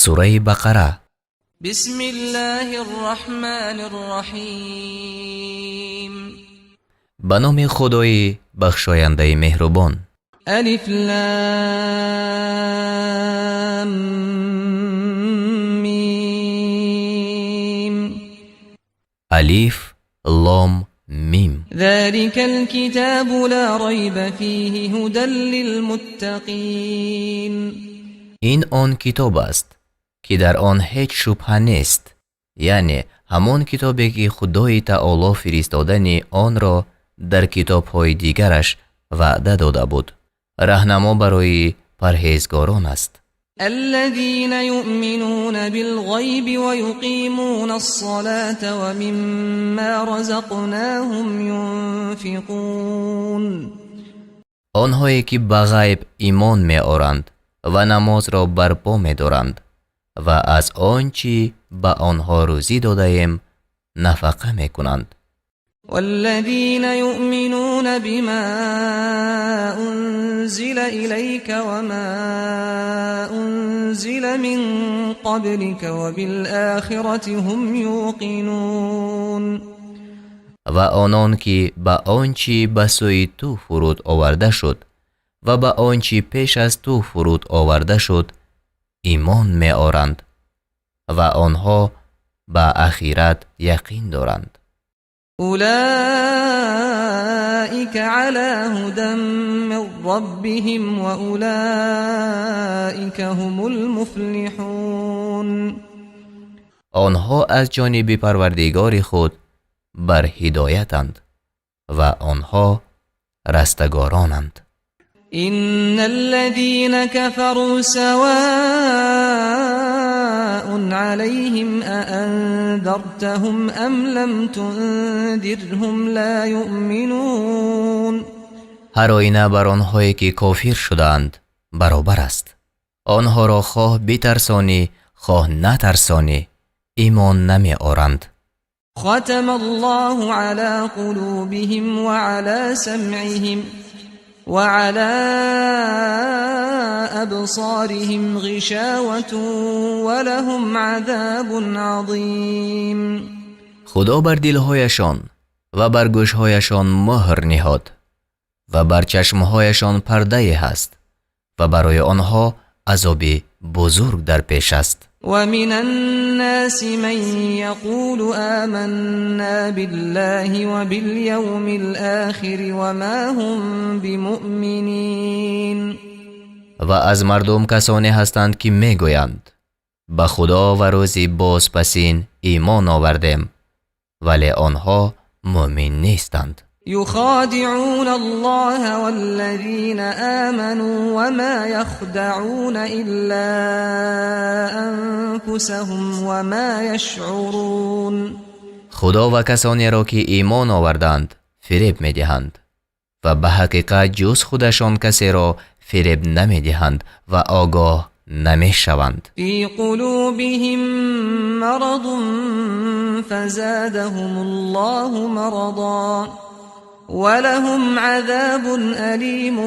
سوره بقره. بسم الله الرحمن الرحیم. به نام خدای بخشاینده مهربان. الف لام میم. الف لام میم. ذلك الكتاب لا ريب فيه هدى للمتقين. این آن کتاب است که در آن هیچ شبهه نیست، یعنی همان کتابی که خدای تعالی فرستادن آن را در کتاب‌های دیگرش وعده داده بود، راهنما برای پرهیزگاران است. الذين يؤمنون بالغيب ويقيمون الصلاة ومما رزقناهم ينفقون. آنهایی که به غیب ایمان می آورند و نماز را برپا می دارند و از آنچه به آنها روزی داده ایم نفقه می کنند. والذين يؤمنون بما أنزل إليك وما أنزل من قبلك وبالآخرة هم يوقنون. و آنان که به آنچه به سوی تو فرود آورده شد و به آنچه پیش از تو فرود آورده شد ایمان می آورند و آنها به آخرت یقین دارند. أولئك على هدى من ربهم وأولئك هم المفلحون. آنها از جانب پروردگار خود بر هدایتند و آنها رستگارانند. إن الذين كفروا سواء عليهم أأنذرتهم أم لم تنذرهم لا يؤمنون. هر آینه بر آنهایی که کافر شدند برابر است. آنها را خواه بترسانی خواه نترسانی ایمان نمی آورند. ختم الله على قلوبهم وعلى سمعهم وعلى أبصارهم غشاوة ولهم عذاب عظيم. خدا بر دلهایشان و بر گوشهایشان مهر نهاد و بر چشمهایشان پرده هست و برای آنها عذاب بزرگ در پیش است. ومن الناس من يقول آمنا بالله وباليوم الآخر وما هم بمؤمنين. و از مردم کسانی هستند که میگویند به خدا و روز بازپسین ایمان آوردیم ولی آنها مؤمن نیستند. يخادعون الله والذين آمنوا وما يخدعون إلا أنفسهم وما يشعرون. خدا و کسانی را که ایمان آوردند فریب میدهند و به حقیقت جز خودشان کسی را فریب نمیدهند و آگاه نمیشوند. في قلوبهم مرض فزادهم الله مرضا ولهم عذاب أليم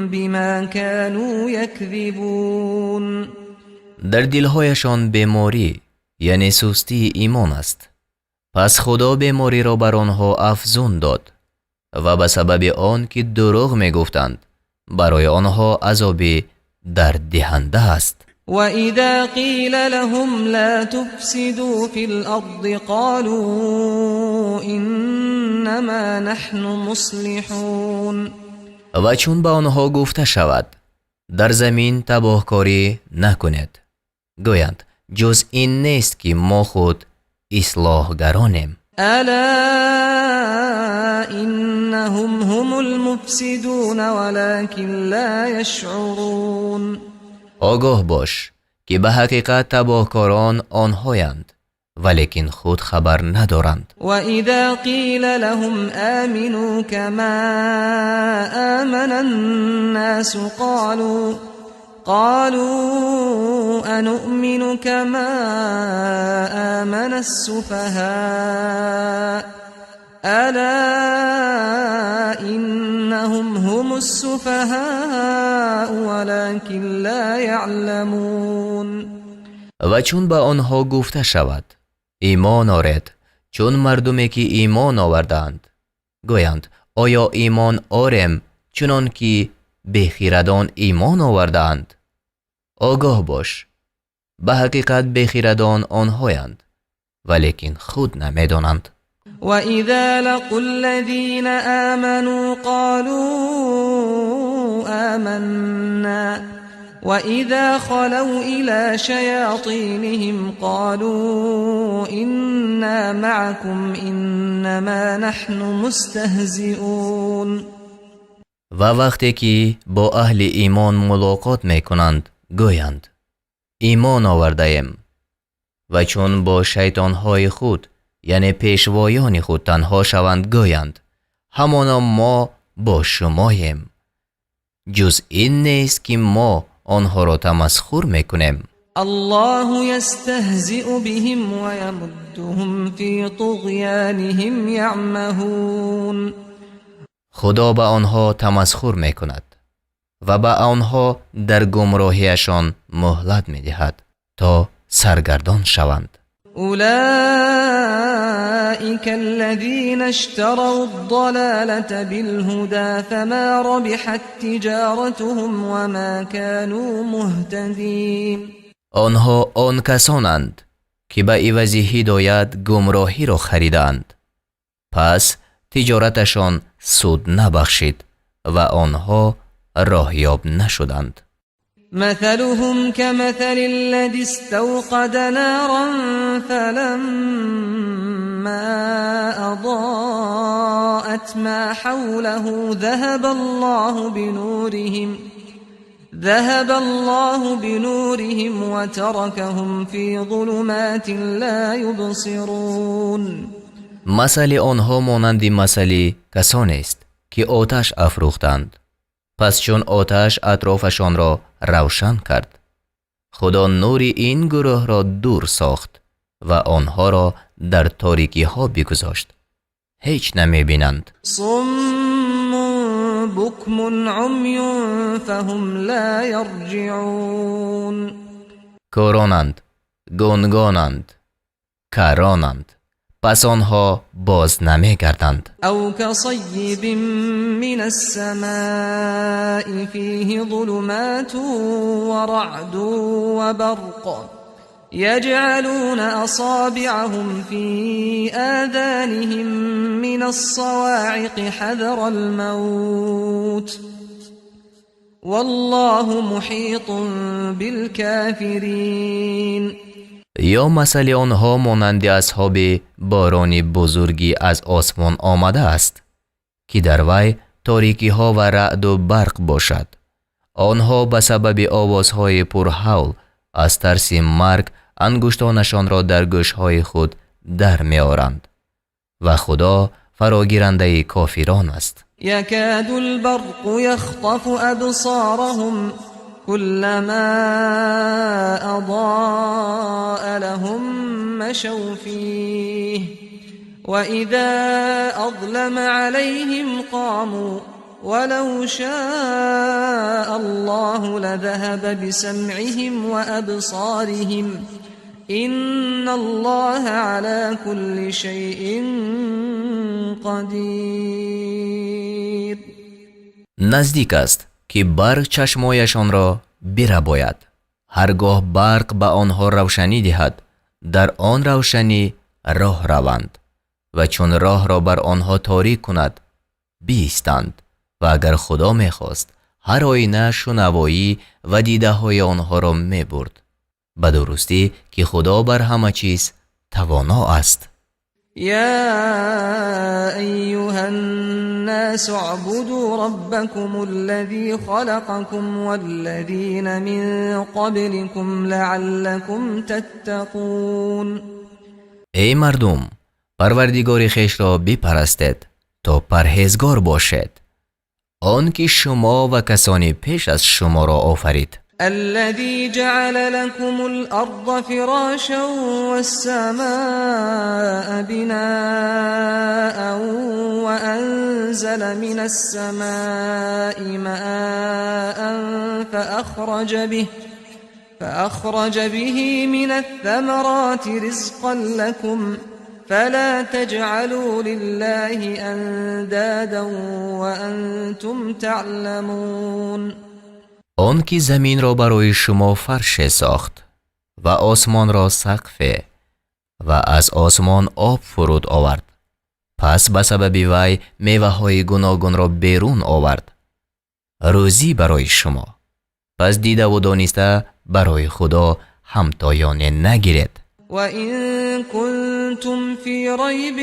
بما كانوا يكذبون. در دلهایشان بیماری یعنی سستی ایمان است، پس خدا بیماری را بر آنها افزون داد و به سبب آن که دروغ می گفتند برای آنها عذاب درد دهنده است. وَإِذَا قِيلَ لَهُمْ لَا تُفْسِدُوا فِي الْأَرْضِ قَالُوا إِنَّمَا نَحْنُ مُصْلِحُونَ. و چون به آنها گفته شود در زمین تباهکاری نکنید گویند جز این نیست که ما خود اصلاحگرانیم. أَلَا إِنَّهُمْ هُمُ الْمُفْسِدُونَ وَلَكِنْ لَا يَشْعُرُونَ. آگاه باش که به حقیقت تباهکاران آنهایند ولیکن خود خبر ندارند. وَإِذَا قِيلَ لَهُمْ آمِنُوا كَمَا آمَنَ النَّاسُ قالوا أنؤمن كما آمن السفهاء ألا إنهم هم السفهاء ولكن لا يعلمون. و چون به آنها گفته شود ایمان آورید چون مردمی که ایمان آوردند گویند آیا ایمان آوریم چنان که بخیردان ایمان آوردند؟ آگاه باش به حقیقت بخیردان آنهایند ولیکن خود نمیدانند. وإذا لقوا الذين آمنوا قالوا آمنا وإذا خلوا إلى شياطينهم قالوا إنا معكم إنما نحن مستهزئون. و وقتی که با اهل ایمان ملاقات میکنند گویند ایمان آورده ایم و چون با شیطانهای خود یعنی پیشوایان خود تنها شوند گویند همانا ما با شماییم. جز این نیست که ما آنها را تمسخر میکنیم. الله يستهزئ بهم ويمدهم في طغيانهم يعمهون. خدا به آنها تمسخر میکند و به آنها در گمراهیشان مهلت میدهد تا سرگردان شوند. أولئك الذين اشتروا الضلالة بالهدى فما ربحت تجارتهم وما كانوا مهتدين. آنها آن کسانند که به عوض هدایت گمراهی را خریدند پس تجارتشان سود نبخشید و آنها راهیاب نشدند. مثلهم كمثل الذي استوقد نارا فلما أضاءت ما حوله ذهب الله بنورهم وتركهم في ظلمات لا يبصرون. مثل آنها مانند مثل کسانی است که آتش افروختند پس چون آتش اطرافشان را روشن کرد خدا نور این گروه را دور ساخت و آنها را در تاریکی ها بگذاشت هیچ نمی بینند. صم بكم عمي فهم لا يرجعون. کورانند گونگانند کرانند پس آنها باز نمی گردند. او كصيب من السماء فيه ظلمات ورعد وبرق يجعلون أصابعهم في آذانهم من الصواعق حذر الموت والله محيط بالكافرين. یا مثل آنها مانند اصحاب باران بزرگی از آسمان آمده است که در وی تاریکی ها و رعد و برق باشد. آنها به سبب آوازهای پرهول از ترس مرگ انگشتانشان را در گوشهای خود در می آرند و خدا فراگیرنده کافران است. یکاد البرق یخطف ابصارهم كلما أضاء لهم مشوا فيه وإذا أظلم عليهم قاموا ولو شاء الله لذهب بسمعهم وأبصارهم إن الله على كل شيء قدير. نزدیک است که برق چشمایشان را برباید. هرگاه برق به آنها روشنی دهد در آن روشنی راه روند و چون راه را بر آنها تاریک کند بیستند و اگر خدا میخواست هر آینه شنوایی و دیده های آنها را می برد. به درستی که خدا بر همه چیز توانا است. يا أيها الناس اعبدوا ربكم الذي خلقكم والذين من قبلكم لعلكم تتقون. ای مردم پروردگار خویش را بپرستید تا پرهیزگار باشید آن که شما و کسانی پیش از شما را آفرید. الذي جعل لكم الأرض فراشا والسماء بناء وأنزل من السماء ماء فأخرج به من الثمرات رزقا لكم فلا تجعلوا لله أندادا وأنتم تعلمون. آن که زمین را برای شما فرش ساخت و آسمان را سقف و از آسمان آب فرود آورد، پس به سبب وی میوه های گوناگون را بیرون آورد، روزی برای شما. پس دیده و دانسته برای خدا همتایانه نگیرید. وَإِن كُنتُمْ فِي رَيْبٍ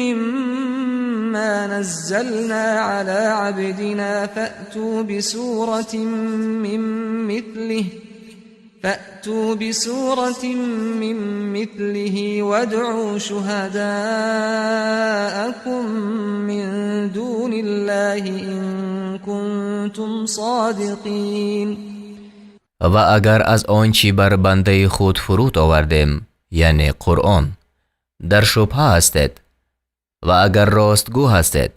مِّمَّا نَزَّلْنَا عَلَىٰ عَبْدِنَا فَأْتُوا بِسُورَةٍ مِّن مِّثْلِهِ وَادْعُوا شُهَدَاءَكُم مِّن دُونِ اللَّهِ إِن كُنتُمْ صَادِقِينَ. و اگر از آنچه بر بنده خود فرود آوردیم، یعنی قرآن، در شبهه هستید و اگر راستگو هستید،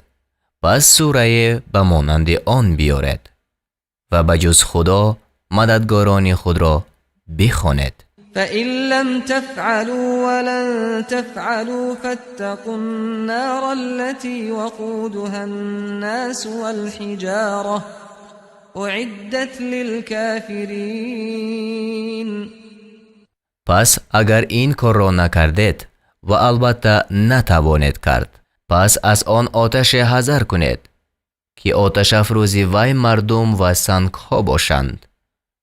پس سوره به مانند آن بیارید و بجز خدا مددگاران خود را بخوانید. فَإِن لَّمْ تَفْعَلُوا وَلَن تَفْعَلُوا فَاتَّقُوا النَّارَ الَّتِي وَقُودُهَا النَّاسُ وَالْحِجَارَةُ اعدت للکافرین. پس اگر این کار را نکردید و البته نتوانید کرد، پس از آن آتش حذر کنید که آتش افروزی وی مردم و سنگ ها باشند،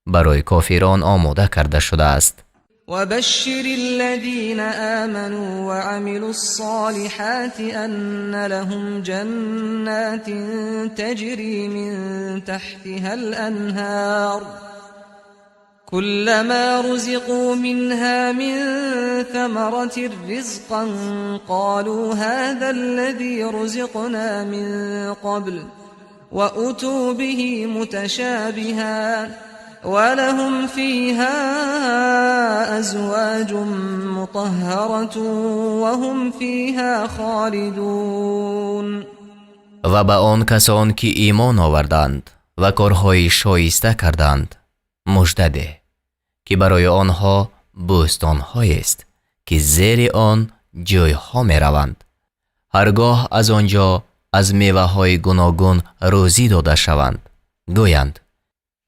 برای کافران آماده کرده شده است. وبشر الذين آمنوا وعملوا الصالحات أن لهم جنات تجري من تحتها الأنهار كلما رزقوا منها من ثمرة رزقا قالوا هذا الذي رزقنا من قبل وأتوا به متشابها ولهم فيها أزواج مطهرة وهم فيها خالدون. و به آن کسان که ایمان آوردند و کارهای شایسته کردند مژده ده که برای آنها بوستان‌هایی است که زیر آن جایها می روند، هرگاه از آنجا از میوه‌های گوناگون روزی داده شوند، گویند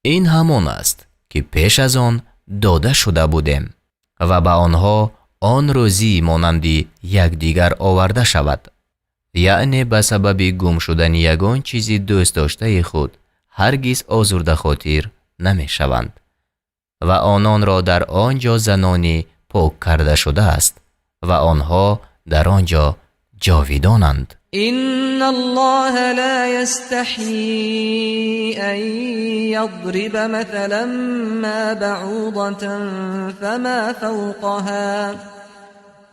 این همان است که پیش از آن داده شده بودیم و به آنها آن روزی مانندی یکدیگر آورده شود، یعنی به سبب گم شدن یگان چیزی دوست داشته خود هرگز آزرده خاطر نمی شوند و آنان را در آنجا زنانی پاک کرده شده است و آنها در آنجا جاویدانند. إن الله لا يستحيي أن يضرب مثلا ما بعوضة فما فوقها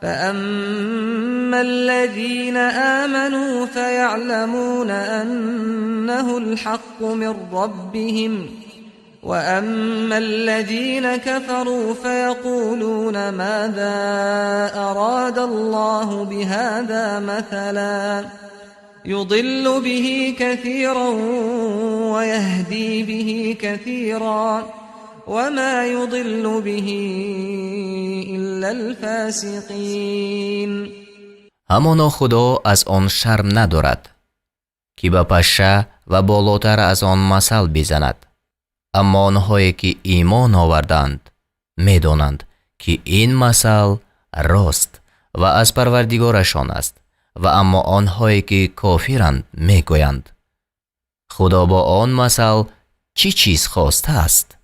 فأما الذين آمنوا فيعلمون أنه الحق من ربهم وأما الذين كفروا فيقولون ماذا أراد الله بهذا مثلا يضل به كثيرا ويهدي به كثيرا وما يضل به إلا الفاسقين. همانا خدا از آن شرم ندارد که به پشه و بالاتر از آن مثل بزند، اما آنهایی که ایمان آوردند میدانند که این مثل راست و از پروردگارشان است و اما آنهایی که کافرند میگویند خدا با آن مثل چی چیز خواسته است؟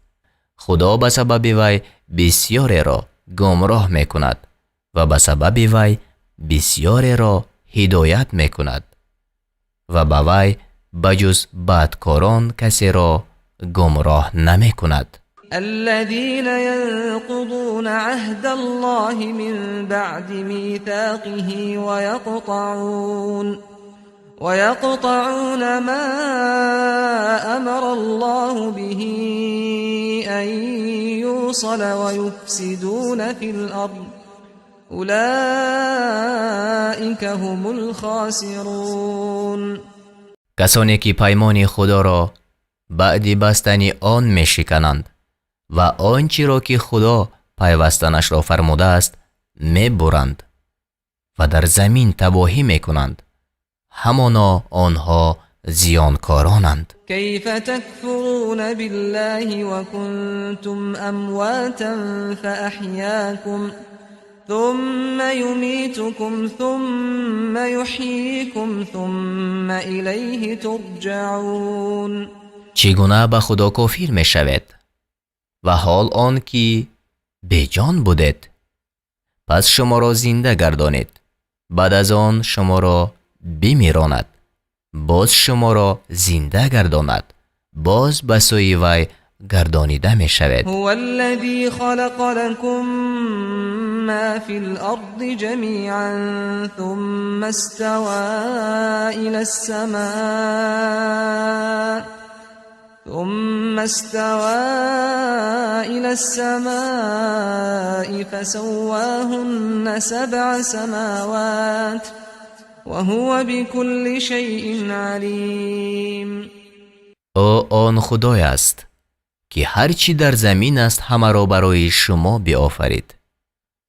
خدا به سبب وی بسیاری را گمراه میکند و به سبب وی بسیاری را هدایت میکند و به وی بجز بدکاران کسی را گمراه نمی کند. الذين ينقضون عهد الله من بعد ميثاقه ويقطعون ما أمر الله به أن يوصل ويفسدون في الأرض أولئك هم الخاسرون. کسانی که پیمان خدا را بعد بستن آن می شکنند و آنچه را که خدا پیوستنش را فرموده است میبرند و در زمین تباهی میکنند. همانا آنها زیانکارانند. كيف تكفرون بالله وكنتم أمواتا فأحياكم ثم يميتكم ثم يحييكم ثم إليه ترجعون. چگونه به خدا کافر می شود و حال آن که بیجان بودید، پس شما را زنده گردانید، بعد از آن شما را بمیراند، باز شما را زنده گرداند، باز به سوی وی گردانیده می شود. هو الذي خلق لكم ما في الأرض جميعا ثم استوى إلى السماء فسواهن 7 سماوات وهو بكل شيء عليم. او آن خدای است که هرچی در زمین است همه را برای شما بیافرید.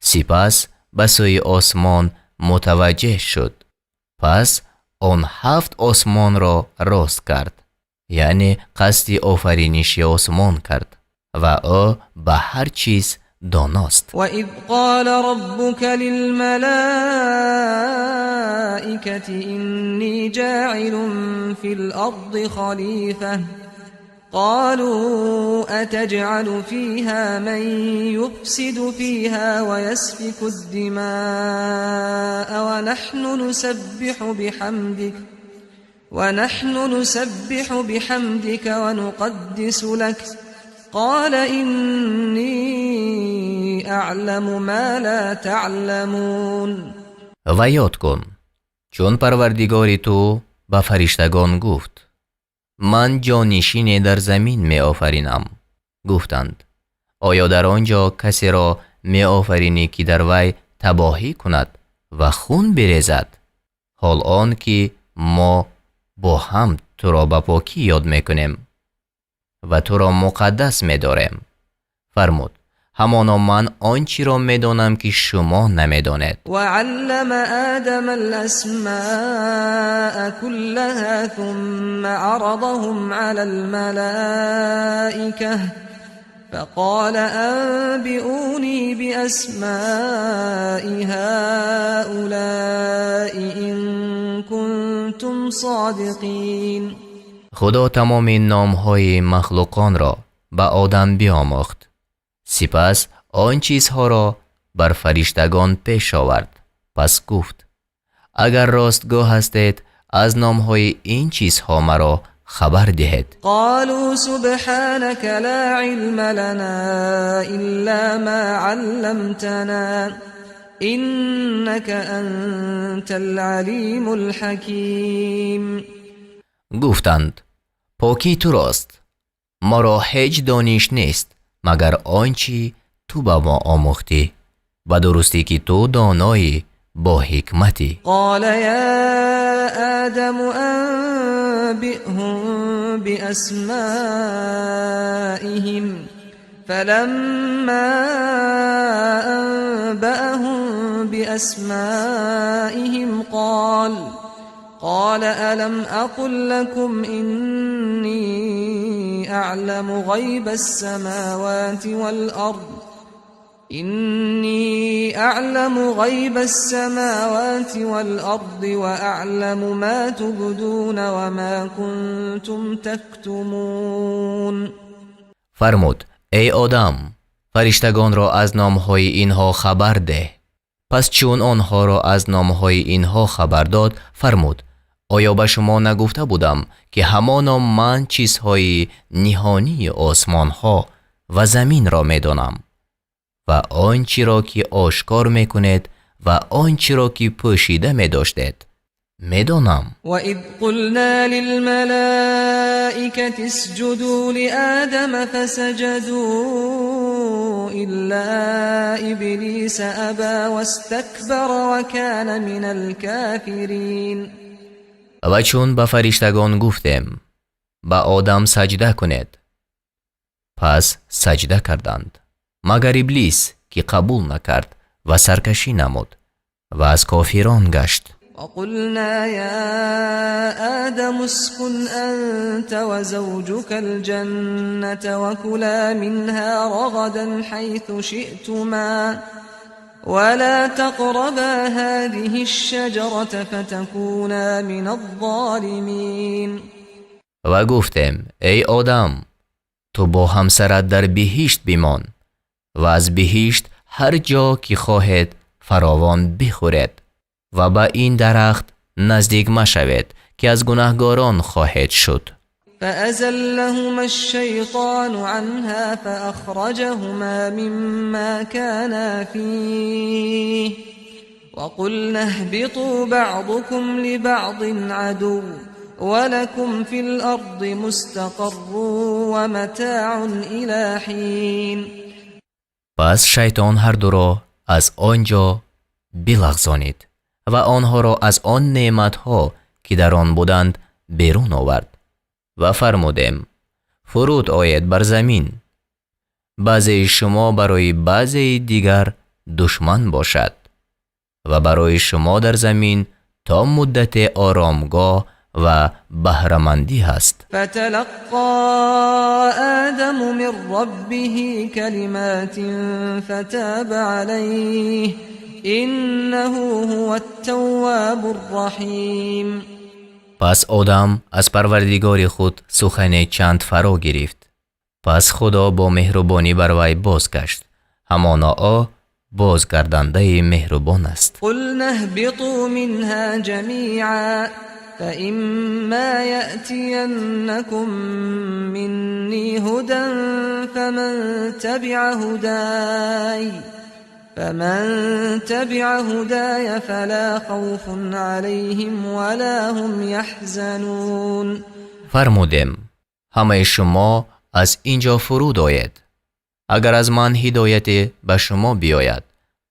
سپس به سوی آسمان متوجه شد، پس آن 7 آسمان را راست کرد، یعنی قصد آفرینش آسمان کرد و او به هر چیز داناست. وَإِذْ قَالَ رَبُّكَ لِلْمَلَائِكَةِ إِنِّي جَاعِلٌ فِي الْأَرْضِ خَلِيفَةً قَالُوا أَتَجْعَلُ فِيهَا مَن يُفْسِدُ فِيهَا وَيَسْفِكُ الدِّمَاءَ ونحن نسبح بحمدك ونقدس لك قال إني أعلم ما لا تعلمون. و یاد کن چون پروردگار تو به فرشتگان گفت من جانشین در زمین می آفرینم. گفتند آیا در آنجا کسی را می آفرینی که در وی تباهی کند و خون بریزد؟ حال آن که ما با هم تو را به پاکی یاد می کنیم و تو را مقدس می داریم. فرمود همانا من آنچی را می دانم که شما نمی دانید. وعلم آدم الأسماء كلها ثم عرضهم على الملائكة فقال أنبئوني بأسماء هؤلاء إن كنتم صادقين. خدا تمام نامهای مخلوقان را به آدم بیاموخت، سپس آن چیزها را بر فرشتگان پیش آورد. پس گفت اگر راستگو هستید از نامهای این چیزها مرا خبر دهید. قالوا سبحانك لا علم لنا إلا ما علمتنا إنك أنت العليم الحكيم. گفتند پاکی تو راست، ما را هیچ دانش نیست مگر آنچه تو به ما آموختی و درستی که تو دانایی با حکمتی. قال يا آدم أنبئهم بأسمائهم فلما أنبأهم بأسمائهم قال ألم أقل لكم إني أعلم غيب السماوات والأرض وأعلم ما تبدون وما كنتم تكتمون. فرمود ای آدم فرشتگان را از نامهای اینها خبر ده. پس چون آنها را از نامهای اینها خبر داد فرمود آیا به شما نگفته بودم که همانا من چیزهای نهانی آسمان ها و زمین را میدانم و آنچه را که آشکار میکنید و آنچه را که پوشیده میداشتید میدانم. وَإِذْ قُلْنَا لِلْمَلَائِكَةِ اسْجُدُوا لِآدَمَ فَسَجَدُوا إِلَّا إِبْلِيسَ أَبَى وَاسْتَكْبَرَ وَكَانَ مِنَ الْكَافِرِينَ. و چون به فرشتگان گفتیم به آدم سجده کنید، پس سجده کردند مگر ابلیس که قبول نکرد و سرکشی نمود و از کافران گشت. وقلنا يا آدم اسكن أنت وزوجك الجنة وكلا منها رغدا حيث شئتما ولا تقربا هذه الشجرة فتكونا من الظالمين. و گفتیم ای آدم تو با همسرت در بهشت بمان و از بهشت هر جا که خواهد فراوان بخورید و با این درخت نزدیک مشوید که از گناهگاران خواهد شد. فأزلهما الشيطان عنها فأخرجهما مما كانا فيه وقلنا اهبطوا بعضكم لبعض عدو ولكم في الأرض مستقر ومتاع إلى حين. پس شیطان هر دو را از آنجا بلغزانید و آنها را از آن نعمتها که در آن بودند بیرون آورد و فرمودیم فرود آید بر زمین، بعضی شما برای بعضی دیگر دشمن باشد و برای شما در زمین تا مدت آرامگاه و بهره‌مندی هست. فتلقى آدم من ربه كلمات فتاب عليه إنه هو التواب الرحیم. پس آدم از پروردگار خود سخن چند فرا گرفت. پس خدا با مهربانی بر وی بازگشت، همانا بازگردنده مهربان است. قلنا اهبطوا منها جميعا فإما يأتينكم مني هدى فمن تبع هداي فلا خوف عليهم ولا هم يحزنون. فرمودیم همه شما از اینجا فرود آید. اگر از من هدایت به شما بیاید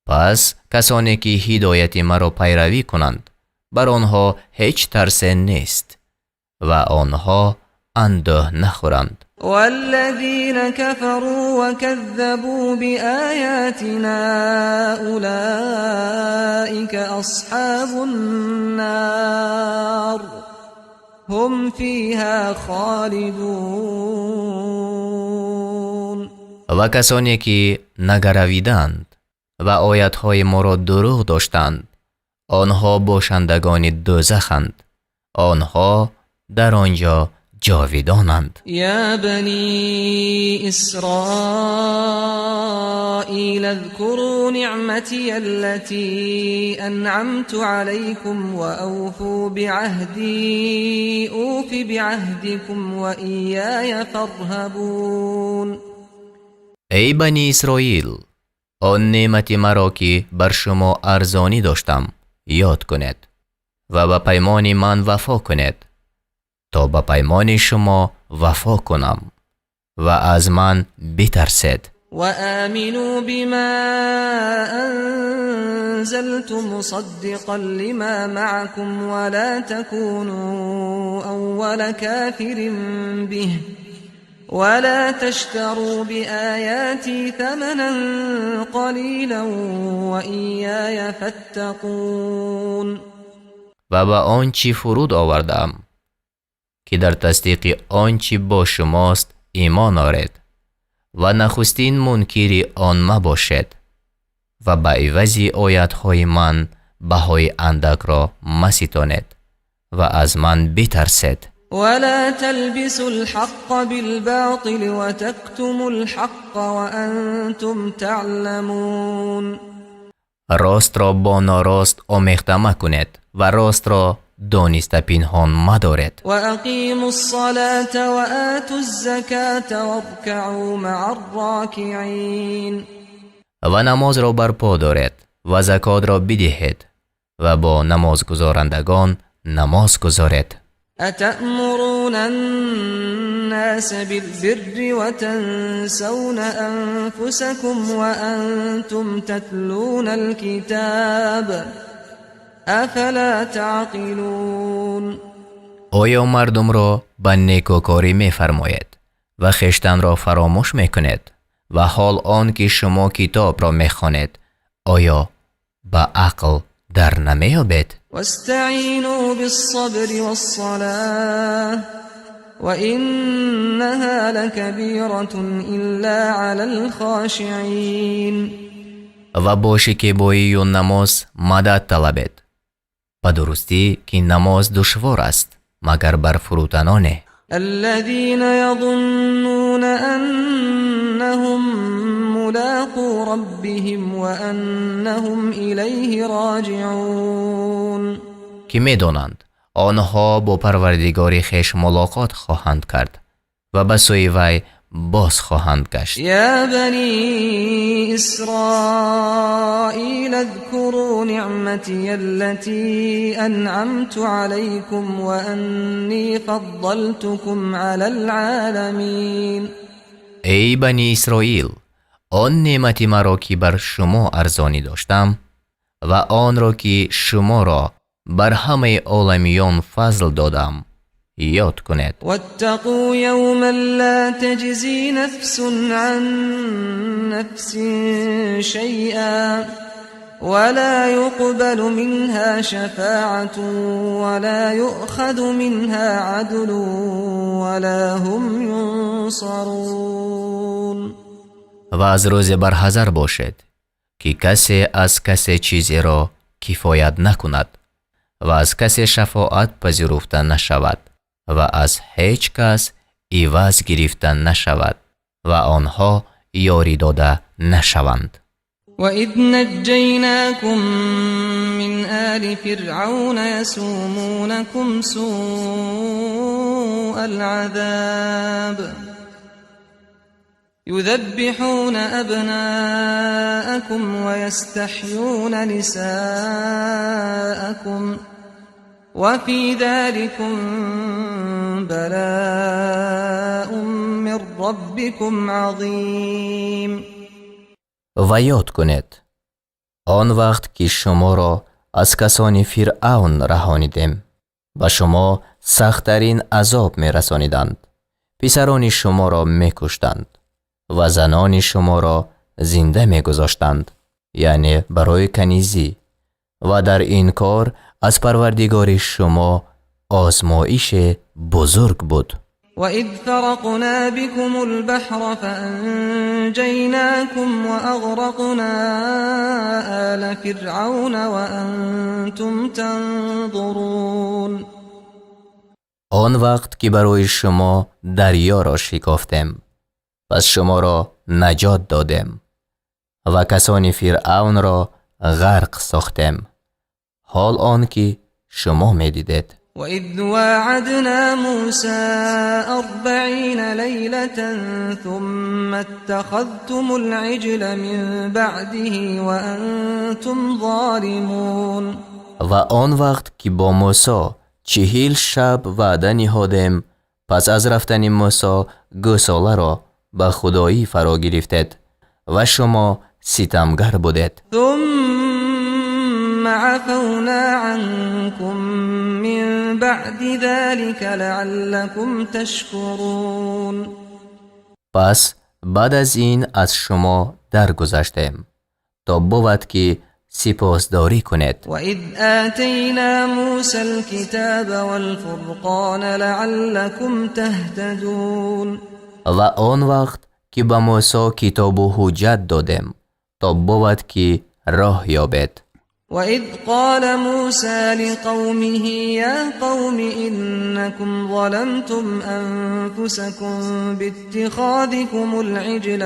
پس کسانی که هدایت مرا پیروی کنند بر آنها هیچ ترس نیست و آنها اندوه نخورند. والذين كفروا وكذبوا بآياتنا أولئك أصحاب النار هم فيها خالدون. و کسانی که نگرویدند و آیاتهای ما را دروغ داشتند آنها باشندگان دوزخند، آنها در آنجا جاویدانند. یا بنی اسرائیل اذکروا نعمتی التي انعمت علیکم و اوفوا بعهدی اوف بعهدکم و ایای فارهبون. ای بنی اسرائیل آن نعمت مرا که بر شما ارزانی داشتم یاد کنید و به پیمان من وفا کنید تا به پیمان شما وفا کنم و از من بترسید. و آمنوا بما انزلت مصدقا لما معكم ولا تكونوا اول كافر به ولا تشتروا بآياتي ثمنا قليلا وإياي فاتقون. و به آنچه فرود آوردم که در تصدیق آنچه با شماست ایمان آرید و نخستین منکر آن مباشید و به عوض آیاتهای من بهای اندک را مستانید و از من بترسید. ولا تلبسوا الحق بالباطل وتكتموا الحق وأنتم تعلمون. راست را با ناراست آمیخته مکنید و راست را دانسته پنهان مدارید. و اقیموا الصلاة و آتوا الزکاة وارکعوا مع الراکعین. و نماز را برپا دارید و زکات را بدهید و با نماز گزارندگان نماز گزارید. أتأمرون الناس بالبر وتنسون أنفسكم وأنتم تتلون الكتاب أفلا تعقلون. آیا مردم را به نیکوکاری می فرماید و خشتن را فراموش میکنید و حال آن که شما کتاب را میخوانید آیا با عقل در نمیابید؟ واستعینوا بالصبر والصلاة وإنها لكبيرة إلا على الخاشعين. و باشی که با این نماز مدد طلبید. به درستی که نماز دشوار است مگر بر فروتنانه. الذين يظنون أنهم ملاقو ربهم وأنهم إليه راجعون. که میدانند آنها با پروردگار خویش ملاقات خواهند کرد و به سوی وی باز خواهند گشت. يا بني إسرائيل اذكروا نعمتي التي أنعمت عليكم وأني فضلتكم على العالمين. ای بنی اسرائیل، آن نعمتی مرا که بر شما ارزانی داشتم و آن را که شما را بر همه عالمیان فضل دادم یاد کنید. واتقوا يوما لا تجزي نفس عن نفس شيئا ولا يقبل منها شفاعة ولا يؤخذ منها عدل ولا هم ينصرون. و از روز برحذر باشد که کسی از کسی چیزی را کفایت نکند و از کسی شفاعت پذیرفته نشود و از هیچ کس عوض گرفته نشود و آنها یاری داده نشوند. وَإِذْ نَجَّيْنَاكُمْ مِنْ آلِ فِرْعَوْنَ يَسُومُونَكُمْ سُوءَ الْعَذَابِ يُذَبِّحُونَ أَبْنَاءَكُمْ وَيَسْتَحْيُونَ نِسَاءَكُمْ وَفِي ذَلِكُمْ بَلَاءٌ مِّن رَّبِّكُمْ عَظِيمٌ. و یاد کنید آن وقت که شما را از کسان فرعون رهانیدیم و شما سخت‌ترین عذاب می رسانیدند. پسران شما را می کشتند و زنان شما را زنده می گذاشتند، یعنی برای کنیزی، و در این کار از پروردگار شما آزمایش بزرگ بود. وَإِذْ فَرَقْنَا بِكُمُ الْبَحْرَ فَأَنْجَيْنَاكُمْ وَأَغْرَقْنَا آلَ فِرْعَوْنَ وَأَنْتُمْ تَنْظُرُونَ. آن وقت که برای شما دریا را شکافتیم پس شما را نجات دادیم و کسان فرعون را غرق ساختیم، حال آن که شما می دیدید. وَإِذْ وَاعَدْنَا مُوسَىٰ 40 لَيْلَةً ثُمَّ اتَّخَذْتُمُ الْعِجْلَ مِن بَعْدِهِ وَأَنْتُمْ ظَالِمُونَ. و آن وقت که با موسی 40 شب وعده نهادیم پس از رفتن موسی گوساله را به خدایی فرا گرفتید و شما ستمگر بودید. ثم عفونا عنكم من بعد ذلك لعلكم تشكرون. پس بعد از این از شما درگذشتیم تا بود که سپاسداری کنید. وَإِذْ آتَيْنَا مُوسَى الْكِتَابَ وَالْفُرْقَانَ لَعَلَّكُمْ تَهْتَدُونَ. و آن وقت که به موسی کتاب و حجت دادیم تا بود که راه یابید. وَإِذْ قَالَ مُوسَى لِقَوْمِهِ يَا قَوْمِ إِنَّكُمْ ظَلَمْتُمْ أَنفُسَكُمْ بِاتِّخَاذِكُمُ الْعِجْلَ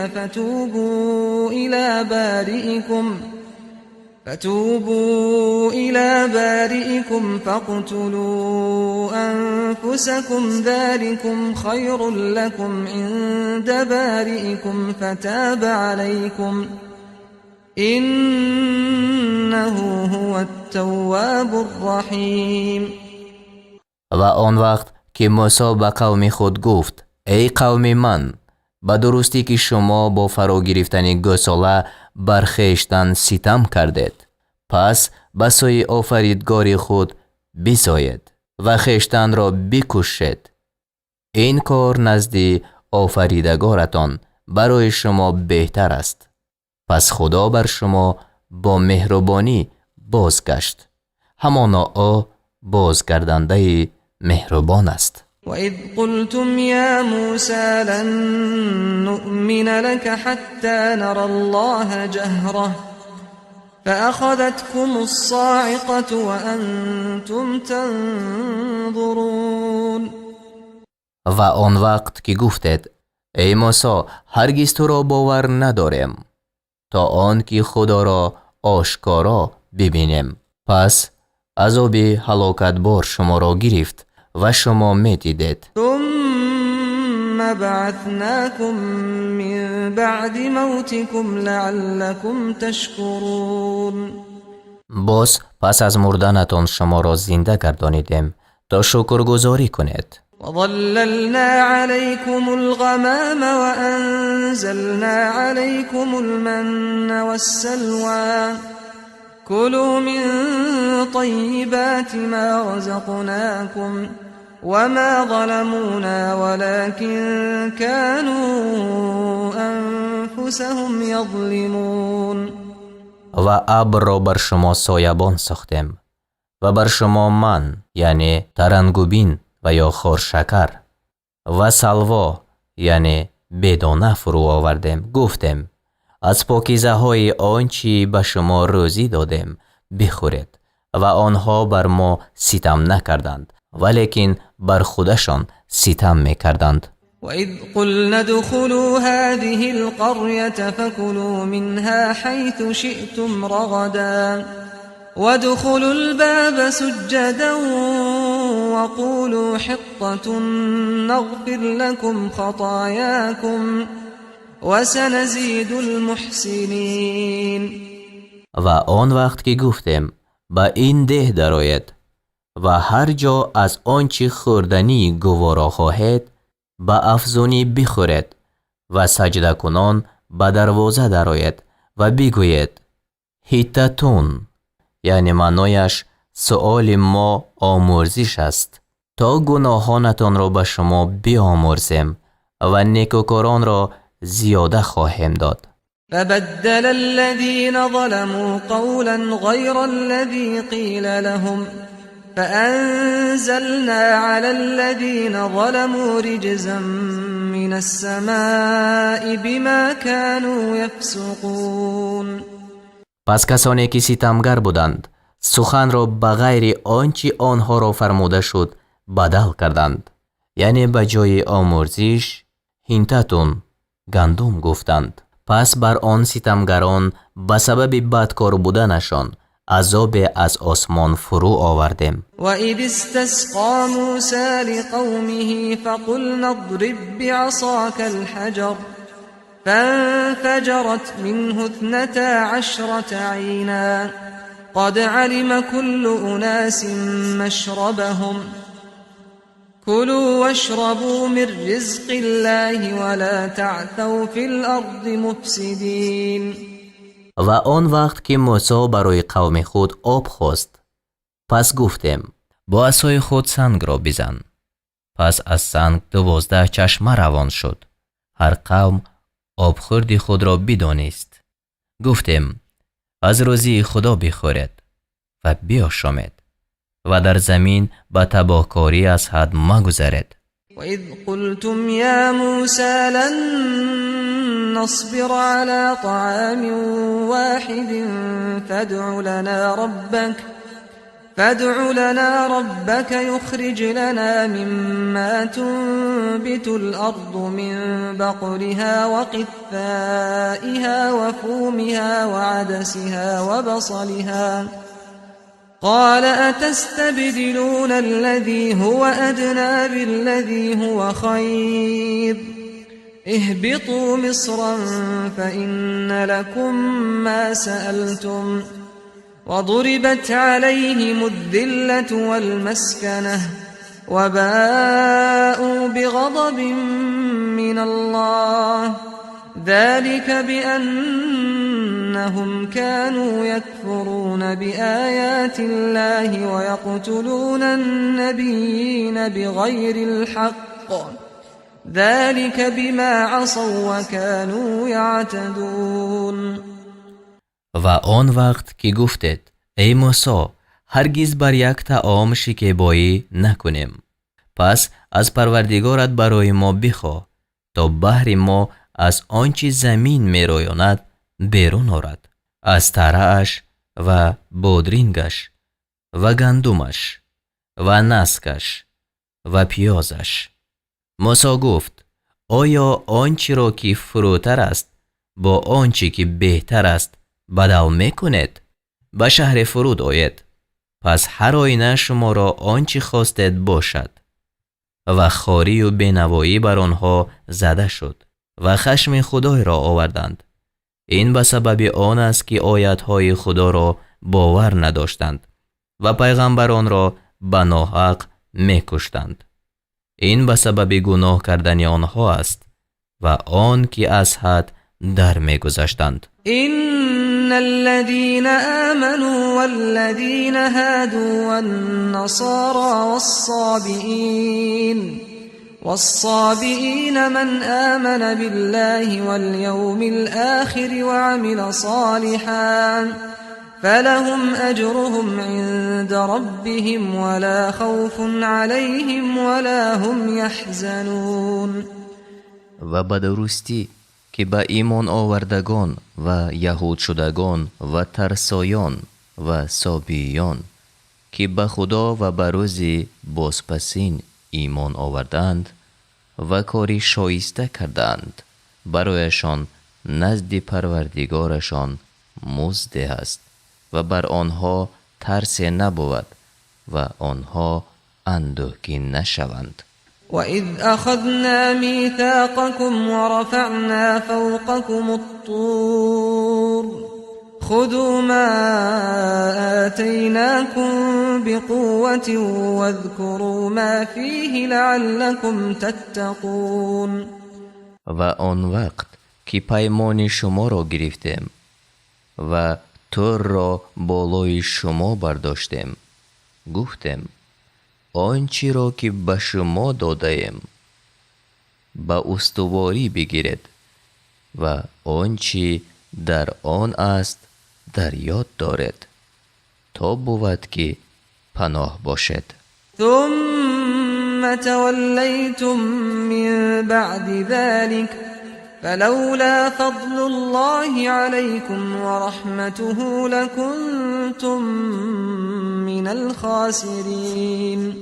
فتوبوا إلى بارئكم فاقتلوا أنفسكم ذلكم خير لكم عند بارئكم فتاب عليكم إنه هو التواب الرحيم. و آن وقت که موسی به قوم خود گفت ای قوم من، به درستی که شما با فرا گرفتن گوساله بر خویشتن ستم کردید، پس به سوی آفریدگار خود بزایید و خویشتن را بکشید. این کار نزد آفریدگارتان برای شما بهتر است. پس خدا بر شما با مهربانی بازگشت، همانا او بازگردنده مهربان است. وإذ قلتم يا موسى لن نؤمن لك حتى نرى الله جهرة فأخذتكم الصاعقة وأنتم تنظرون. و آن وقت که گفتید ای موسی هرگز تو را باور نداریم تا آن که خدا را آشکارا ببینیم. پس عذاب هلاکت بار شما را گرفت و شما می دیدید. ثم بعثناكم من بعد موتكم لعلكم تشكرون. باز پس از مردنتان شما را زنده گردانیدیم تا شکرگزاری کنید. وظللنا عليكم الغمام وأنزلنا عليكم المن والسلوى كلوا من طيبات ما رزقناكم وما ظلمونا ولكن كانوا أنفسهم يظلمون. و ابر را بر شما سایبان ساختیم و بر شما من یعنی ترنگوبین و یا خورشکر و سلوا یعنی بدانه فرو آوردیم. گفتیم از پاکیزه های آنچه به شما روزی دادیم بخورید و آنها بر ما ستم نکردند ولیکن بر خودشان ستم میکردند. وإذ قلنا ادخلوا هذه القرية فكلوا منها حيث شئتم رغدا وادخلوا الباب سجدا وقولوا حطة نغفر لكم خطاياكم وسنزيد المحسنين. و آن وقت که گفتیم به این ده درآیید و هر جا از آنچه خوردنی گوارا خواهید به افزونی بخورید و سجده کنان به دروازه درآیید و بگویید حطتون یعنی معنایش سؤال ما آمرزش است تا گناهانتان را به شما بیامرزیم و نیکوکاران را زیاده خواهیم داد. فبدل الذين ظلموا قولا غير الذي قيل لهم فأنزلنا على الذين ظلموا رجزا من السماء بما كانوا يفسقون. پس کسانی که ستمگر بودند سخن را به غیر آنچه آنها را فرموده شد بدل کردند، یعنی به جای آمرزش هینتتون گندم گفتند. پس بر آن ستمگران به سبب بدکار بودنشان عذاب از آسمان فرو آوردیم. و اذ استسقى موسى لقومه فقلنا اضرب بعصاك الحجر فانفجرت منه 12 عينا قد علم كل أناس مشربهم كلوا واشربوا من رزق الله ولا تعثوا في الأرض مفسدين. و آن وقت که موسی برای قوم خود آب خواست پس گفتیم با عصای خود سنگ را بزن. پس از سنگ 12 چشمه روان شد. هر قوم آبخوردی خود را بدانست. گفتیم از روزی خدا بخورید و بیاشامید و در زمین به تباهکاری از حد مگذرید. و اذ قلتم یا موسی لن نصبر على طعام واحد فادع لنا ربك يخرج لنا مما تنبت الأرض من بقلها وقثائها وفومها وعدسها وبصلها قال أتستبدلون الذي هو أدنى بالذي هو خير اهبطوا مصرا فإن لكم ما سألتم وضربت عليهم الذلة والمسكنة وباءوا بغضب من الله ذلك بأنهم كانوا يكفرون بآيات الله ويقتلون النبيين بغير الحق ذلك بما عصوا وكانوا يعتدون. و آن وقت که گفتید ای موسی هرگز بر یک طعام شکیبایی نکنیم، پس از پروردگارت برای ما بخواه تا بهر ما از آنچه زمین می رویاند بیرون آرد، از ترعش و بادرینگش و گندمش و نسکش و پیازش. موسی گفت آیا آنچه را که فروتر است با آنچه که بهتر است بدل می کنید؟ به شهر فرود آید، پس هر آینه شما را آنچه خواستید باشد. و خواری و بینوایی بر آنها زده شد و خشم خدای را آوردند. این به سبب آن است که آیاتهای خدا را باور نداشتند و پیغمبران را به ناحق می کشتند. این به سبب گناه کردن آنها است و آن که از حد در می گذشتند. إن الذين آمنوا والذين هادوا والنصارى والصابئين من آمن بالله واليوم الآخر وعمل صالحا فلهم أجرهم عند ربهم ولا خوف عليهم ولا هم يحزنون. و به درستی که به ایمان آوردگان و یهود شدگان و ترسایان و سابیان که به خدا و به روز بازپسین ایمان آوردند و کاری شایسته کردند، برایشان نزد پروردگارشان مزد است و بر آنها ترس نبود و آنها اندوهگین نشوند. وَإِذْ أَخَذْنَا مِيثَاقَكُمْ وَرَفَعْنَا فَوْقَكُمُ الطُّورَ خُذُوا مَا آتَيْنَاكُمْ بِقُوَّةٍ وَاذْكُرُوا مَا فِيهِ لَعَلَّكُمْ تَتَّقُونَ. و آن وقت که پیمان شما را گرفتیم و تور را بالای شما برداشتیم، گفتیم آنچه را که به شما دادیم به استواری بگیرید و آنچه در آن است در یاد دارید تا بود که پناه باشد. ثم تولیتم من بعد ذلك فلولا فضل الله عليكم ورحمته لكنتم من الخاسرین.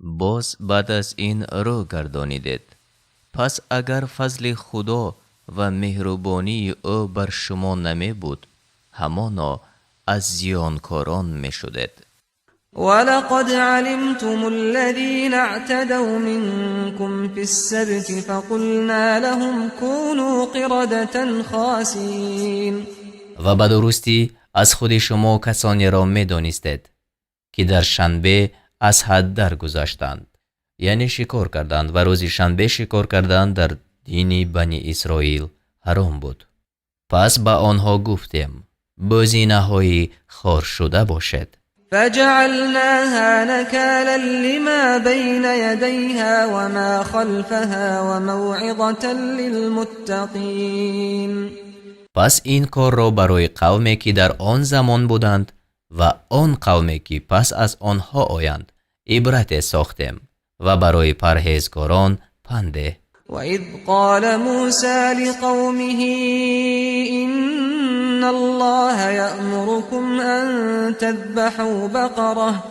باز بعد از این رو گردانیدید، پس اگر فضل خدا و مهربانی او بر شما نمی بود، همانا از زیانکاران می شدید. ولقد علمتم الذين اعتدوا منكم في السبت فقلنا لهم كونوا قردة خاسئين. و به درستی از خود شما کسانی را می دانستید که در شنبه از حد در گذاشتند، یعنی شکار کردند و روز شنبه شکار کردند در دین بنی اسرائیل حرام بود. پس به آنها گفتیم بزینه‌های خار شده باشد. فجعلناها نكالا لما بين يديها وما خلفها وموعظة للمتقين. پس این کار را برای قومی که در آن زمان بودند و آن قومی که پس از آنها آیند عبرت ساختیم و برای پرهیزگاران پنده. وَإِذْ قَالَ مُوسَى لِقَوْمِهِ إِنَّ اللَّهَ يَأْمُرُكُمْ أَن تَذْبَحُوا بَقَرَةً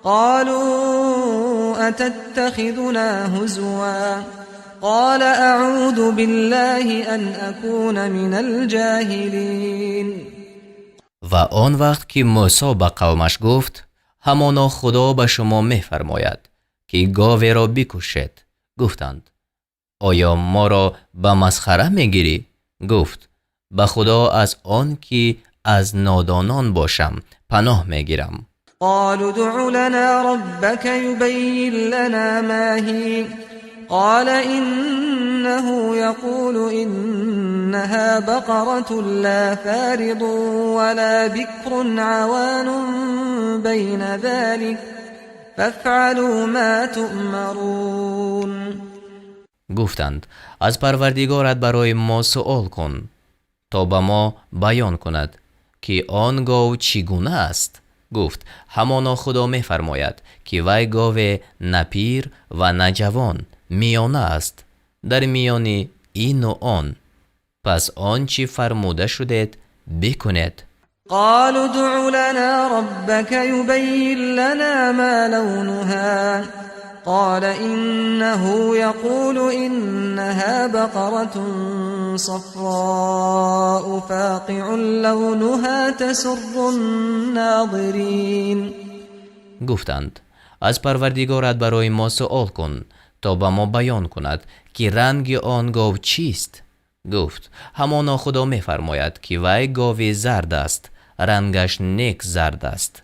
قَالُوا أَتَتَّخِذُنَا هُزُوًا قَالَ أَعُوذُ بِاللَّهِ أَنْ أَكُونَ مِنَ الْجَاهِلِينَ. و آن وقت که موسی به قومش گفت همانا خدا به شما می‌فرماید که گاوی را بکشید. گفتند آیا ما را به مسخره میگیری؟ گفت به خدا از آن که از نادانان باشم پناه میگیرم. قالوا ادع لنا ربك يبين لنا ما هي قال إنه يقول إنها بقرة لا فارض ولا بكر عوان بين ذلك فافعلوا ما تؤمرون. گفتند از پروردگارت برای ما سؤال کن تا به ما بیان کند که آن گاو چگونه است. گفت همانا خدا می فرماید که وی گاو نه پیر و نه جوان میانه است در میان این و آن. پس آنچه فرموده شدید بکنید. قالوا ادع لنا ربك يبين لنا ما لونها قال إنه يقول إنها بقرة صفراء فاقع لونها تسر الناظرين. گفتند از پروردگارت برای ما سؤال کن تا به ما بیان کند که رنگ آن گاو چیست. گفت همانا خدا می فرماید که وی گاو زرد است، رنگش نیک زرد است.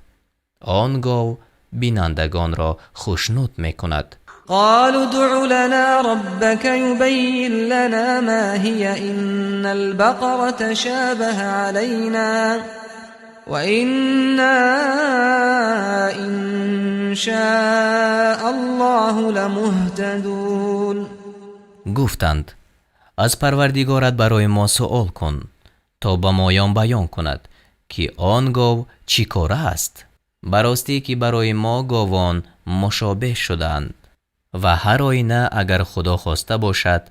آن گاو بینندگان را خوشنود می کند. قالوا ادع لنا ربك يبين لنا ما هي إن البقرة تشابه علينا وإنا إن شاء الله لمهتدون. گفتند از پروردگارت برای ما سؤال کن تا به مایان بیان کند که آن گاو چی کاره است. براستی که برای ما گاوان مشابه شدند و هر آینه اگر خدا خواسته باشد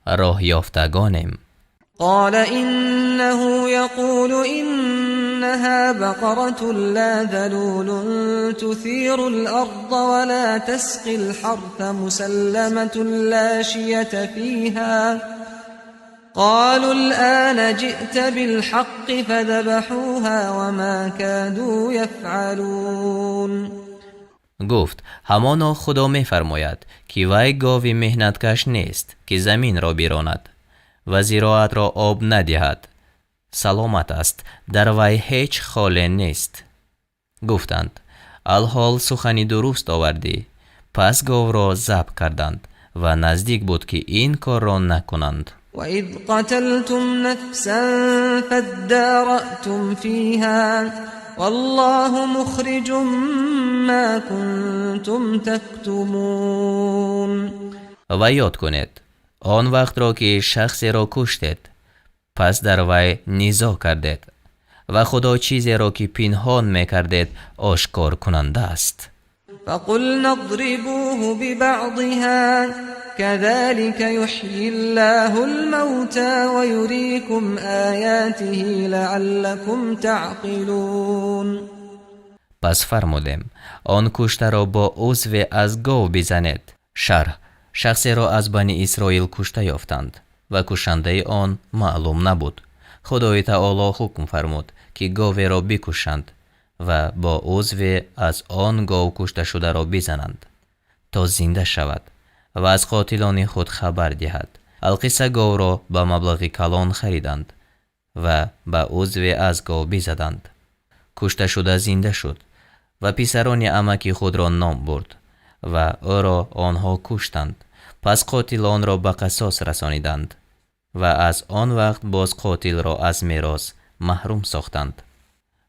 راه یافتگانیم. قال إنه يقول إنها بقرة لا ذلول تثير الأرض ولا تسقي الحرث مسلمة لا شية فيها قالوا الآن جئت بالحق فذبحوها وما كادوا يفعلون. گفت همانا خدا می فرماید که وی گاوی مهنتکش نیست که زمین را بیراند و زراعت را آب ندهد. سلامت است، در وی هیچ خاله نیست. گفتند الحال سخنی درست آوردی. پس گاو را ذبح کردند و نزدیک بود که این کار را نکنند. وَإِذْ قَتَلْتُمْ نَفْسًا فَادَّارَأْتُمْ فِيهَا وَاللَّهُ مُخْرِجٌ مَا كُنْتُمْ تَكْتُمُونَ. و یاد کنید آن وقت را که شخصی را کشتید پس در وی نزاع کردید و خدا چیزی را که پنهان میکردید آشکار کننده است. فَقُلْنَا اضْرِبُوهُ بِبَعْضِهَا كَذَلِكَ يُحْيِي اللَّهُ الْمَوْتَى وَيُرِيكُمْ آيَاتِهِ لَعَلَّكُمْ تَعْقِلُونَ. پس فرمودیم آن کشته را با عضو از گاو بزنید. شخصی را از بنی اسرائیل کشته یافتند و کشنده آن معلوم نبود. خدای تعالی حکم فرمود که گاو را بکشند و با عضو از آن گاو کشته شده را بزنند تا زنده شود و از قاتلان خود خبر دهد. القصه گاو را به مبلغ کلان خریدند و به عضو از گاو بزدند. کشته شده زنده شد و پسران عمک خود را نام برد و او را آنها کشتند. پس قاتلان را به قصاص رسانیدند و از آن وقت باز قاتل را از میراث محروم ساختند.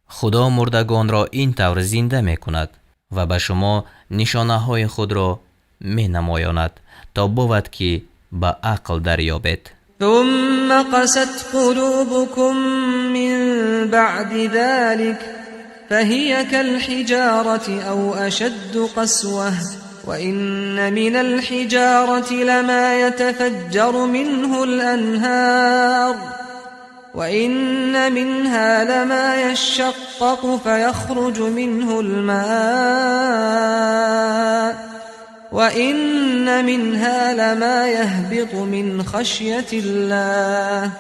خدا مردگان را این طور زنده می کند و به شما نشانه های خود را می نمایاند تا بود که به عقل دریابید. ثم قست قلوبكم من بعد ذلك فهي كالحجارة أو أشد قسوة وإن من الحجارة لما يتفجر منه الأنهار وإن منها لما يشقق فيخرج منه الماء وإن منها لما يهبط من خشية الله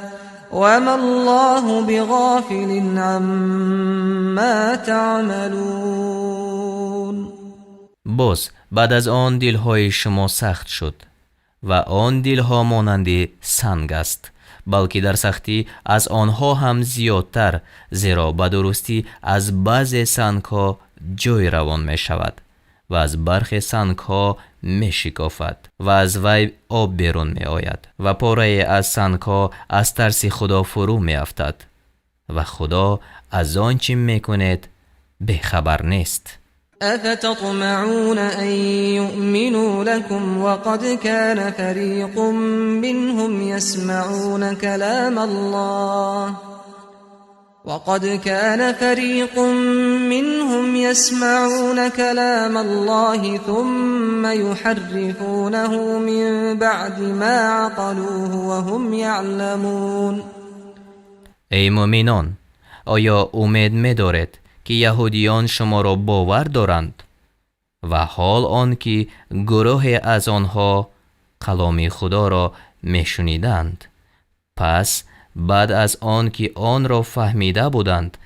وما الله بغافل عما تعملون. باز بعد از آن دلهای شما سخت شد و آن دلها مانند سنگ است، بلکه در سختی از آنها هم زیادتر، زیرا به درستی از بعض سنگ‌ها جوی روان می شود و از برخی سنگ‌ها می شکافد و از وی آب بیرون می آید و پاره از سنگ‌ها از ترس خدا فرو می افتد و خدا از آنچه می کند بخبر نیست. أفتطمعون أن يؤمنوا لكم وقد كان فريق منهم يسمعون كلام الله ثم يحرفونه من بعد ما عقلوه وهم يعلمون. ای مؤمنان، آیا امید می‌دارید که یهودیان شما را باور دارند و حال آن که گروهی از آنها کلام خدا را میشنیدند، پس بعد از آن که آن را فهمیده بودند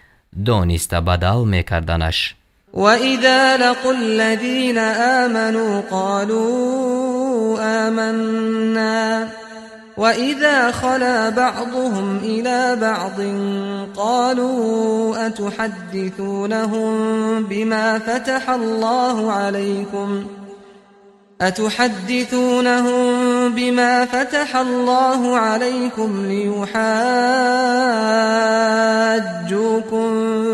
دانسته بدل میکردنش. وَإِذَا لَقُوا الَّذِينَ آمَنُوا قَالُوا آمَنَّا وَإِذَا خَلَا بَعْضُهُمْ إِلَى بَعْضٍ قَالُوا أَتُحَدِّثُونَهُم بما فتح الله عليكم ليحاجوكم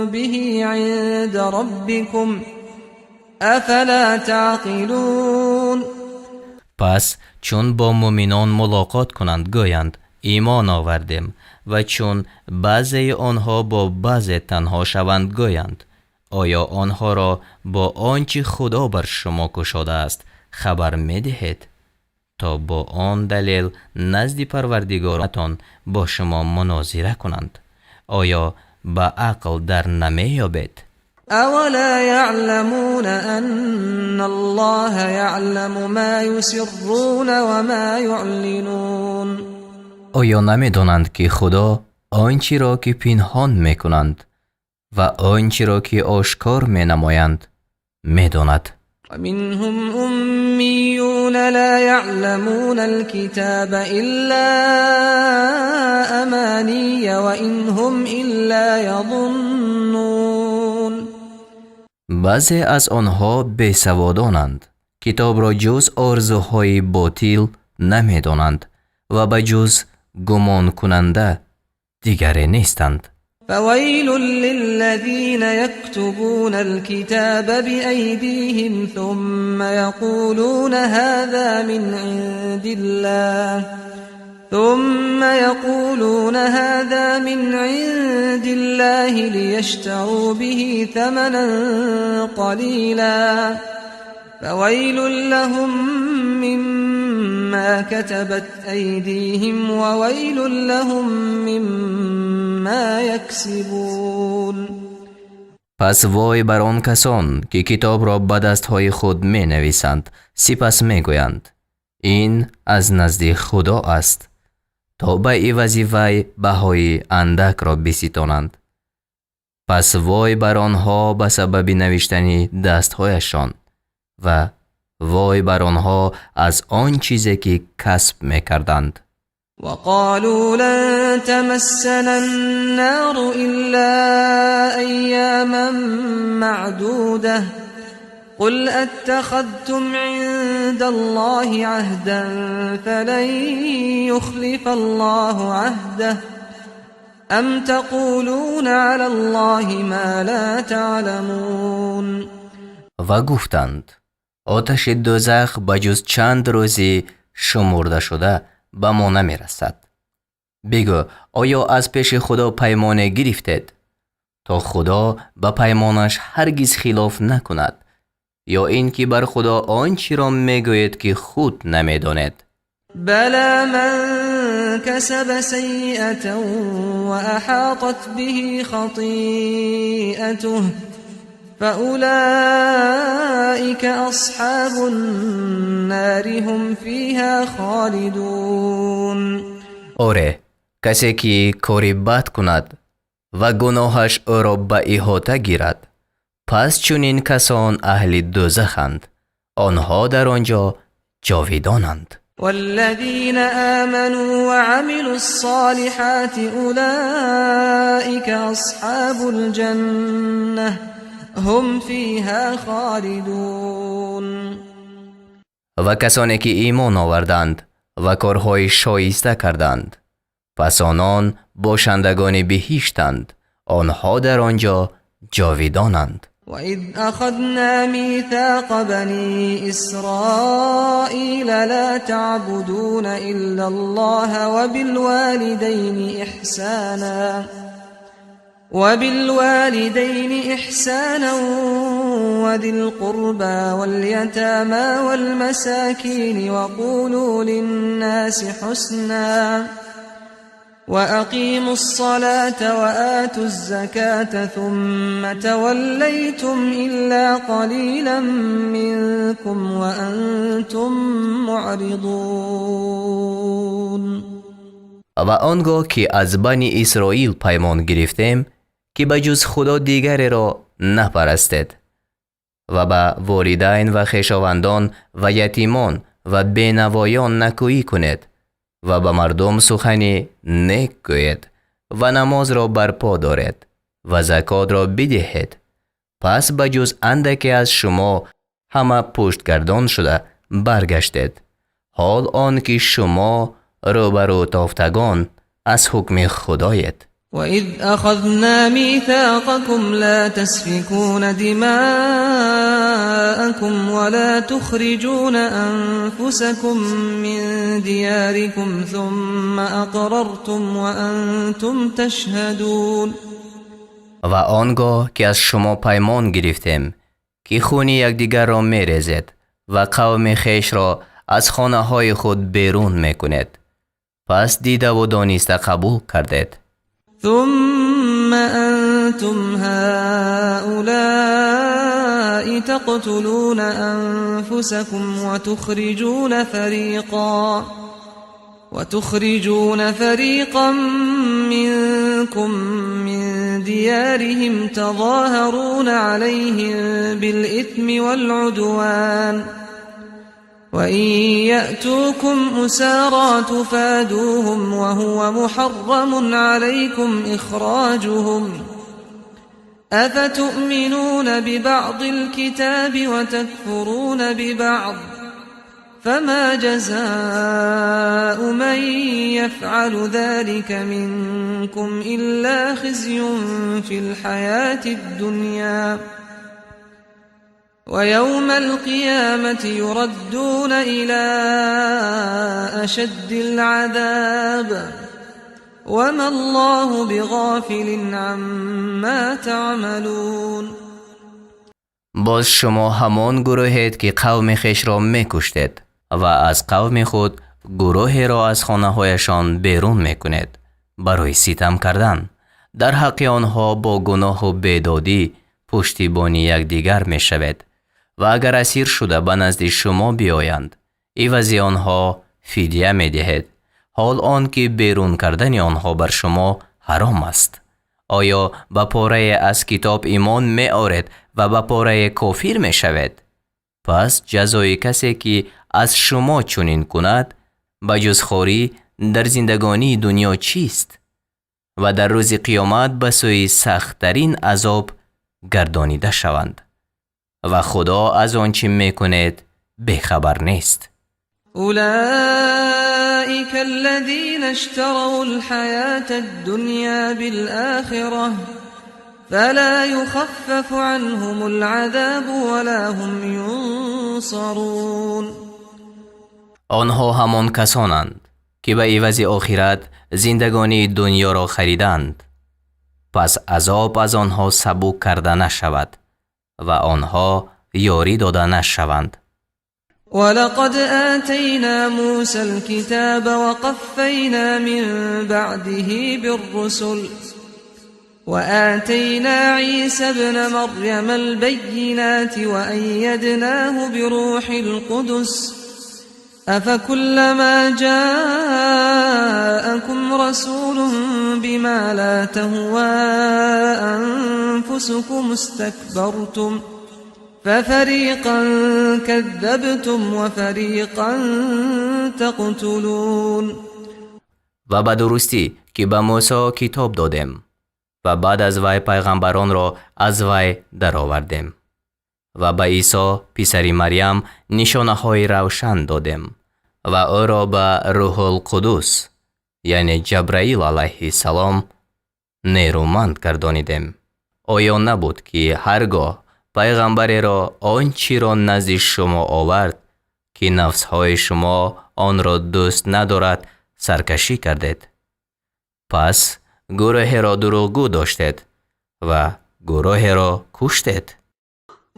به عند ربكم أفلا تعقلون. پس چون با مؤمنان ملاقات کنند گویند ایمان آوردیم و چون بعضی آنها با بعضی تنها شوند گویند آیا آنها را با آنچه خدا بر شما گشوده است خبر می‌دهید تا با آن دلیل نزد پروردگارتان با شما مناظره کنند؟ آیا به عقل در نمیابید؟ اولا يعلمون ان الله يعلم ما يسرون وما يعلنون. آیا نمیدانند که خدا آنچه را که پنهان میکنند و آنچه را که آشکار مینمایند میداند؟ ومنهم أميون لا يعلمون الكتاب إلا أماني وإن هم إلا يظنون. بعضی از آنها بیسوادانند، کتاب را جز آرزوهای باطل نمیدانند و به جز گمان کننده دیگری نیستند. فويل للذين يكتبون الكتاب بأيديهم ثم يقولون هذا من عند الله ليشتروا به ثمنا قليلا فويل لهم مما كتبت أيديهم وويل لهم مما يكسبون. پس وای بر آن کسان که کتاب را به دستهای خود می نویسند سپس می گویند این از نزد خدا است تا به عوض وی بهای اندک را بستانند. پس وای بر آنها به سبب نوشتن دستهایشان و وای بر آنها از آن چیزی که کسب میکردند. وقالوا لن تمسنا النار إلا أياما معدودة قل أتخذتم عند الله عهدا فلن يخلف الله عهده أم تقولون على الله ما لا تعلمون. و گفتند آتش دوزخ به جز چند روزی شمرده شده به ما نمی رسد. بگو آیا از پیش خدا پیمان گرفتید تا خدا به پیمانش هرگز خلاف نکند یا اینکه بر خدا آنچه را میگوید که خود نمیدانید؟ بلى من كسب سيئة وأحاطت به خطيئته فأولئك أصحاب النار هم فيها خالدون. آره، کسی که کاری بد کند و گناهش او را به احاطه گیرد پس چنین کسان اهل دوزخند، آنها در آنجا جاویدانند. والذين آمنوا وعملوا الصالحات أولئك أصحاب الجنة هم فيها خالدون. و کسانی که ایمان آوردند و کارهای شایسته کردند پس آنان باشندگان بهشتند، آنها در آنجا جاویدانند. وإذ أخذنا ميثاق بني إسرائيل لا تعبدون إلا الله وبالوالدين إحسانا وذي القربى واليتامى والمساكين وقولوا للناس حسنا وأقيموا الصلاة وآتوا الزكاة ثم توليتم إلا قليلا منكم وأنتم معرضون. و آنگاه که از بنی اسرائیل پیمان گرفتیم که به جز خدا دیگری را نپرستید و به والدین و خویشاوندان و یتیمان و بینوایان نکویی کنید و به مردم سخنی نیک گویید و نماز را برپا دارید و زکات را بدهید. پس به جز اندکی از شما همه پشتگردان شده برگشتید، حال آن که شما روبرو تافتگان از حکم خدایید. وإذ أخذنا ميثاقكم لا تسفكون دماءكم ولا تخرجون أنفسكم من دياركم ثم أقررتم وأنتم تشهدون. و آنگاه که از شما پیمان گرفتیم که خون یکدیگر را می‌ریزید و قوم خویش را از خانه های خود بیرون میکنید، پس دیده و دانسته قبول کردید. ثم أنتم هؤلاء تقتلون أنفسكم وتخرجون فريقا منكم من ديارهم تظاهرون عليهم بالإثم والعدوان وإن يأتوكم أسارى تفادوهم وهو محرم عليكم إخراجهم أفتؤمنون ببعض الكتاب وتكفرون ببعض فما جزاء من يفعل ذلك منكم إلا خزي في الحياة الدنيا ويوم القيامة يردون إلى أشد العذاب وما الله بغافل عما تعملون. باز شما همان گروهید که قوم خویش را میکشتید و از قوم خود گروهی را از خانه هایشان بیرون میکنید برای ستم کردن. در حق آنها با گناه و بیدادی پشتیبانی یکدیگر میشوید و اگر اسیر شده به نزد شما بیایند عوض آنها فدیه میدهید، حال آن که بیرون کردن آنها بر شما حرام است. آیا به پاره از کتاب ایمان می آورید و به پاره کافر می شوید؟ پس جزای کسی که از شما چنین کند به جز خواری در زندگانی دنیا چیست؟ و در روز قیامت به سوی سخت‌ترین عذاب گردانیده شوند و خدا از آنچه میکنید بیخبر نیست. أولئك الذين اشتروا الحياة الدنيا بالآخرة فلا يخفف عنهم العذاب ولا هم ينصرون. آنها همان کسانند که به عوض آخرت زندگانی دنیا را خریدند، پس عذاب از آنها سبک کرده نشود و آنها یاری داده نشوند. ولقد آتينا موسى الكتاب وقفينا من بعده بالرسل وآتينا عيسى ابن مريم البينات وأيدناه بروح القدس أفكلما جاءكم رسول بما لا تهوى أنفسكم استكبرتم ففريقا كذبتم وفريقا تقتلون. و به درستی که به موسی کتاب دادیم و بعد از وی پیغمبران را از وی درآوردیم و به عیسی پسر مریم نشانه های روشن دادیم و او را به روح القدس یعنی جبرائیل علیه السلام نیرومند گردانیدیم. آیا نبود که هرگاه пайғамбареро он чиро назди шумо овард ки нафсҳои шумо онро дӯст надорад саркашӣ кардед. пас гурӯҳеро дурӯғгӯ доштед ва гурӯҳеро куштед.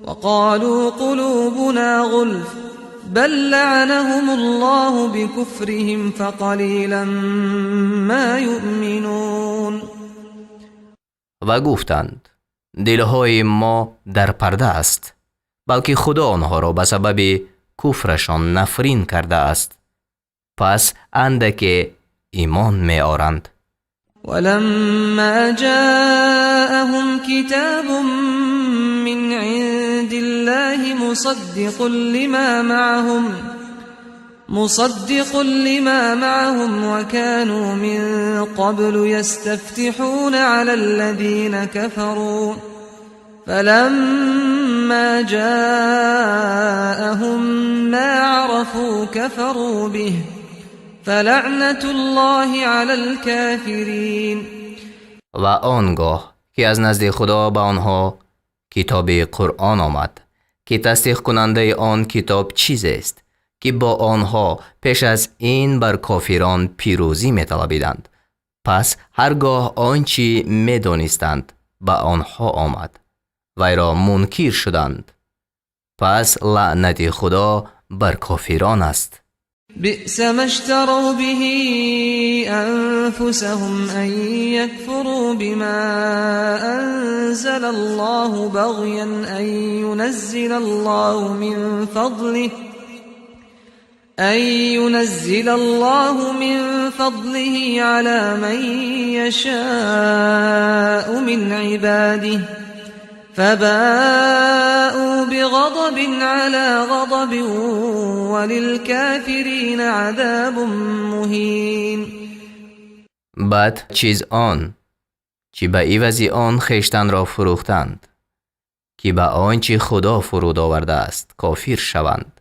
وقالوا قلوبنا غلف بل لعنهم الله بكفرهم فقليلا ما يؤمنون. ва гуфтанд дилҳои мо дар парда аст, балки худо онҳоро ба сабаби куфрашон нафрин кардааст, пас андаке имон меоранд. ولما جاءهم كتاب من عند الله مصدق لما معهم وكانوا من قبل يستفتحون على الذين كفروا فلما جاءهم ما عرفوا كفروا به فلعنة الله على الكافرين. و آنگاه که از نزد خدا به آنها کتاب قرآن آمد که تصدیق کننده آن کتاب چیز است که با آنها پیش از این بر کافران پیروزی می‌طلبیدند، پس هرگاه آنچه می‌دانستند به آنها آمد وی را منکر شدند، پس لعنت خدا بر کافران است. بئس ما اشتروا به أنفسهم أن يكفروا بما أنزل الله بغيا أن ينزل الله من فضله على من يشاء من عباده فباءوا بغضب على غضب وللكافرین عذاب مهین. بعد چیز آن که به عوض آن خویشتن را فروختند که به آنچه خدا فرود آورده است کافر شوند،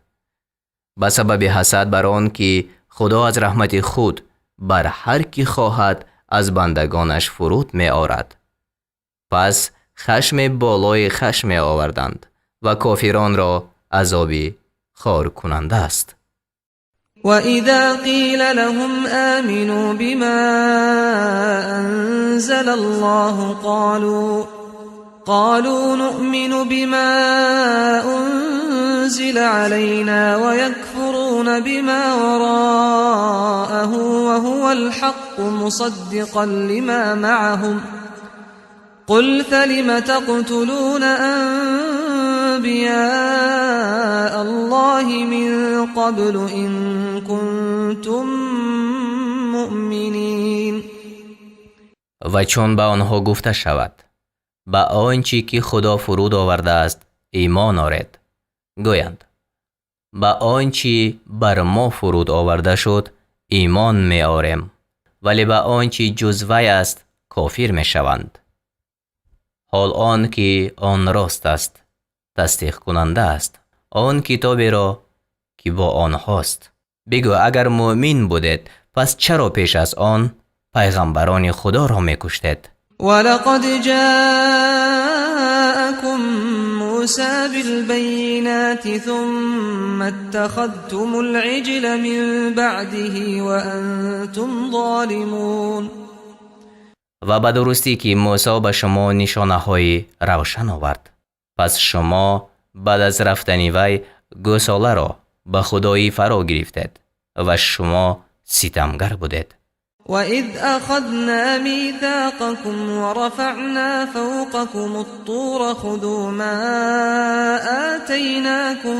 به سبب حسد بر آن که خدا از رحمت خود بر هر کی خواهد از بندگانش فرود می آورد، پس خشم بالای خشم آوردند و کافران را عذابی خار کننده است. وَإِذَا قِيلَ لَهُمْ آمِنُوا بِمَا أَنزَلَ اللَّهُ قَالُوا نُؤْمِنُ بِمَا أُنزِلَ عَلَيْنَا وَيَكْفُرُونَ بِمَا وَرَاءَهُ وَهُوَ الْحَقُّ مُصَدِّقًا لِمَا مَعَهُمْ قُلْ فَلِمَ تَقْتُلُونَ أَنْبِيَاءَ اللَّهِ مِنْ قَبْلُ إِنْ كُنْتُمْ مُؤْمِنِينَ. و چون به آنها گفته شود به آنچه که خدا فرود آورده است ایمان آرید، گویند به آنچه بر ما فرود آورده شد ایمان می آریم، ولی به آنچه جز وی است کافر می شوند. حال آن که آن راست است تصدیق کننده است آن کتابی را که با آنهاست. بگو اگر مؤمن بودید پس چرا پیش از آن پیغمبران خدا را می کشتید؟ ولقد جاءكم موسى بالبينات ثم اتخذتم العجل من بعده وأنتم ظالمون. و به درستی که موسی به شما نشانه های روشن آورد، پس شما بعد از رفتن وی گوساله را به خدایی فرا گرفتید و شما ستمگر بودید. وَإِذْ أَخَذْنَا مِيثَاقَكُمْ وَرَفَعْنَا فَوْقَكُمُ الطُّورَ خُذُوا مَا آتَيْنَاكُمْ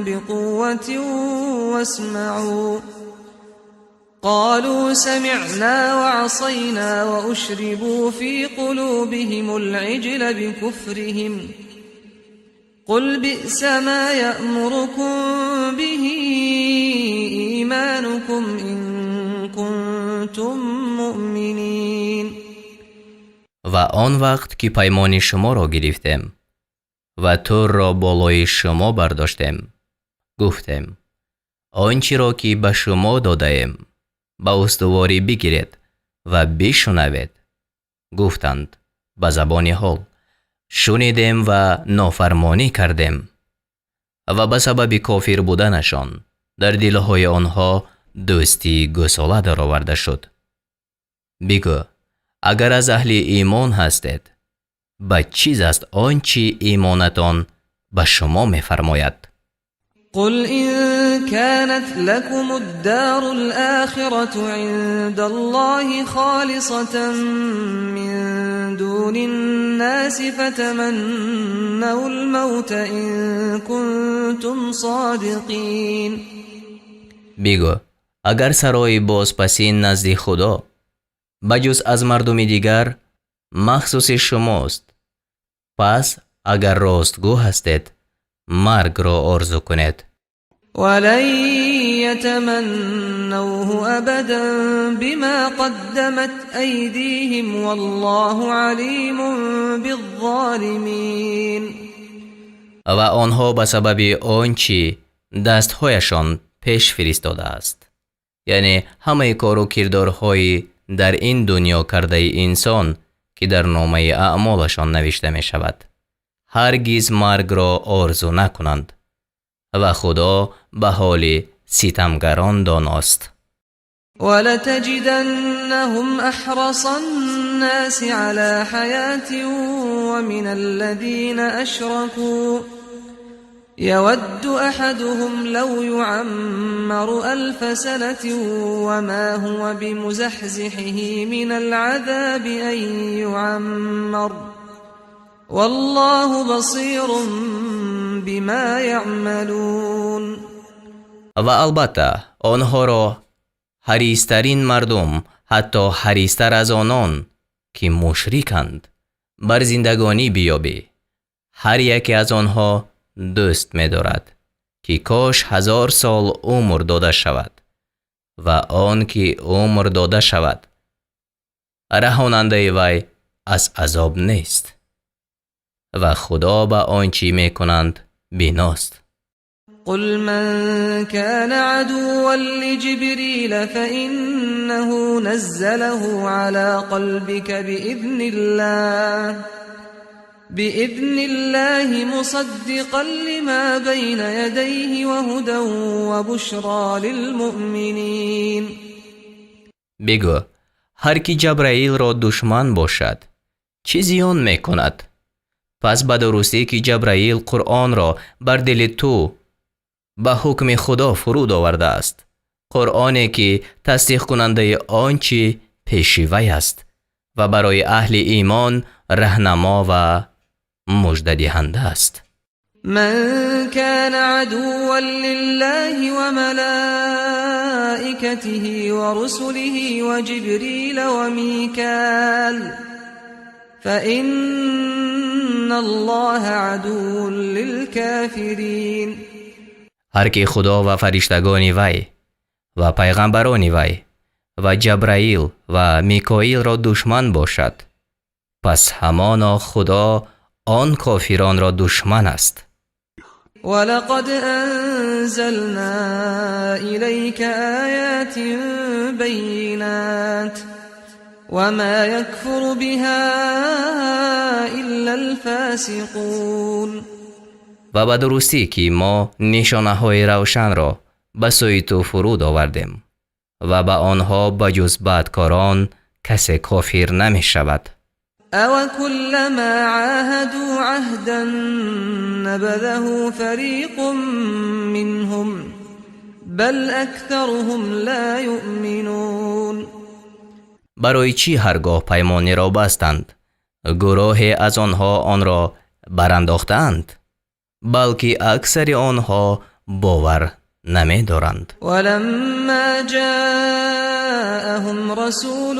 بِقُوَّةٍ وَاسْمَعُوا قَالُوا سَمِعْنَا وَعَصَيْنَا وَأُشْرِبُوا فِي قُلُوبِهِمُ الْعِجْلَ بِكُفْرِهِمْ قُلْ بِئْسَ مَا يَأْمُرُكُمْ بِهِ إِيمَانُكُمْ إِن كنتم مؤمنین. و آن وقت که پیمان شما را گرفتیم و تور را بالای شما برداشتیم گفتیم آنچه را که به شما دادیم به استواری بگیرید و بشنوید. گفتند به زبان حال شنیدیم و نافرمانی کردیم و به سبب کافر بودنشان در دلهای آنها دوستی گساله در آورده شد. بگو اگر از اهل ایمان هستید به چیز است آنچه ایمانتان به شما می‌فرماید؟ قل إن كانت لكم الدار الآخرة عند الله خالصة من دون الناس فتمنوا الموت إن كنتم صادقين. بگو اگر سرای بازپسین نزد خدا بجز از مردم دیگر مخصوص شماست، پس اگر راستگو هستید مرگ را آرزو کنید. ولن يتمنوه أبدا بما قدمت أيديهم والله عليم بالظالمين. و آنها به سبب آنچه دستهایشان پیش فرستاده است، یعنی همه کار و کردارهای در این دنیا کرده انسان که در نامه اعمالشان نوشته می شود، هرگز مرگ را آرزو نکنند و خدا به حال ستمگران داناست. ولتجدنهم أحرص الناس على حياة ومن الذين أشركوا يود أحدهم لو يعمر 1000 سنة وما هو بمزحزحه من العذاب أن يعمر والله بصير بما يعملون. و البته آنها را حریص‌ترین مردم، حتی حریص‌تر از آنان که مشرکند، بر زندگانی بیابی. هر یک از آنها دوست می دارد که کاش 1000 سال عمر داده شود و آن که عمر داده شود رهاننده وی از عذاب نیست و خدا به آنچه می کنند بیناست. قل من كان عدوا لجبريل فإنه نزله على قلبك بإذن الله مصدقا لما بين يديه وهدى وبشرى للمؤمنين. بگو هر کی جبرائیل را دشمن باشد چه زیان می کند؟ پس به درستی که جبرائیل قرآن را بر دل تو به حکم خدا فرود آورده است، قرآنی که تصدیق کننده آنچه پیش وی است و برای اهل ایمان راهنما و مژده دهنده است. من كان عدوا لله وملائكته ورسله وجبريل وميكال فإن الله عدو للكافرين. هر که خدا و فرشتگان وی و پیغمبران وی و جبرائیل و میکائیل را دشمن باشد، پس همانا خدا آن کافران را دشمن است. ولقد أنزلنا إليك آيات بينات وما يكفر بها إلا الفاسقون. و به درستی که ما نشانه های روشن را به سوی تو فرود آوردیم و به آنها بجز بدکاران کسی کافر نمی شود. أو كلما عاهدوا عهدا نبذه فريق منهم بل أكثرهم لا يؤمنون. برای چی هرگاه پیمانی را بستند گروهی از آنها آن را برانداختند، بلکه اکثر آنها باور نمی دارند. ولما جاءهم رسول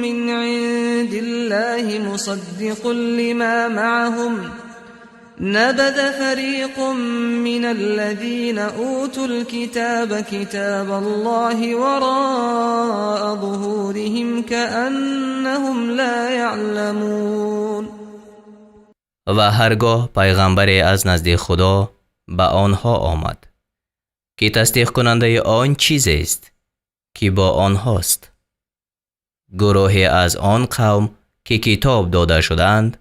من عند الله مصدق لما معهم نبذ فريق من الذين أوتوا الكتاب كتاب الله وراء ظهورهم كأنهم لا يعلمون. و هرگاه پیغمبری از نزد خدا به آنها آمد که تصدیق کننده آن چیز است که با آنهاست، گروهی از آن قوم که کتاب داده شدند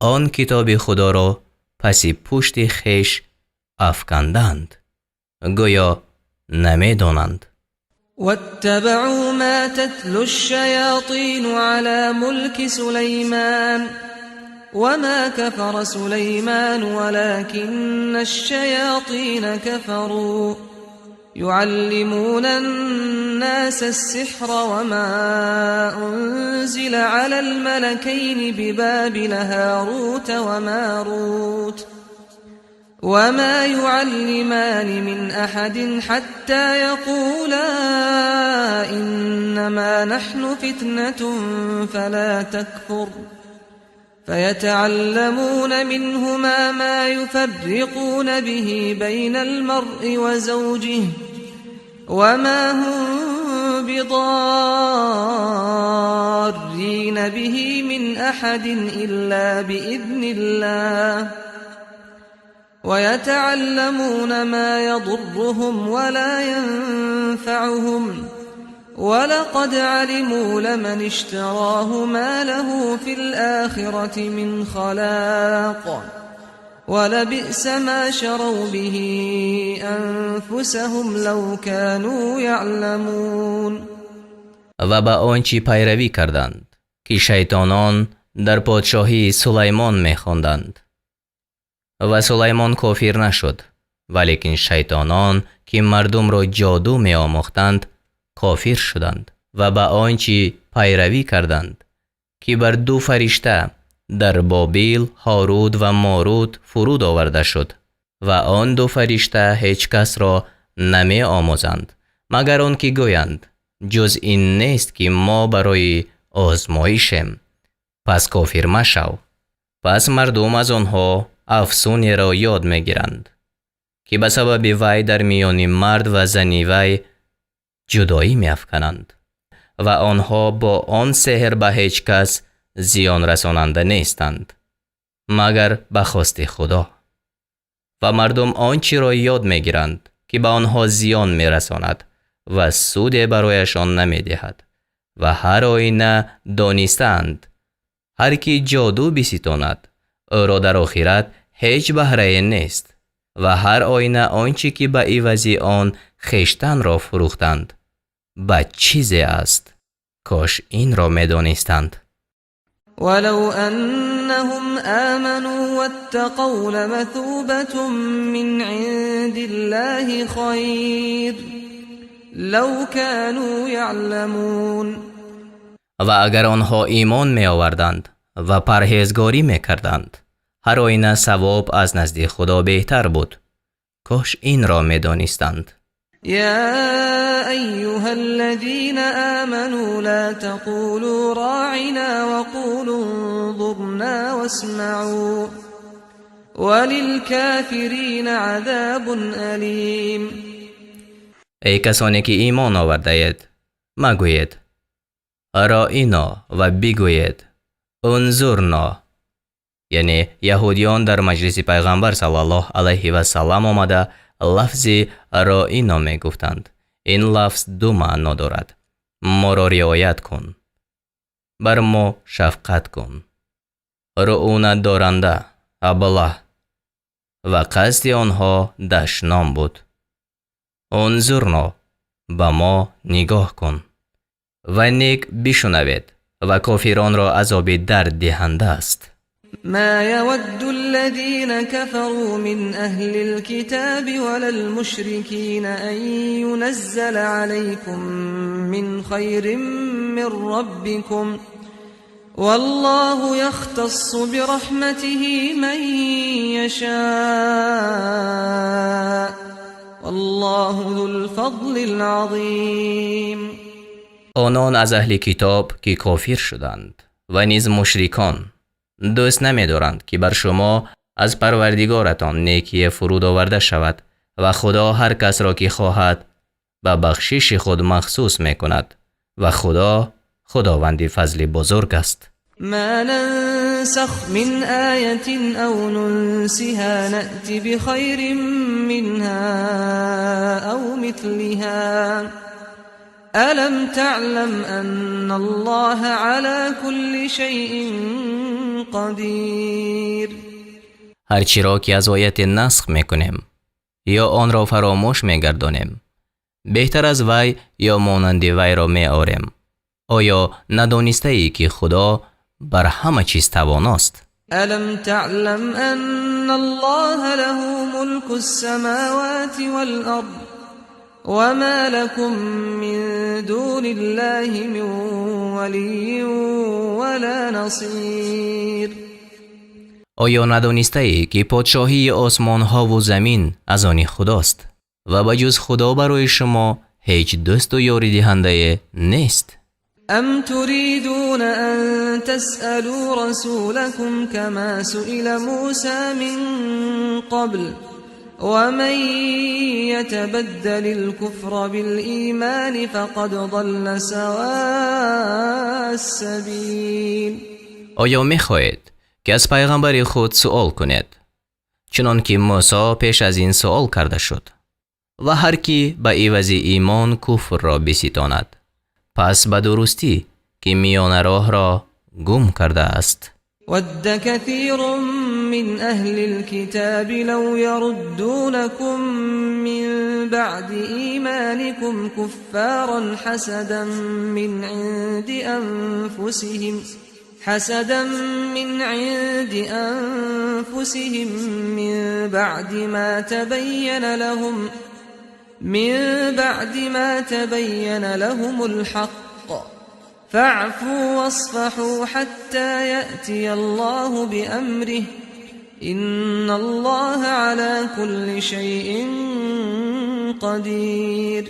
آن کتاب خدا را پس پشت خیش افکندند، گویا نمی‌دانند. واتبعوا ما تتلو الشياطين على ملك سليمان وما كفر سليمان ولكن الشياطين كفروا يعلمون الناس السحر وما أنزل على الملكين ببابل هاروت وماروت وما يعلمان من أحد حتى يقولا إنما نحن فتنة فلا تكفر فيتعلمون منهما ما يفرقون به بين المرء وزوجه وما هم بضارين به من أحد إلا بإذن الله ويتعلمون ما يضرهم ولا ينفعهم ولقد علموا لمن اشتراه ما له في الآخرة من خلاق ولبئس ما شروا به أنفسهم لو كانوا يعلمون. و با آنچه پیروی کردند که شیطانان در پادشاهی سلیمان می‌خواندند. و سلیمان کافر نشد، ولیکن شیطانان که مردم را جادو می آموختند کافر شدند و به آنچه پیروی کردند که بر دو فرشته در بابل هاروت و ماروت فرود آورده شد و آن دو فرشته هیچ کس را نمی آموزند مگر آن که گویند جز این نیست که ما برای آزمایشیم، پس کافر مشو. پس مردم از آنها افسونی را یاد میگیرند که به سبب وی در میان مرد و زن وی جدایی میافکنند و آنها با آن سحر به هیچ کس زیان رساننده نیستند مگر به خواست خدا. و مردم آنچه را یاد میگیرند که به آنها زیان میرساند و سودی برایشان نمیدهد و هر آینه دانستند هر کی جادو بستاند او را در آخرت هیچ بهره نیست و هر آینه آنچه که به عوض آن خویشتن را فروختند به چیزی است. کاش این را می‌دانستند. ولو انهم آمنوا واتقوا لمثوبة من عند الله خیر لو كانوا يعلمون. و اگر آنها ایمان می آوردند و پرهیزگاری می کردند هر آینه ثواب از نزد خدا بهتر بود. کاش این را می دانستند. يا أيها الذين آمنوا لا تقولوا راعنا وقولوا انظرنا واسمعوا وللكافرین عذاب ألیم. ای کسانی که ایمان آورده اید مگویید رائینا و بگویید انظرنا. یعنی یهودیان در مجلس پیغمبر صلی الله علیه و سلم آمده لفظ رائینا می گفتند. این لفظ دو معنا دارد. ما را رعایت کن، بر ما شفقت کن. رعونت دارنده ابله و قصد آنها دشنام بود. انظرنا، به ما نگاه کن و نیک بشنوید و کافران را عذاب درد دهنده است. ما يود الذين كفروا من أهل الكتاب ولا المشركين أن ينزل عليكم من خير من ربكم والله يختص برحمته من يشاء والله ذو الفضل العظيم. آنان از اهل کتاب که کافر شدند و نیز مشرکان دوست نمی دارند که بر شما از پروردگارتان نیکی فرود آورده شود و خدا هر کس را که خواهد به بخشش خود مخصوص می کند و خدا خداوند فضل بزرگ است. ما ننسخ من آية أو ننسها نأت بخير منها أو مثلها ألم تعلم أن الله على كل شيء قدير. هرچی را که از آیت نسخ میکنیم یا آن را فراموش میگردانیم، بهتر از وی یا مانند وی را میآوریم. آیا ندانسته ای که خدا بر همه چیز تواناست؟ ألم تعلم أن الله له ملك السماوات والأرض وما لكم من دون الله من ولي ولا نصير. آیا ندانسته ای که پادشاهی آسمان ها و زمین از آن خداست و بجز خدا برای شما هیچ دوست و یاری دهنده نیست؟ أم تريدون أن تسألوا رسولكم كما سئل موسى من قبل ومن يتبدل الكفر بالإيمان فقد ضل سواء السبيل. آیا میخواهید که از پیغمبر خود سؤال کنید چنان که موسی پیش از این سؤال کرده شد؟ و هر کی به عوض ایمان کفر را بستاند پس به درستی که میان راه را گم کرده است. ود كثير من أهل الكتاب لو يردونكم من بعد إيمانكم كفارا حسدا من عند أنفسهم من بعد ما تبين لهم الحق فاعفوا واصفحوا حتى يأتي الله بأمره إن الله على كل شيء قدير.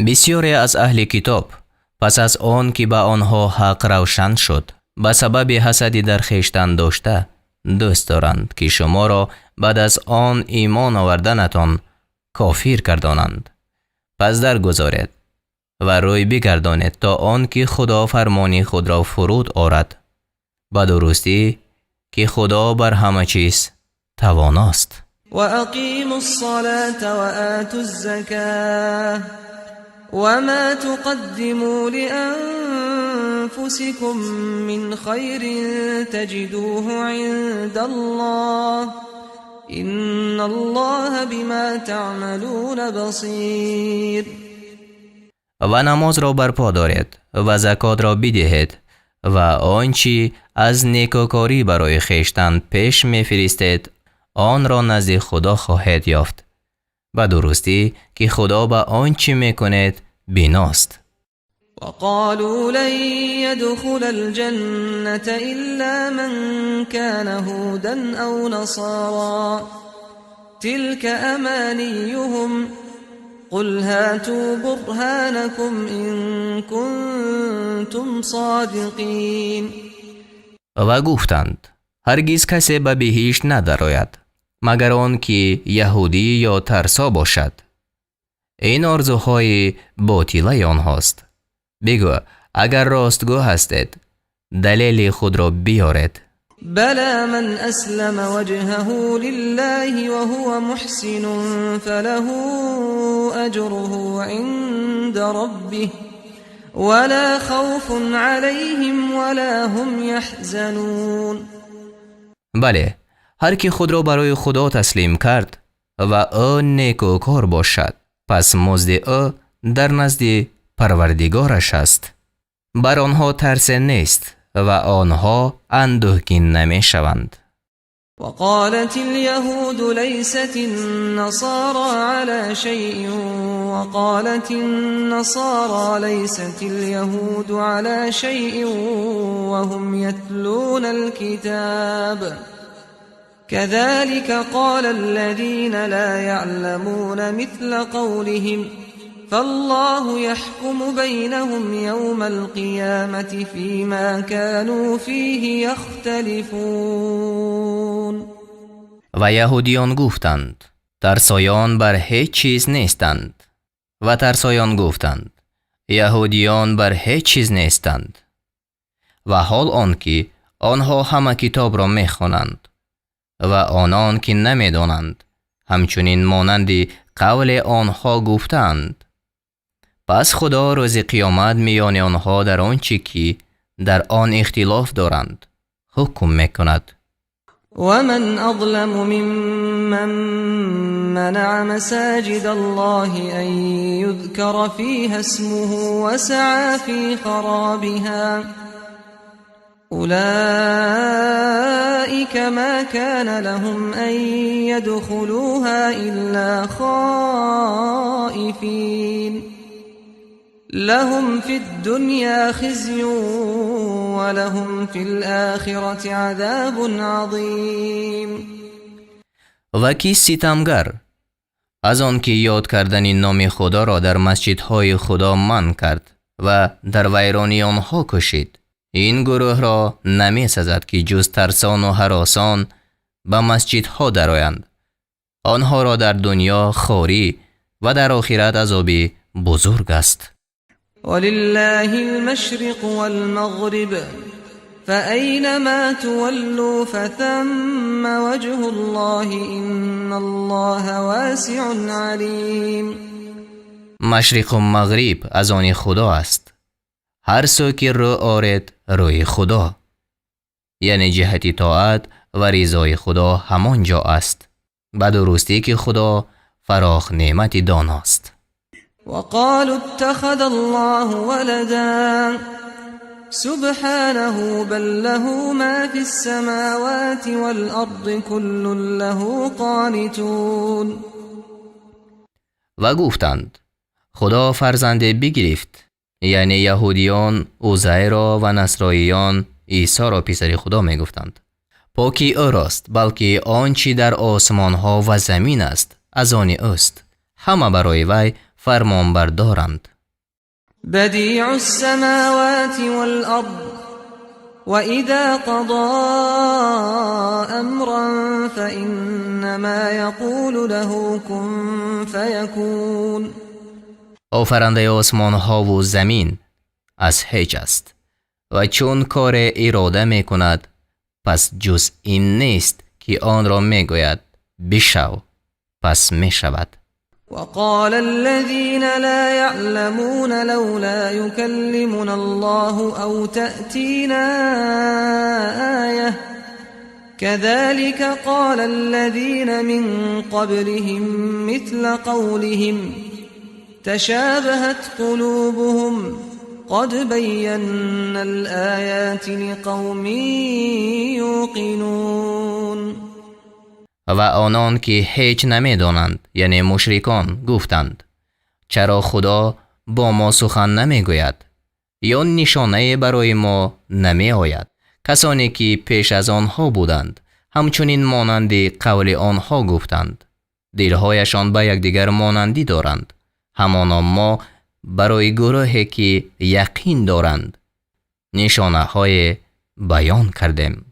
بسیاری از اهل کتاب پس از آن که به آنها حق روشن شد به سبب حسدی در خویشتن داشته دوست دارند که شما را بعد از آن ایمان آوردنتان کافر گردانند. پس درگذارید و روی بگردانید تا آن که خدا فرمان خود را فرود آورد به درستی که خدا بر همه چیز تواناست. و اقیموا الصلاة و آتوا الزکاة وما تقدموا لأنفسكم من خير تجدوه عند الله إن الله بما تعملون بصير. و نماز را برپا دارید و زکات را بدهید و آنچه از نیکوکاری برای خویشتن پیش می‌فرستید آن را نزد خدا خواهید یافت به درستی که خدا به آنچه میکنید بیناست. وقالوا لن يدخل الجنة إلا من كان هودا أو نصارى تلك أمانيهم قل هاتوا برهانكم إن كنتم صادقين. و گفتند هرگز کسی به بهشت ندراید مگر آن که یهودی یا ترسا باشد. این آرزوهای باطله آنهاست. بگو اگر راستگو هستید دلیل خود را بیارید. بلى من أسلم وجهه لله وهو محسن فله أجره عند ربه ولا خوف عليهم ولا هم يحزنون. بله، هر کی خود را برای خدا تسلیم کرد و او نیکوکار باشد پس مزد او در نزد پروردگارش است. بر آنها ترس نیست و آنها اندوهگین نمی شوند. وقالت اليهود ليست النصارى على شيء وقالت النصارى ليست اليهود على شيء وهم يتلون الكتاب كذلك قال الذين لا يعلمون مثل قولهم فالله يحكم بينهم يوم القيامة فيما كانوا فيه يختلفون. و یهودیان گفتند ترسایان بر هیچ چیز نیستند و ترسایان گفتند یهودیان بر هیچ چیز نیستند و حال آنکه آنها همه کتاب را میخوانند و آنان که نمیدانند همچنین مانند قول آنها گفتند پس خدا روز قیامت میان آنها در آنچه که در آن اختلاف دارند حکم میکند. ومن أظلم ممن منع مساجد الله أن يذكر فيها اسمه وسعى في خرابها أولئك ما كان لهم أن يدخلوها إلا خائفين لهم في الدنيا خزي ولهم في الآخرة عذاب عظيم. و کی ستمگر از آن که یاد کردن نام خدا را در مسجدهای خدا منع کرد و در ویرانی آنها کشید، این گروه را نمی سزد که جز ترسان و هراسان به مسجدها درآیند. آنها را در دنیا خواری و در آخرت عذابی بزرگ است. ولله المشرق والمغرب فأينما تولوا فثم وجه الله إن الله واسع عليم. مشرق و مغرب از آن خدا است. هر سو که رو آرد روی خدا، یعنی جهت طاعت و رضای خدا همانجا است. به درستی که خدا فراخ نعمت داناست. وقالوا اتخذ الله ولدا سبحانه بل له ما في السماوات والأرض كل له قانتون. و گفتند خدا فرزند بگرفت، یعنی یهودیان عزیر و نصرانیان عیسی را پسر خدا می گفتند. پاکی او راست، بلکه آنچه در آسمان ها و زمین است از آن اوست. همه برای وی فرمان بردارند. بدیع السماوات والأرض وإذا قضى أمرا فإنما يقول له كن فيكون. آفرنده آسمان ها و زمین از هیچ است و چون کار اراده می کند پس جز این نیست که آن را می گوید بشو، پس می شود. وقال الذين لا يعلمون لولا يكلمنا الله أو تأتينا آية كذلك قال الذين من قبلهم مثل قولهم تشابهت قلوبهم قد بينا الآيات لقوم يوقنون. و آنان که هیچ نمی دانند یعنی مشرکان گفتند چرا خدا با ما سخن نمی گوید یا نشانه برای ما نمی آید. کسانی که پیش از آنها بودند همچنین مانند قول آنها گفتند. دلهایشان به یکدیگر مانندی دارند، همانا ما برای گروهی که یقین دارند نشانه های بیان کردیم.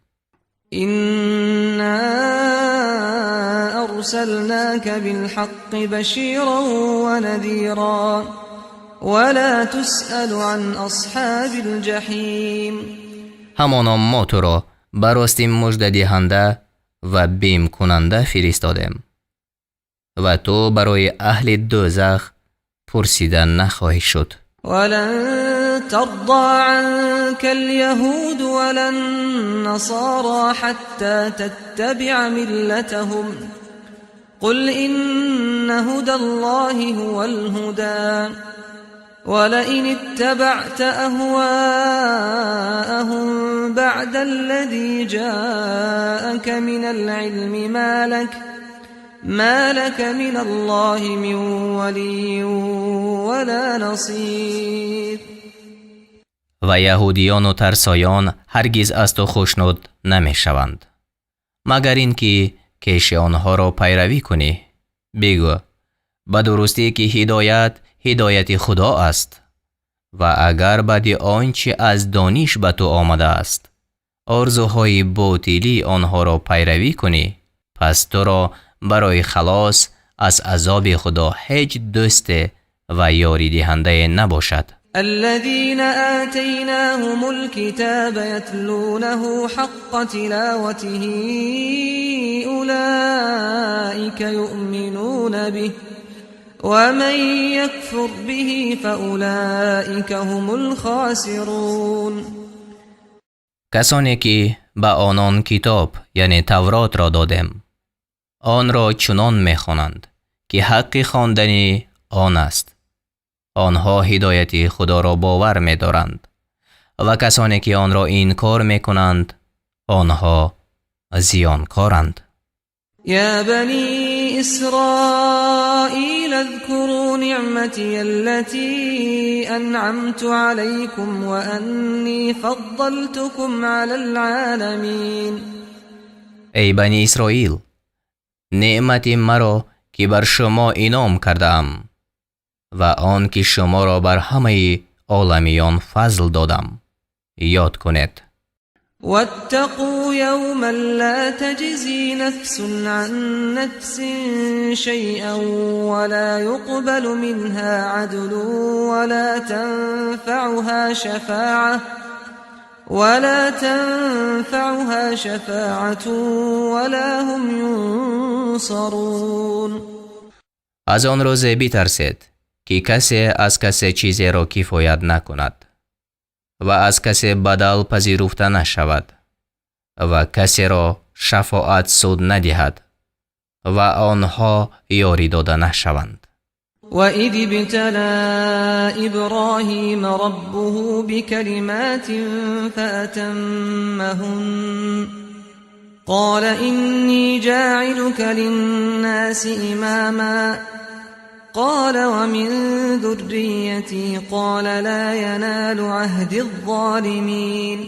أرسلناك بالحق بشيرا ونذيرا ولا تسأل عن أصحاب الجحيم. همانا ما تو را براستی مژده دهنده و بیم کننده فرستادیم و تو برای اهل دوزخ پرسیدن نخواهی شد. ولن ترضى عنك اليهود ولا النصارى حتى تتبع ملتهم قل إن هدى الله هو الهدى ولئن اتبعت أهواءهم بعد الذي جاءك من العلم ما لك من الله من ولي ولا نصير. و یهودیان و ترسایان هرگز از تو خوشنود نمی شوند مگر اینکه کیش آنها را پیروی کنی. بگو به درستی که هدایت خدا است و اگر بعد آنچه از دانش به تو آمده است آرزوهای باطلی آنها را پیروی کنی، پس تو را برای خلاص از عذاب خدا هیچ دوست و یاری دهنده نباشد. الذين آتيناهم الكتاب يتلونه حق تلاوته أولئك يؤمنون به ومن يكفر به فأولئك هم الخاسرون. کسانی که به آنان کتاب یعنی تورات را دادیم آن را چنان می‌خوانند که حق خواندن آن است. آنها هدایت خدا را باور می‌دارند و کسانی که آن را انکار می‌کنند آنها زیانکارند. يا بني إسرائيل اذكروا نعمتي التي أنعمت عليكم وأني فضلتكم على العالمين. ای بنی اسرائیل، نعمت مرا که بر شما انعام کردم و آن که شما را بر همه عالمیان فضل دادم یاد کنید. واتقوا يوما لا تجزي نفس عن نفس شيئا ولا يقبل منها عدل ولا تنفعها شفاعة ولا هم ينصرون. از آن روز بترسید که کسی از کسی چیزی را کفایت نکند و از کسی بدل پذیرفته نشود و کسی را شفاعت سود ندهد و آنها یاری داده نشوند. وَإِذِ ابْتَلَى إِبْرَاهِيمَ رَبُّهُ بِكَلِمَاتٍ فَأَتَمَّهُنَّ قَالَ إِنِّي جَاعِلُكَ لِلنَّاسِ إِمَامًا قال ومن ذريتي قال لا ينال عهد الظالمین.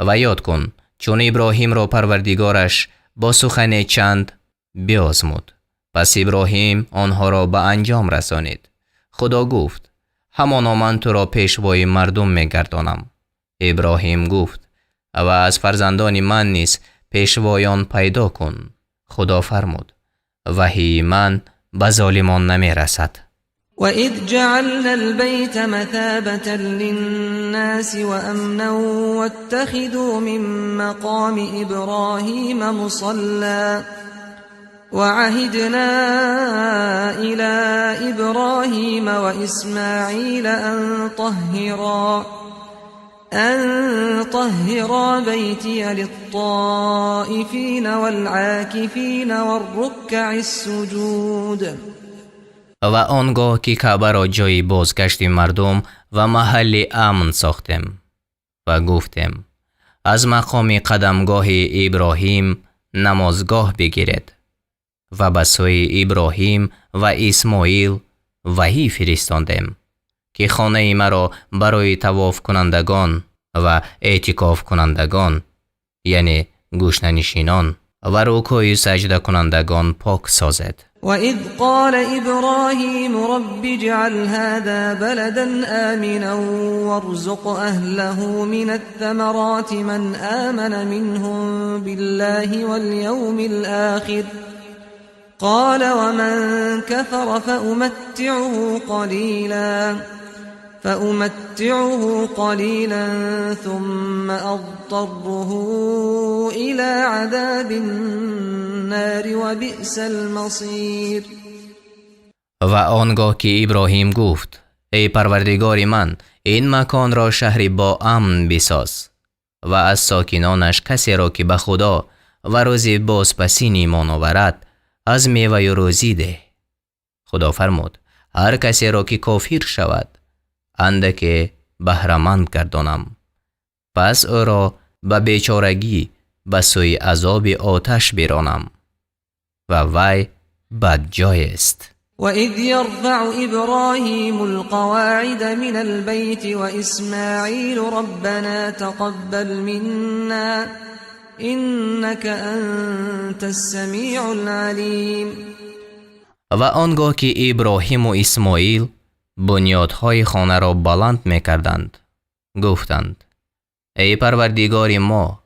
و یاد کن چون ابراهیم را پروردگارش با سخن چند بیازمود پس ابراهیم آنها را به انجام رسانید. خدا گفت همانا من تو را پیشوای مردم میگردانم. ابراهیم گفت و از فرزندان من نیز پیشوایان پیدا کن. خدا فرمود وحی من به ظالمان نمی رسد. وَإِذْ جَعَلْنَا الْبَيْتَ مَثَابَةً لِلنَّاسِ وَأَمْنًا وَاتَّخِذُوا مِن مَّقَامِ إِبْرَاهِيمَ مُصَلًّى وَعَهِدْنَا إِلَى إِبْرَاهِيمَ وَإِسْمَاعِيلَ أَن طَهِّرَا بَيْتِيَ لِلطَّائِفِينَ وَالْعَاكِفِينَ وَالرُّكَّعِ السُّجُودِ. و آنگاه که کعبه را جای بازگشت مردم و محل امن ساختیم و گفتیم از مقام قدمگاه ابراهیم نمازگاه بگیرید و به سوی ابراهیم و اسماعیل وحی فرستادیم که خانه مرا برای طواف کنندگان و اعتکاف کنندگان یعنی گوشنشینان و رکوع سجده کنندگان پاک سازد. وَإِذْ قَالَ إِبْرَاهِيمُ رَبِّ اجْعَلْ هَذَا بَلَدًا آمِنًا وَارْزُقْ أَهْلَهُ مِنَ الثَّمَرَاتِ مَنْ آمَنَ مِنْهُمْ بِاللَّهِ وَالْيَوْمِ الْآخِرِ قَالَ وَمَنْ كَفَرَ فَأُمَتِّعُهُ قَلِيلًا ثُمَّ أَضْطَرُّهُ إِلَى عَذَابِ النَّارِ وَبِئْسَ الْمَصِيرُ. و آنگاه که ابراهیم گفت ای پروردگار من این مکان را شهری با امن بساز و از ساکنانش کسی را که به خدا و روز بازپسین ایمان آورد از میوه روزی ده. خدا فرمود هر کسی را که کافر شود اندک بهره‌مند گردانم پس او را به بیچارگی به سوی عذاب آتش برانم و وی بدجای است. وَإِذْ يَرْفَعُ إِبْرَاهِيمُ الْقَوَاعِدَ مِنَ الْبَيْتِ وَإِسْمَاعِيلُ رَبَّنَا تَقَبَّلْ مِنَّا إِنَّكَ أَنْتَ السَّمِيعُ الْعَلِيمُ. و آنگاه که ابراهیم و اسماعیل بنیادهای خانه را بلند می‌کردند گفتند ای پروردگار ما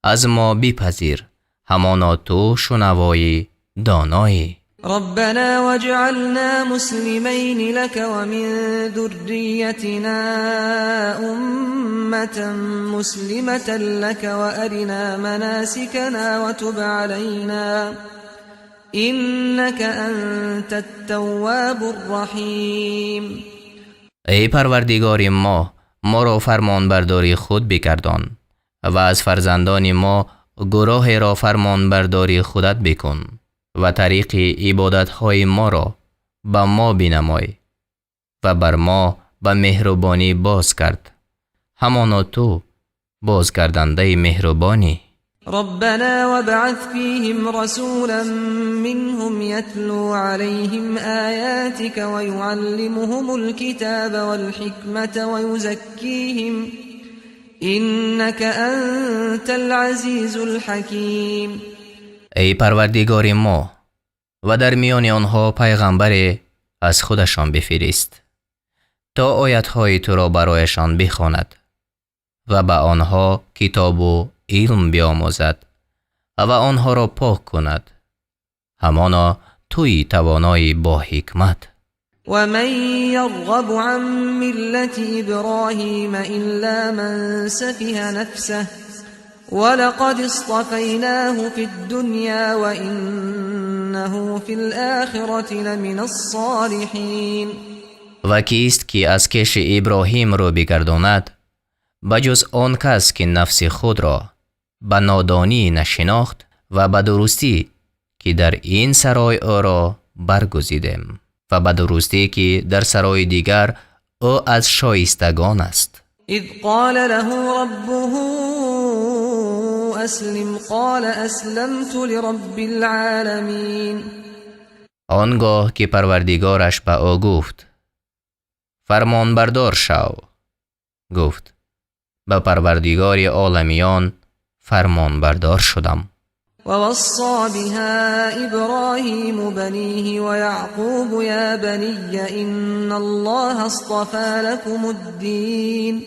از ما بپذیر همانا تو شنوای دانایی. ربنا واجعلنا مسلمين لك ومن ذريتنا أمة مسلمة لك وأرنا مناسكنا إنك أنت التواب الرحيم. ای پروردگار ما را فرمان برداری خود بگردان و از فرزندان ما گروه را فرمان برداری خودت بکن و طریق عبادت های ما را به ما بنمای و بر ما به مهربانی باز کرد، همانا تو بازگردنده مهربانی. ربنا وابعث فيهم رسولا منهم يتلو عليهم آياتك ويعلمهم الكتاب والحكمة ويزكيهم إنك أنت العزيز الحكيم. ای پروردگار ما و در میان آنها پیغمبر از خودشان بفرست تا آیت‌های تو را برایشان بخواند و به آنها کتاب و علم بیاموزد و آنها را پاک کند، همانا توی توانایی با حکمت. ومن يرغب عن ملة إبراهيم إلا من سفه نفسه ولقد اصطفيناه في الدنيا وإنه في الآخرة لمن الصالحين. و کیست که از کش ابراهیم رو بگرداند بجز آن کس که نفس خود را به نادانی نشناخت و به درستی که در این سرای او را برگزیدیم و به درستی که در سرای دیگر او از شایستگان است. اذ قال له ربه اسلم قال اسلمت لرب العالمین. آنگاه که پروردگارش به او گفت فرمان بردار شو، گفت به پروردگار عالمیان فرمان بردار شدم. ووصى بها إبراهيم بنيه ويعقوب يا بني إن الله اصطفى لكم الدين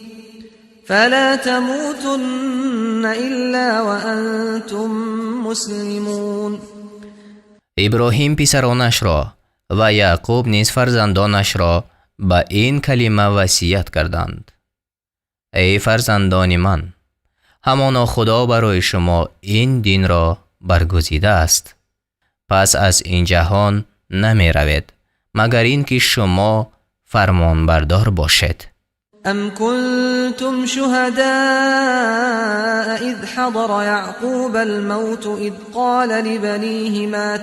فلا تموتن إلا وأنتم مسلمون. ابراهیم پسرانش را و یعقوب نیز فرزندانش را به این کلمه وصیت کردند: ای فرزندان من، همانا خدا برای شما این دین را برگزیده است، پس از این جهان نمی روید مگر این که شما فرمان بردار باشید. ام کنتم شهداء اذ حضر یعقوب الموت اذ قال لبنیه ما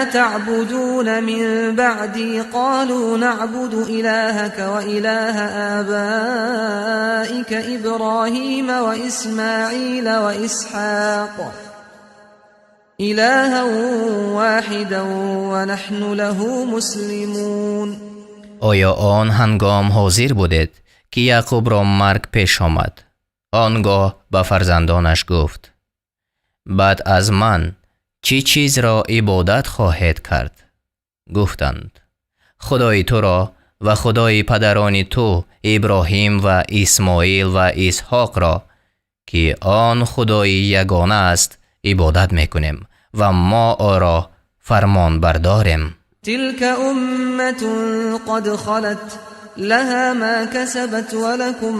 تعبدون من بعدی قالوا نعبد إلهك وإله آبائك إبراهيم وإسماعيل وإسحاق إلها واحدا ونحن له مسلمون. آیا آن هنگام حاضر بودید که یعقوب را مرگ پیش آمد؟ آنگاه به فرزندانش گفت بعد از من چی چیز را عبادت خواهید کرد؟ گفتند خدای تو را و خدای پدران تو ابراهیم و اسماعیل و اسحاق را که آن خدای یگانه است عبادت میکنیم و ما او را فرمان برداریم. تلك امة قد خلت لها ما كسبت ولكم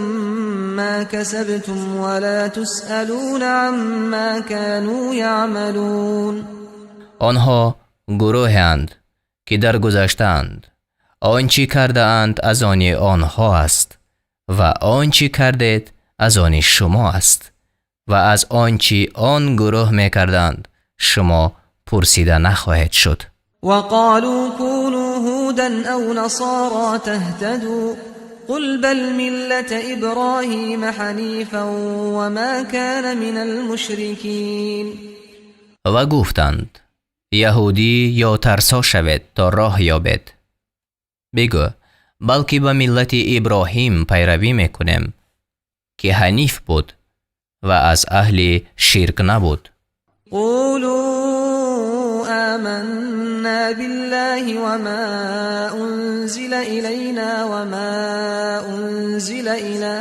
ما كسبتم ولا تسألون عما كانوا يعملون. آنها گروهند که در گذشتند، آنچه کرده اند از آن آنها است و آنچه کردید از آن شما است و از آنچه آن گروه میکردند شما پرسیده نخواهید شد. وقالوا كونوا هودا أو نصارى تهتدوا قل بل ملة إبراهيم حنيفا وما كان من المشركين. و گفتند یهودی یا ترسا شوید تا راه یابید. بگو بلکه به ملت ابراهیم پیروی میکنیم که حنیف بود و از اهل شرک نبود. قولوا آمنا بالله وما أنزل إلينا وما أنزل إلى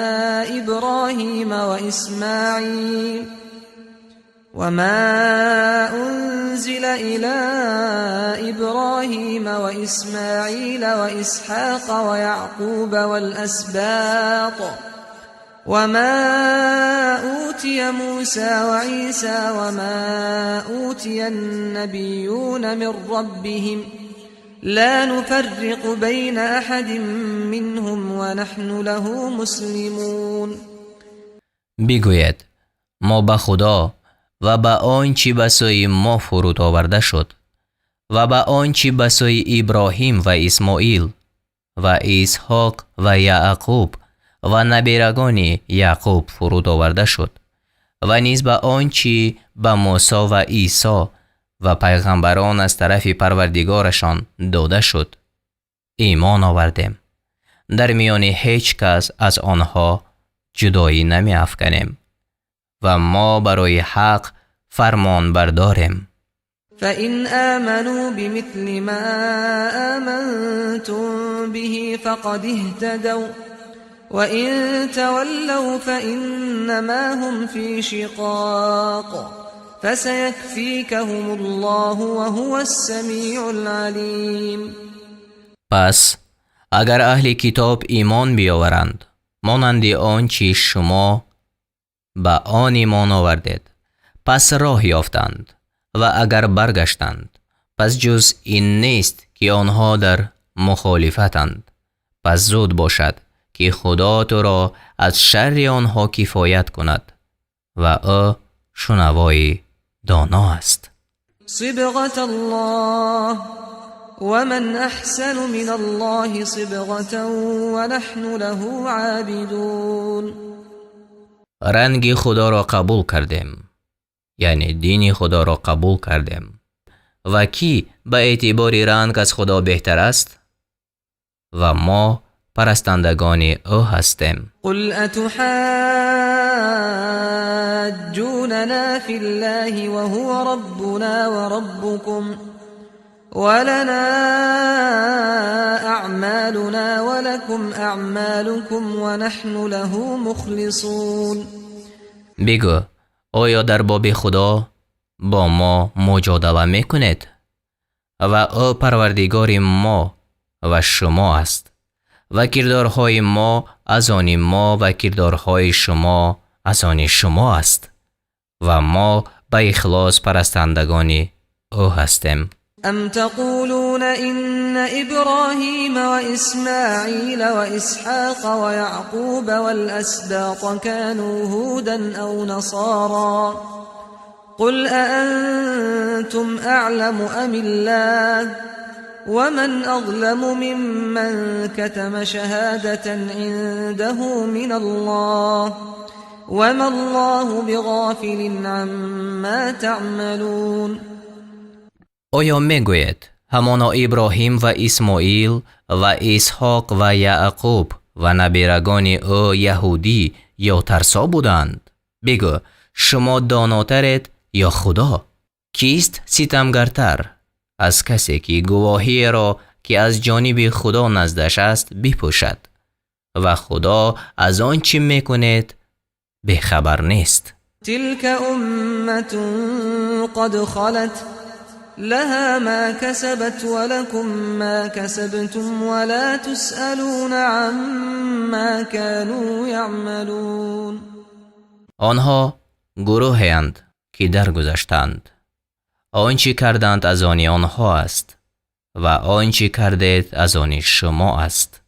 إبراهيم وإسماعيل وإسحاق ويعقوب والأسباط وما أوتي موسى وعيسى وما أوتي النبيون من ربهم لا نفرق بين أحد منهم ونحن له مسلمون. بگوید ما به خدا و به آنچه به سوی ما فرود آورده شد و به آنچه به سوی ابراهیم و اسماعیل و اسحاق و یعقوب و نبیرگان یعقوب فرود آورده شد و نیز به آنچه به موسی و عیسی و پیغمبران از طرف پروردگارشان داده شد ایمان آوردیم. در میان هیچ کس از آنها جدایی نمی افکنیم و ما برای حق فرمان برداریم. فإن آمنوا بمثل ما آمنتم به فقد اهتدوا وإن تولوا فإنما هم في شقاق فسيكفيكهم الله وهو السميع العليم. پس اگر اهل کتاب ایمان بیاورند مانند آنچه شما به آن ایمان آوردید پس راه یافتند و اگر برگشتند پس جز این نیست که آنها در مخالفتند. پس زود باشد که خدا تو را از شر آنها کفایت کند و او شنوای دانا است. صبغة الله ومن أحسن من الله صبغة ونحن له عابدون. رنگ خدا را قبول کردیم، یعنی دین خدا را قبول کردیم. و کی به اعتبار رنگ از خدا بهتر است؟ و ما پرستندگان او هستیم. قل اتحاجوننا فی الله وهو ربنا وربكم ولنا اعمالنا ولكم اعمالكم ونحن له مخلصون. بگو آیا در باب خدا با ما مجادله میکنید؟ و او پروردگار ما و شما است و کردارهای ما از آن ما و کردارهای شما از آن شما است و ما به اخلاص پرستندگان او هستیم. ام تقولون ان ابراهیم و اسماعیل و اسحاق و یعقوب والاسباط كانوا هودا او نصارا قل أأنتم أعلم أم الله ومن أظلم ممن كتم شهادة عنده من الله وما الله بغافل عما تعملون. آیا میگوید همانا ابراهیم و اسماعیل و اسحاق و یعقوب و نبیرگان او یهودی یا ترسا بودند؟ بگو شما داناترید یا خدا؟ کیست ستمگرتر از کسی که گواهی را که از جانب خدا نزدش است بپوشد و خدا از آن چی میکنید بخبر نیست؟ تلك امت قد خلت لها ما كسبت ولكم ما كسبتم ولا تسألون عما كانوا يعملون. آنها گروهی اند که درگذشتند. آنچه کردند از آن آنها است و آنچه کردید از آن شما است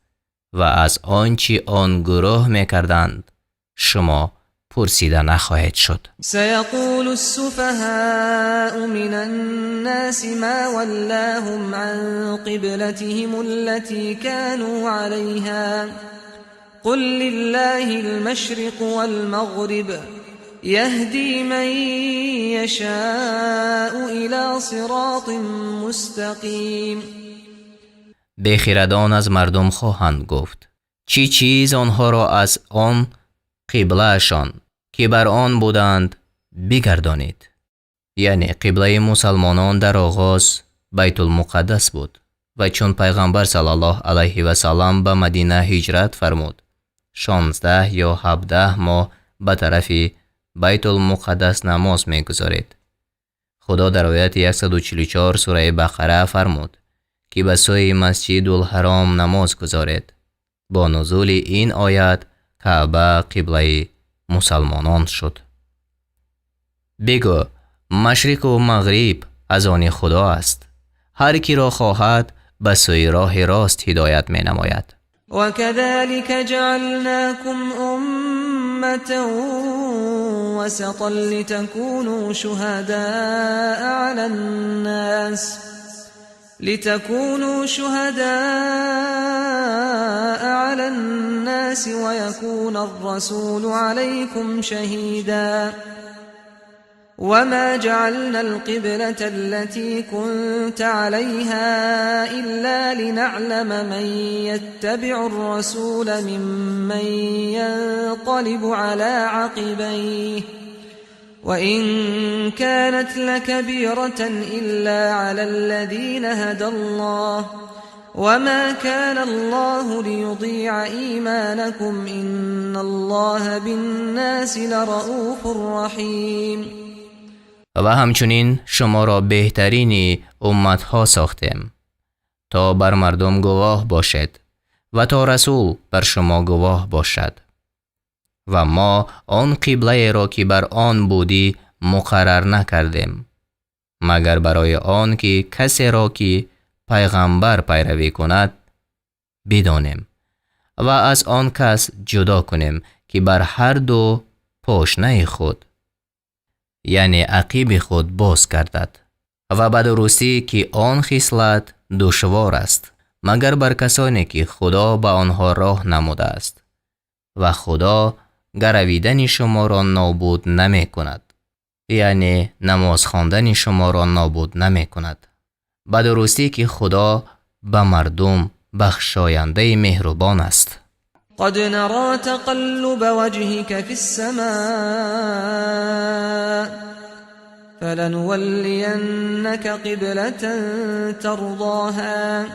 و از آنچه آن گروه میکردند شما پرسیده نخواهید شد. سيقول السفهاء من الناس ما ولاهم عن قبلتهم التي كانوا عليها قل لله المشرق والمغرب يهدي من يشاء إلى صراط مستقيم. بخردان از مردم خواهند گفت چی چیز آنها را از آن قبلهشان که بر آن بودند بگردانید. یعنی قبله مسلمانان در آغاز بیت المقدس بود و چون پیغمبر صلی الله علیه و سلم به مدینه هجرت فرمود 16 یا 17 ماه به طرف بیت المقدس نماز می‌گذارید. خدا در آیت 144 سوره بقره فرمود که به سوی مسجد الحرام نماز گذارید. با نزول این آیت کعبه قبله مسلمانان شد. بگو مشرق و مغرب از آن خدا است. هر کی را خواهد به سوی راه راست هدایت می نماید. وكذلك جعلناكم أمة وسطا لتكونوا شهداء على الناس ويكون الرسول عليكم شهيدا وما جعلنا القبلة التي كنت عليها إلا لنعلم من يتبع الرسول ممن ينقلب على عقبيه وإن كانت لكبيرة إلا على الذين هدى الله وما كان الله ليضيع إيمانكم إن الله بالناس لرؤوف رحيم. و همچنین شما را بهترین امتها ساختیم تا بر مردم گواه باشد و تا رسول بر شما گواه باشد و ما آن قبله را که بر آن بودی مقرر نکردیم مگر برای آن که کسی را که پیغمبر پیروی کند بدانیم و از آن کس جدا کنیم که بر هر دو پاشنه خود یعنی عقیب خود باز گردد و به درستی که آن خصلت دشوار است مگر بر کسانی که خدا به آنها راه نموده است و خدا گرویدن شما را نابود نمی کند یعنی نماز خواندن شما را نابود نمی کند به درستی که خدا به مردم بخشاینده مهربان است. قد نرى تقلب وجهك في السماء فلنولينك قبلة ترضاها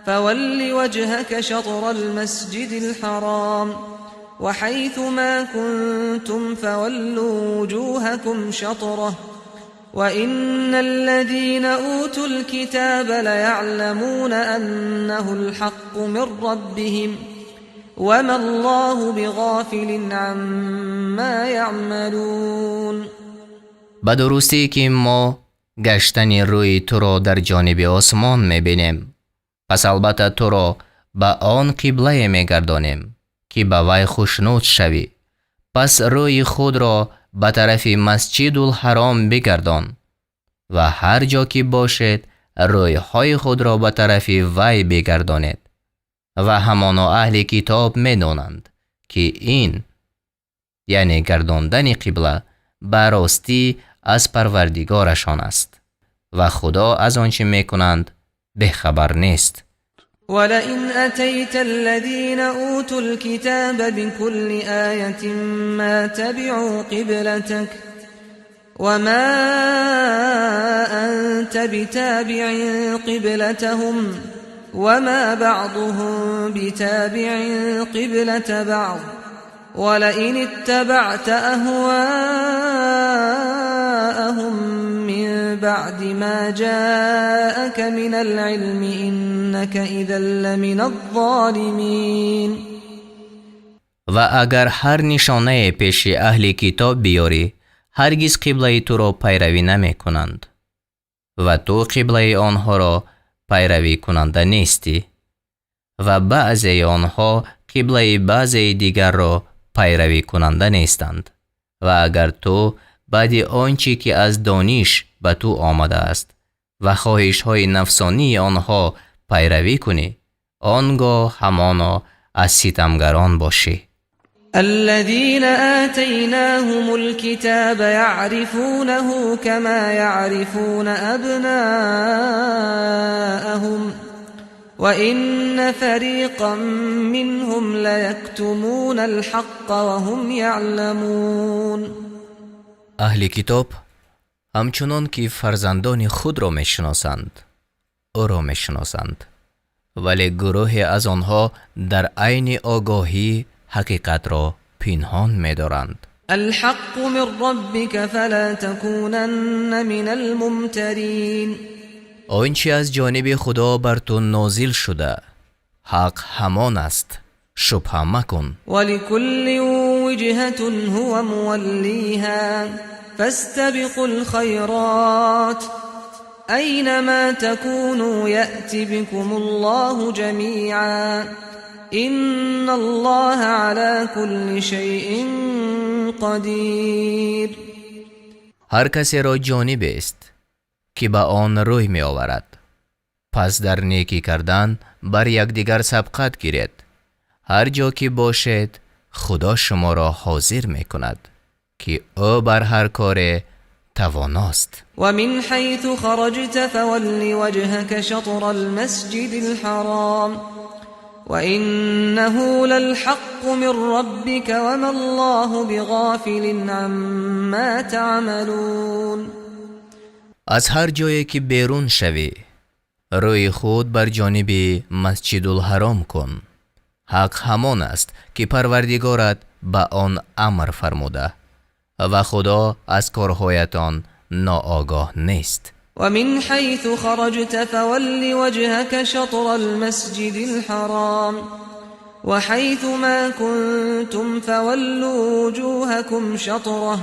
فول وجهك شطر المسجد الحرام وحيث ما كنتم فولوا وجوهكم شطره وإن الذين أوتوا الكتاب ليعلمون أنه الحق من ربهم وما الله بغافل عما يعملون. به درستی که ما گشتن روی تو را در جانب آسمان میبینیم پس البته تو را به آن قبله میگردانیم که به وی خوشنود شوی پس روی خود را به طرف مسجد الحرام بگردان و هر جا که باشد روی های خود را به طرف وی بگردانید و همانا اهل کتاب میدانند که این یعنی گرداندن قبله به راستی از پروردگارشان است و خدا از آنچه میکنند بخبر نیست. ولئن أتيت الذين أوتوا الكتاب بكل آية ما تبعوا قبلتك وما أنت بتابع قبلتهم وما بعضهم بتابع قبلة بعض ولئن اتبعت أهواءهم من بعد ما جاءك من العلم إنك إذا لمن الظالمين. و اگر هر نشانه پیش اهل کتاب بیاری هرگز قبله تو را پیروی نمی کنند و تو قبله آنها را پیروی کننده نیستی و بعضی آنها قبله بعضی دیگر را پیروی کننده نیستند و اگر تو بعد آنچه که از دانش به تو آمده است و خواهش های نفسانی آنها پیروی کنی آنگاه همانا از ستمگران باشی. الذين آتيناهم الكتاب يعرفونه كما يعرفون أبناءهم وإن فريقا منهم ليكتمون الحق وهم يعلمون. اهل کتاب همچنان که فرزندان خود را میشناسند او را میشناسند ولی گروهی از آنها در عین آگاهی حقیقت را پنهان می‌دارند. الحق من ربك فلا تكونن من الممترین. آنچه از جانب خدا بر تو نازل شده حق همان است شبهه مکن. ولكل وجهة هو موليها فاستبقوا الخيرات أينما تكونوا يأت بكم الله جميعا إن الله على كل شيء قدیر. هر کسی را جانب است که به آن روی می آورد. پس در نیکی کردن بر یکدیگر سبقت گیرید. هر جا که باشد خدا شما را حاضر می کند که او بر هر کار تواناست. ومن حيث خرجت فول وجهك شطر المسجد الحرام وإنه للحق من ربك وما الله بغافل عما تعملون. از هر جایی که بیرون شوی روی خود بر جانب مسجد الحرام کن. حق همان است که پروردگارت به آن امر فرموده و خدا از کارهایتان ناآگاه نیست. ومن حيث خرجت فول وجهك شطر المسجد الحرام وحيث ما كنتم فولوا وجوهكم شطره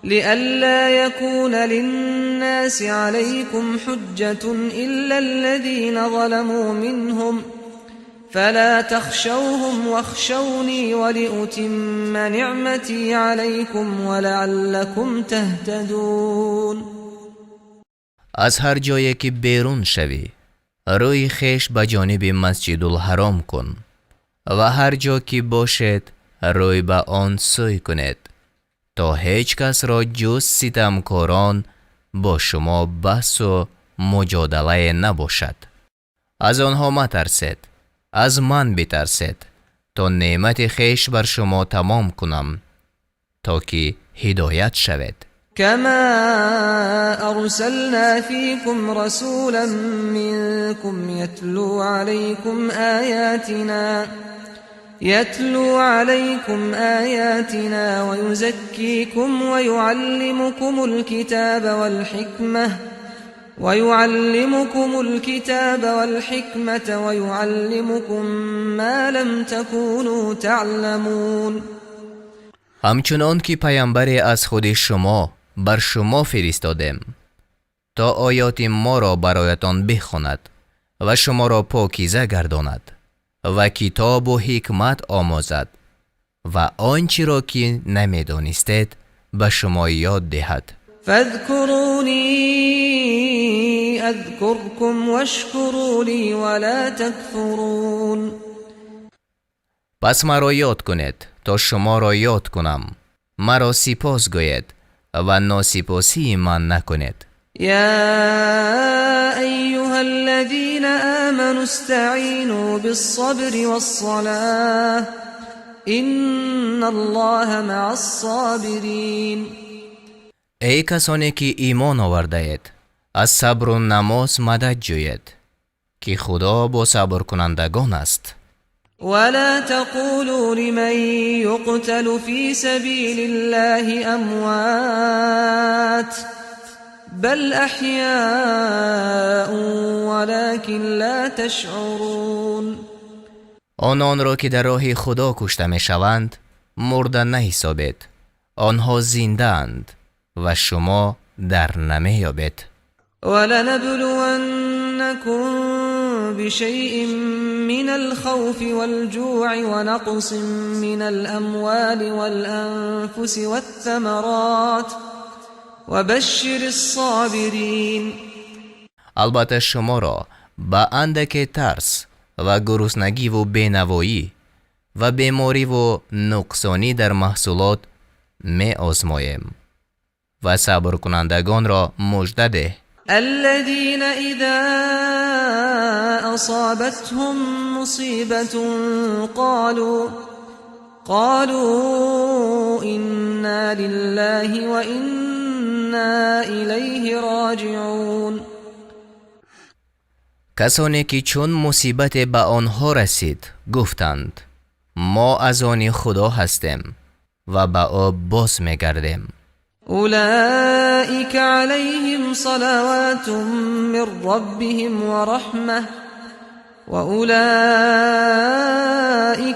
لئلا يكون للناس عليكم حجة إلا الذين ظلموا منهم فلا تخشوهم واخشوني ولأتم نعمتي عليكم ولعلكم تهتدون. از هر جایی که بیرون شوی روی خیش به جانب مسجد الحرام کن و هر جا که باشد روی به آن سوی کنید تا هیچ کس را جز ستمکاران با شما بحث و مجادله نباشد. از آنها مترسید، از من بترسید تا نعمت خیش بر شما تمام کنم تا که هدایت شوید. كما أرسلنا فيكم رسولا منكم يتلو عليكم آياتنا ويزكيكم ويعلمكم الكتاب والحكمة ويعلمكم ما لم تكونوا تعلمون. همچنان که پیامبری از خود شما بر شما فرستادیم تا آیات ما را برایتان بخواند و شما را پاکیزه گرداند و کتاب و حکمت آموزد و آنچه را که نمیدانستید به شما یاد دهد. فاذكروني اذكركم واشكروا لي ولا تكفرون. پس مرا یاد کنید تا شما را یاد کنم، مرا سپاس گوید و ناسپاسی من نکنید. يا أيها الذين آمنوا استعينوا بالصبر والصلاة إن الله مع الصابرين. ای کسانی که ایمان آورده اید از صبر و نماز مدد جوید که خدا با صبر کنندگان است. ولا تقولوا لمن يقتل في سبيل الله أموات بل أحياء ولكن لا تشعرون. آنان را که در راه خدا کشته می شوند مرده نحسابید، آنها زنده اند و شما در نمی یابید. ولنبلونكم بشيء من الخوف والجوع ونقص من الأموال والأنفس والثمرات وبشر الصابرين. البته شما را با اندک ترس و گرسنگی و بینوایی و بیماری و نقصانی در محصولات می آزماییم و صبر کنندگان را مژده ده. الذين إذا أصابتهم مصيبة قالوا إنا لله وإنا إليه راجعون. کسانی که چون مصیبت به آنها رسید گفتند ما از آن خدا هستیم و به او باز می‌گردیم. أولئك عليهم صلوات من ربهم ورحمة وأولئك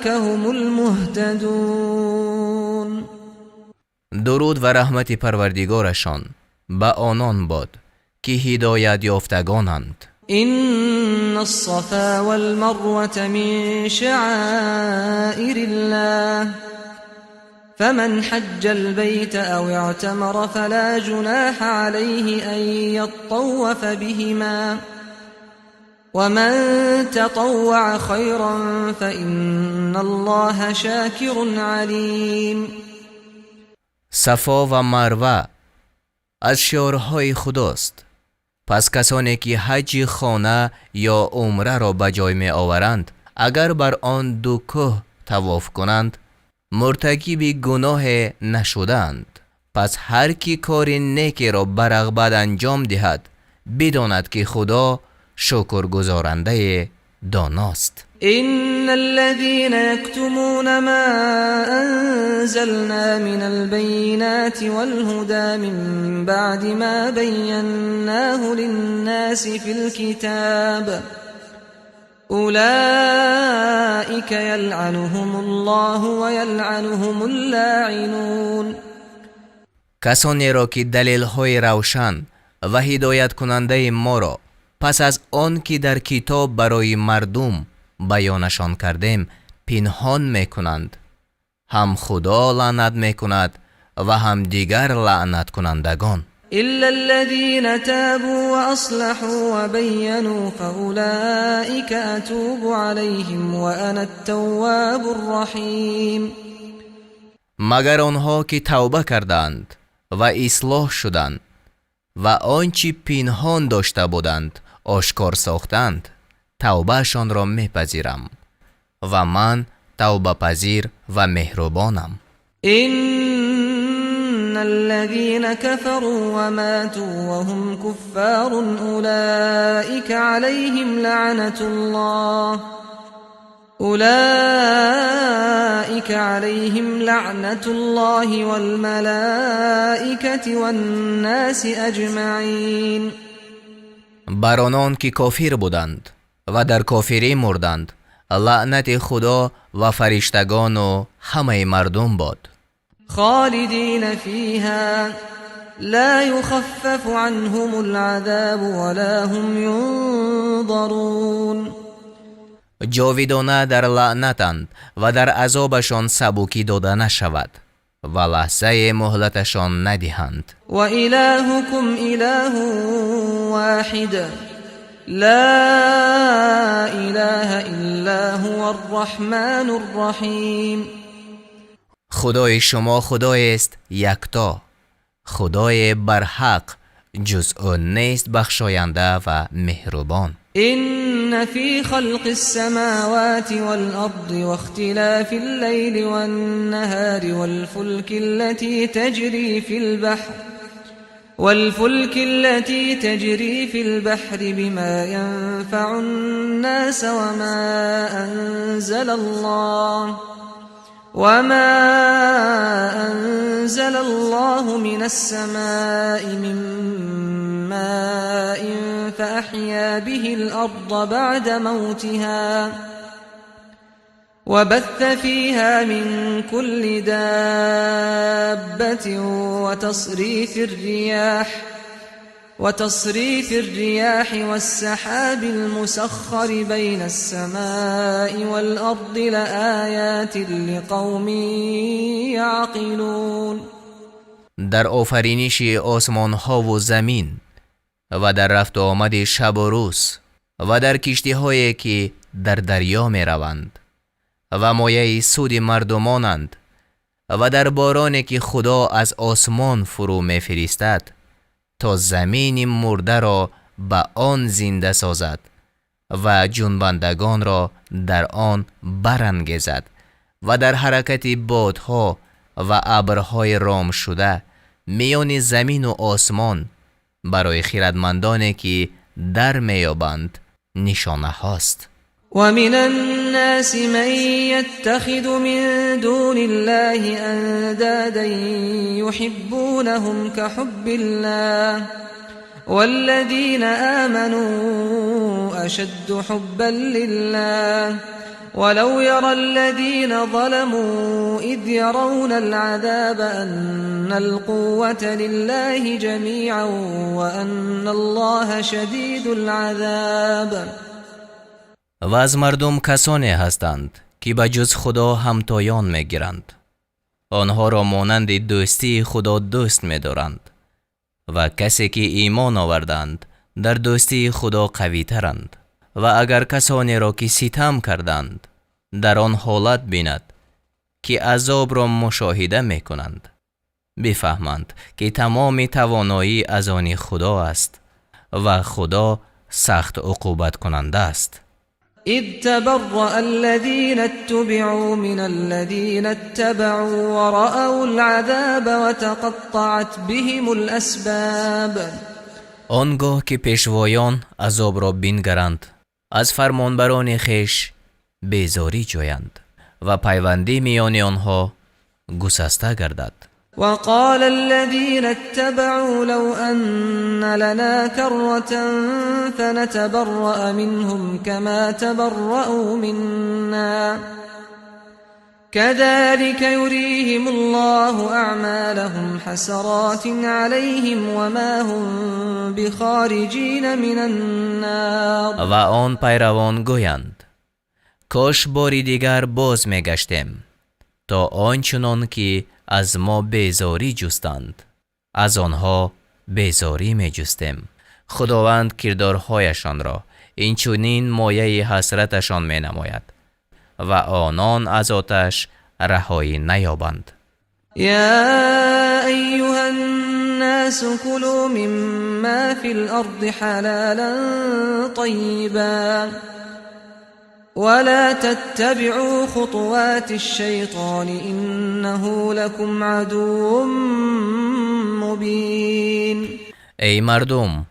هم المهتدون. درود و رحمت پروردگارشان به آنان باد که هدایت یافتگانند. إن الصفا والمروة من شعائر الله فمن حج البيت أو اعتمر فلا جناح عليه أن يطوف بهما ومن تطوع خيرا فإن الله شاكر عليم. صفا و مروه از شعارهای خداست. پس کسانی که حج خانه یا عمره را به جای می آورند، اگر بر آن دو کوه طواف کنند مرتکب گناه نشدند. پس هر کی کار نیکی را به رغبت انجام دهد بداند که خدا شکرگزارنده داناست. إن الذين يكتمون ما أنزلنا من البينات والهدى من بعد ما بيناه للناس في الكتاب أولئك يلعنهم الله ويلعنهم اللاعنون. کسانی را که دلیل های روشن و هدایت کننده ما را پس از آن که در کتاب برای مردم بیانشان کردیم پنهان میکنند، هم خدا لعنت میکند و هم دیگر لعنت کنندگان. إلا الذين تابوا وأصلحوا وبينوا فأولئك أتوب عليهم وأنا التواب الرحيم. مگر آنها که توبه کردند و اصلاح شدند و آنچه پنهان داشته بودند آشکار ساختند، توبهشان را میپذیرم و من توبه پذیر و مهربانم. إن الذين كفروا وماتوا وهم كفار أولئك عليهم لعنة الله والملائكة والناس أجمعين. بر آنان که کافر بودند و در کافری مردند لعنت خدا و فرشتگان و همه مردم باد. خالدين فيها لا يخفف عنهم العذاب ولا هم ينظرون. جاویدانه در لعنتند و در عذابشان سبکی داده نشود و لحظه مهلتشان ندهند. و الهكم اله واحد لا اله الا هو الرحمن الرحیم. خدای شما خدای است یکتا، خدای برحق جز او نیست بخشاینده و مهربان. إن في خلق السماوات والأرض واختلاف الليل والنهار والفلك التي تجري في البحر بما ينفع الناس وما أنزل الله من السماء من ماء فأحيا به الأرض بعد موتها وبث فيها من كل دابة وتصريف الرياح والسحاب المسخر بين السماء والأرض لآيات لقوم يعقلون. در آفرینش آسمان ها و زمین و در رفت و آمد شب و روز و در کشتی هایی که در دریا می روند و مایه سود مردمانند و در بارانی که خدا از آسمان فرو می فرستد تا زمین مرده را به آن زنده سازد و جنبندگان را در آن برانگیزد و در حرکت بادها و ابرهای رام شده میان زمین و آسمان برای خردمندانی که در میابند نشانه هاست. ومن الناس من يتخذ من دون الله أندادا يحبونهم كحب الله والذين آمنوا أشد حبا لله ولو يرى الذين ظلموا إذ يرون العذاب أن القوة لله جميعا وأن الله شديد العذاب. و از مردم کسانی هستند که به جز خدا همتایان میگیرند. آنها را مانند دوستی خدا دوست می‌دارند و کسی که ایمان آوردند در دوستی خدا قوی ترند. و اگر کسانی را که ستم کردند در آن حالت بیند که عذاب را مشاهده می کنند، بفهمند که تمام توانایی از آن خدا است و خدا سخت عقوبت کننده است. إذ تبرأ الذين اتبعوا من الذين اتبعوا ورأوا العذاب وتقطعت بهم الأسباب. آنگاه که پیشوایان عذاب را بینگرند، از فرمانبران خیش بیزاری جویند و پیوندی میان آنها گسسته گردد. وقال الذين اتبعوا لو أن لنا كرة فنتبرأ منهم كما تبرأوا منا كذلك يريهم الله أعمالهم حسرات عليهم وما هم بخارجين من النار. و آن پیروان گویند کاش باری دیگر باز میگشتیم تا آنچنان که از ما بیزاری جستند از آنها بیزاری می جستیم. خداوند کردارهایشان را اینچنین مایه حسرتشان می نماید و آنان از آتش رهایی نیابند. يا أيها الناس كلوا مما في الأرض حلالا طيبا ولا تتبعوا خطوات الشيطان إنه لكم عدو مبين. ای مردم،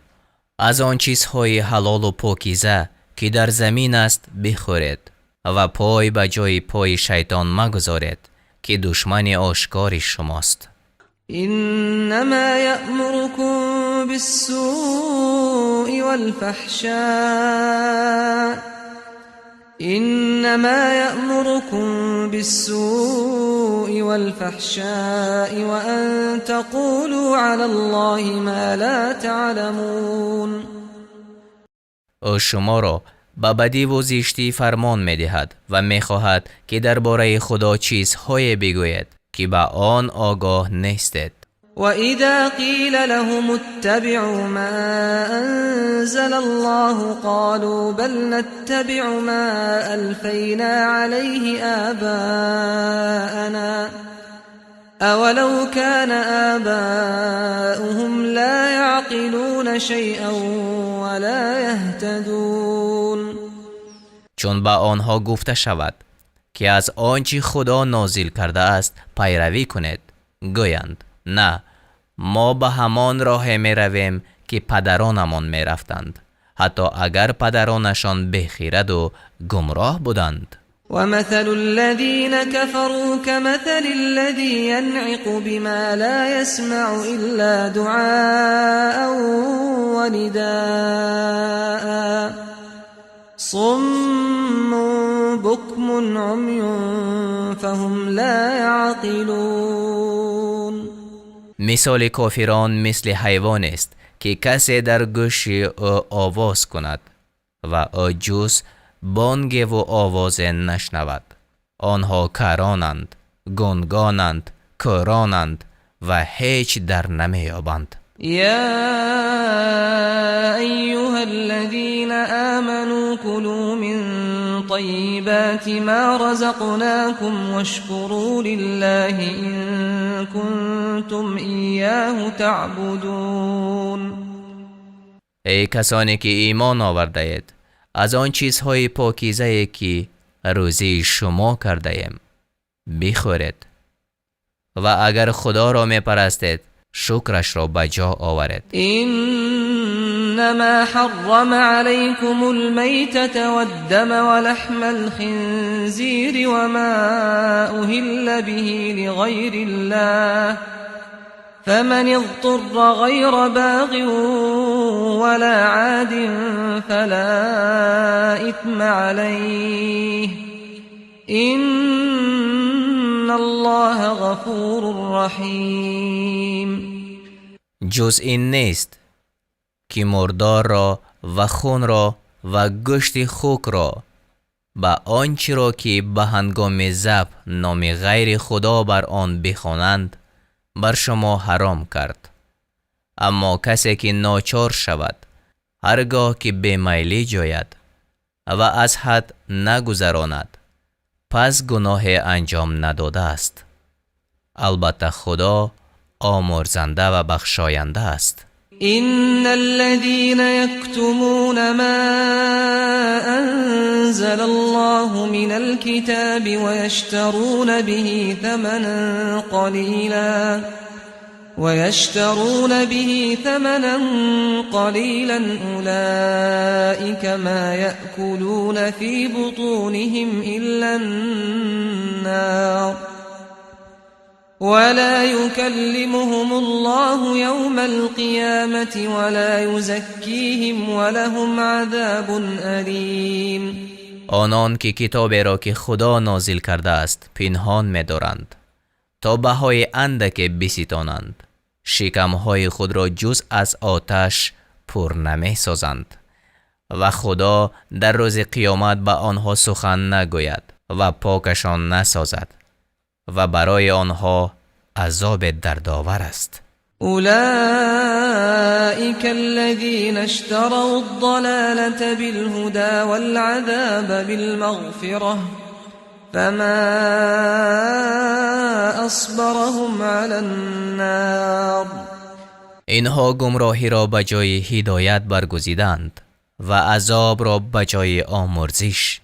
از آن چیزهای حلال و پاکیزه که در زمین است بخورید و پای به جای پای شیطان مگذارید که دشمن آشکار شماست. إنما يأمركم بالسوء والفحشاء وأن تقولوا على الله ما لا تعلمون. او شما را به بدی و زشتی فرمان می دهد و می خواهد که درباره خدا چیزهای بگوید که به آن آگاه نیستید. وإذا قيل لهم اتبعوا ما أنزل الله قالوا بل نتبع ما ألفينا عليه آباءنا أولو كان آباؤهم لا يعقلون شيئا ولا يهتدون. چون به آنها گفته شود که از آنچه خدا نازل کرده است پیروی کنید، گویند نه، ما به همان راه می رویم که پدرانمان می رفتند، حتی اگر پدرانشان بخیرد و گمراه بودند. ومثل الذين كفروا كمثل الذي ينعق بما لا يسمع إلا دعاء ونداء صم بكم عمي فهم لا يعقلون. مثال کافران مثل حیوان است که کسی در گوش او آواز کند و او جز بانگ و آواز نشنود. آنها کرانند، گنگانند، کرانند و هیچ در نمیابند. يا أيها الذين آمنوا كلوا من طيبات ما رزقناكم واشكروا لله إن كنتم إياه تعبدون. ای کسانی که ایمان آورده اید، از آن چیزهای پاکیزه که روزی شما کرده ایم بخورید و اگر خدا را می پرستید شکرش را بجا آورید. إنما حرم عليكم الميتة والدم ولحم الخنزير وما أهل به لغير الله فمن اضطر غير باغ ولا عاد فلا إثم عليه إن الله غفور رحیم. جز این نیست که مردار را و خون را و گوشت خوک را با آنچه را که به هنگام ذبح نام غیر خدا بر آن بخوانند بر شما حرام کرد. اما کسی که ناچار شود هرگاه که بیمیلی جوید و از حد نگذراند پس گناه انجام نداده است. البته خدا آمرزنده و بخشاینده است. إن الذين يكتمون ما أنزل الله من الكتاب ويشترون به ثمنا قليلا أولئك ما يأكلون في بطونهم إلا النار ولا يكلمهم الله يوم القيامة ولا يزكيهم ولهم عذاب أليم. آنان که کتابی را که خدا نازل کرده است پنهان می‌دارند تا بهای اندک بستانند، شکمهای خود را جز از آتش پر نمی‌سازند و خدا در روز قیامت به آنها سخن نگوید و پاکشان نسازد و برای آنها عذاب دردآور است. أولئك الذين اشتروا الضلالة بالهدى والعذاب بالمغفرة فما أصبرهم على النار. اینها گمراهی را به جای هدایت برگزیدند و عذاب را به جای آمرزش.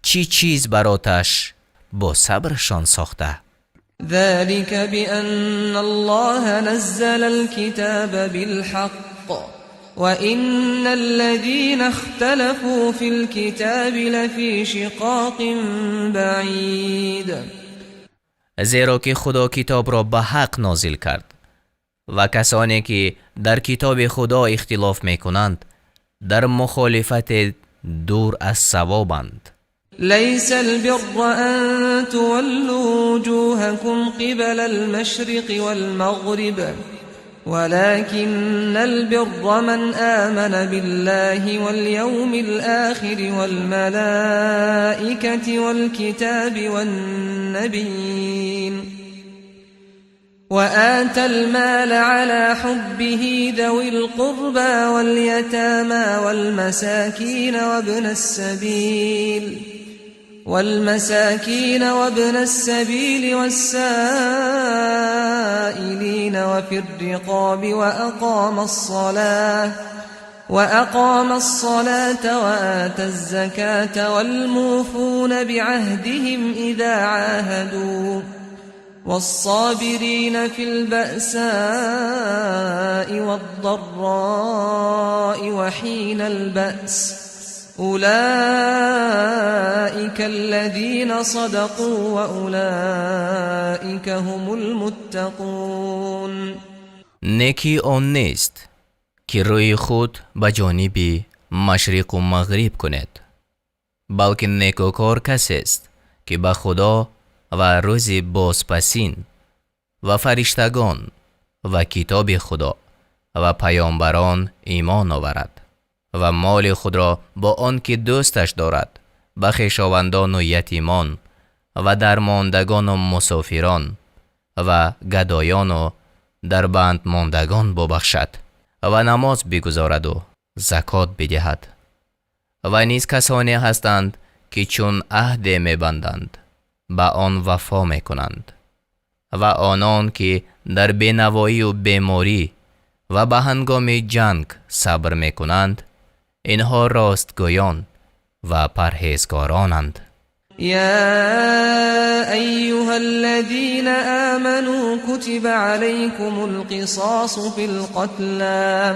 چی چیز بر آتش با صبرشان ساخته؟ ذلك بأن الله نزل الكتاب بالحق وإن الذين اختلفوا في الكتاب لفي شقاق بعيد. زیرا که خدا کتاب را به حق نازل کرد و کسانی که در کتاب خدا اختلاف میکنند در مخالفت دور از صوابند. ليس البر أن تولوا وجوهكم قبل المشرق والمغرب ولكن البر من آمن بالله واليوم الآخر والملائكة والكتاب والنبيين وآتى المال على حبه ذوي القربى واليتامى والمساكين وابن السبيل والسائلين وفي الرقاب وأقام الصلاة وآتى الزكاة والموفون بعهدهم إذا عاهدوا والصابرين في البأساء والضراء وحين البأس أولئك الذين صدقوا وأولئك هم المتقون. نیکی آن نیست که روی خود به جانب مشرق و مغرب کند، بلکه نیکوکار کسی است که به خدا و روز بازپسین و فرشتگان و کتاب خدا و پیامبران ایمان آورد و مال خود را با آن که دوستش دارد به خویشاوندان و یتیمان و درماندگان و مسافران و گدایان و در بند ماندگان ببخشد و نماز بگزارد و زکات بدهد. و نیز کسانی هستند که چون عهد می‌بندند به آن وفا می‌کنند و آنان که در بینوایی و بیماری و به هنگام جنگ صبر می‌کنند اینها راستگویان و پرهیزگارانند. يا أيها الذين آمنوا كتب عليكم القصاص في القتلى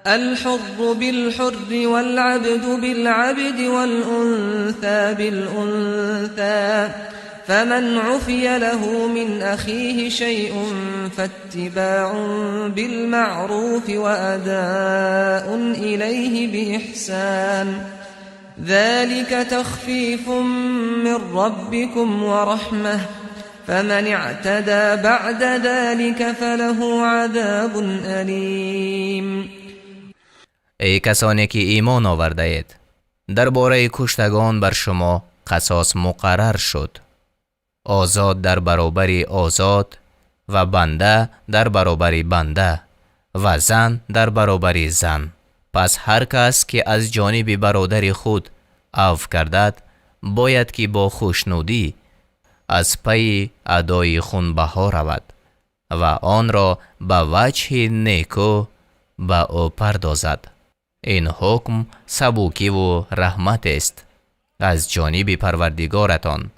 الحر بالحر والعبد بالعبد والأنثى بالأنثى فمن عفي له من أخيه شيء فاتباع بالمعروف وأداء إليه بإحسان ذلك تخفيف من ربكم ورحمة فمن اعتدى بعد ذلك فله عذاب أليم. ای کسانی که ایمان آورده اید، درباره کشتگان بر شما قصاص مقرر شد. آزاد در برابر آزاد و بنده در برابر بنده و زن در برابر زن. پس هر کس که از جانب برادر خود عفو کردد باید که با خوشنودی از پی ادای خونبها رود و آن را به وجه نیکو به او پردازد. این حکم سبوکی و رحمت است از جانب پروردگارتان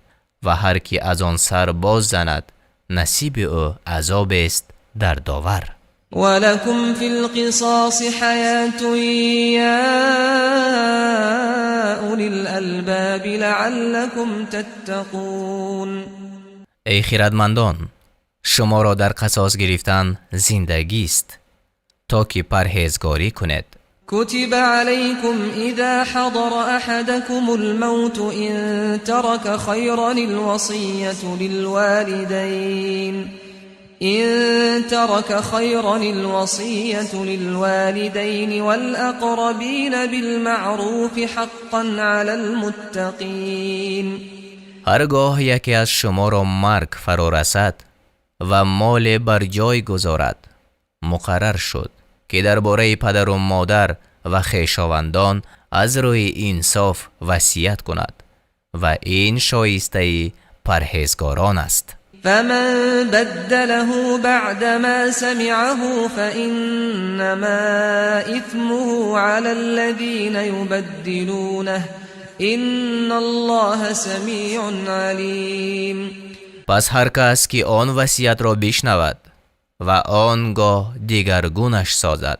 و هر کی از آن سر باز زند نصیب او عذاب است در داور. ولكم في القصاص حياة يا أولي الألباب لعلكم تتقون. ای خردمندان، شما را در قصاص گرفتن زندگی است تا که پرهیزگاری کنید. كتب عليكم إذا حضر أحدكم الموت إن ترك خيرا الوصية للوالدين والأقربين بالمعروف حقا على المتقين. هرگاه یکی از شما را مرگ فرا رسد و مال بر جای گذارد، مقرر شد که درباره پدر و مادر و خویشاوندان از روی انصاف وصیت کند و این شایسته پرهیزگاران است. فمن بدله بعدما سمعه فإنما إثمه على الذين يبدلونه إن الله سمیع علیم. پس هر کس که آن وصیت را بشنود و آنگاه دیگرگونش سازد،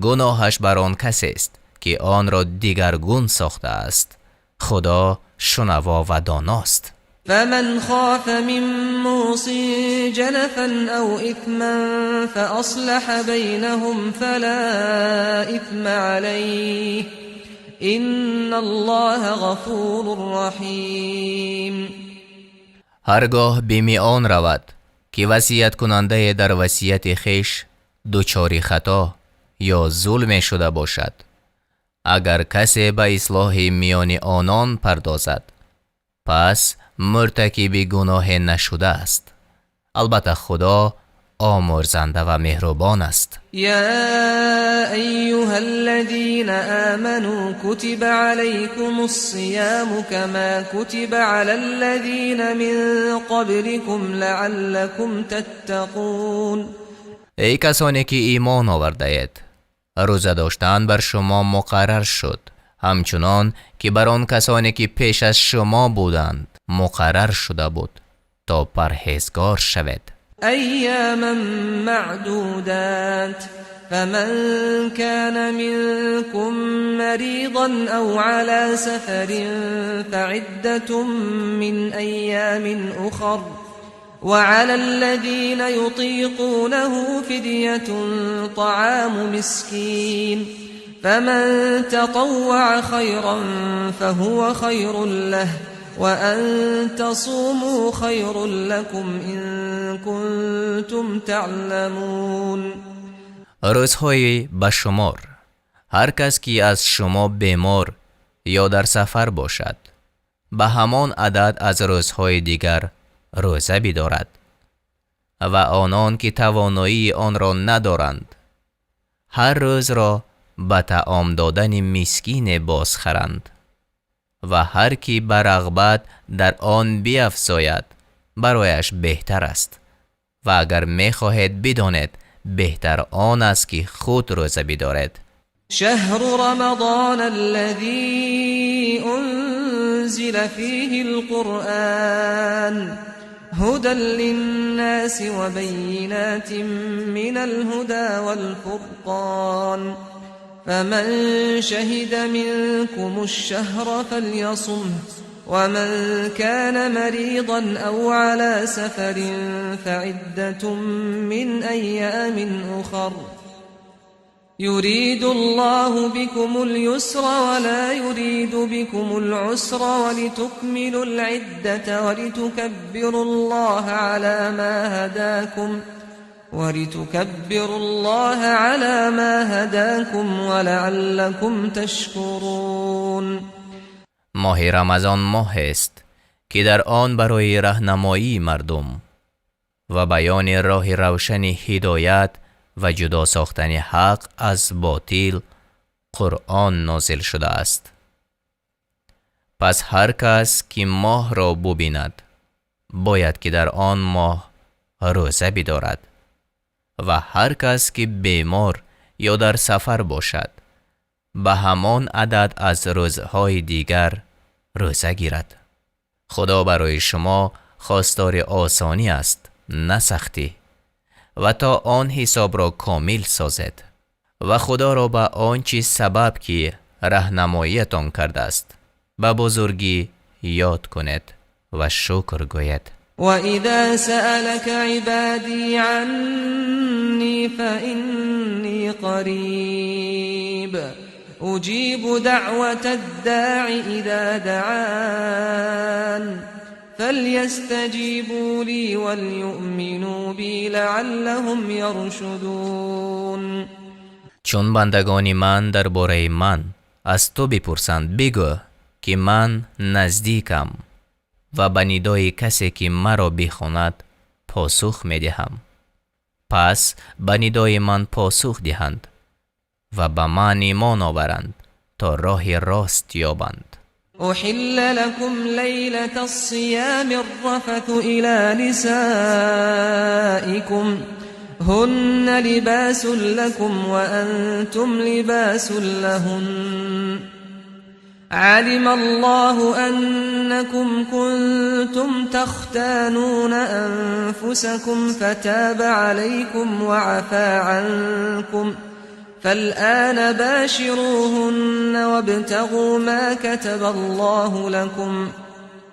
گناهش بر آن کسی است که آن را دیگرگون ساخته است. خدا شنوا و داناست. فمن خاف من موص جنفا أو إثما فأصلح بينهم فلا إثم عليه إن الله غفور رحیم. هرگاه بیمی آن رود که وصیت کننده در وصیت خیش دچار خطا یا ظلم شده باشد، اگر کسی به اصلاح میان آنان پردازد، پس مرتکب گناه نشده است. البته خدا آمرزنده و مهربان است. یا ایها الذین آمنوا کتب علیکم الصیام کما کتب علی الذین من قبلکم لعلکم تتقون. ای کسانی که ایمان آورده اید، روزه داشتن بر شما مقرر شد همچنان که بر آن کسانی که پیش از شما بودند مقرر شده بود تا پرهیزگار شوید. ایاما معدودات فمن كان منكم مريضا أو على سفر فعدة من أيام أخر وعلى الذين يطيقونه فدية طعام مسكين فمن تطوع خيرا فهو خير له وأن تصوموا خير لكم إن كنتم تعلمون. روزهای بشمار. هر کس که از شما بیمار یا در سفر باشد به همان عدد از روزهای دیگر روزه بدارد و آنان که توانایی آن را ندارند هر روز را به طعام دادن مسکین بازخرند و هر کی به رغبت در آن بیفزاید برایش بهتر است و اگر می خواهید بدانید بهتر آن است که خود روزه بدارید. شهر رمضان الذي أنزل فيه القرآن هدى للناس وبينات من الهدى والفرقان فمن شهد منكم الشهر فليصمه ومن كان مريضا أو على سفر فعدة من أيام أخر يريد الله بكم اليسر ولا يريد بكم العسر ولتكملوا العدة ولتكبروا الله على ما هداكم ولعلكم تشكرون. ماه رمضان ماه است که در آن برای راهنمایی مردم و بیان راه روشن هدایت و جدا ساختن حق از باطل قرآن نازل شده است. پس هر کس که ماه را ببیند باید که در آن ماه روزه بدارد و هر کس که بیمار یا در سفر باشد به همان عدد از روزهای دیگر روزه گیرد. خدا برای شما خواستار آسانی است نه سختی و تا آن حساب را کامل سازد و خدا را به آنچه سبب که راهنماییتان کرده است به بزرگی یاد کنید و شکر گوید. وَإِذَا سَأَلَكَ عِبَادِي عَنِّي فَإِنِّي قَرِيبٌ أُجِيبُ دَعْوَةَ الدَّاعِ إِذَا دَعَانِ فَلْيَسْتَجِيبُوا لِي وَلْيُؤْمِنُوا بِي لَعَلَّهُمْ يَرْشُدُونَ. چون بندگان من درباره من از تو بپرسند بگو که من نزدیکم و به ندای کسی که مرا بخواند پاسخ میدهم. پس به ندای من پاسخ دهند و به من ایمان آورند تا راه راست یابند. أحل لكم ليلة الصيام الرفث إلى نسائكم هن لباس لكم وأنتم لباس لهن علم الله أنكم كنتم تختانون أنفسكم فتاب عليكم وعفى عنكم فالآن باشروهن وابتغوا ما كتب الله لكم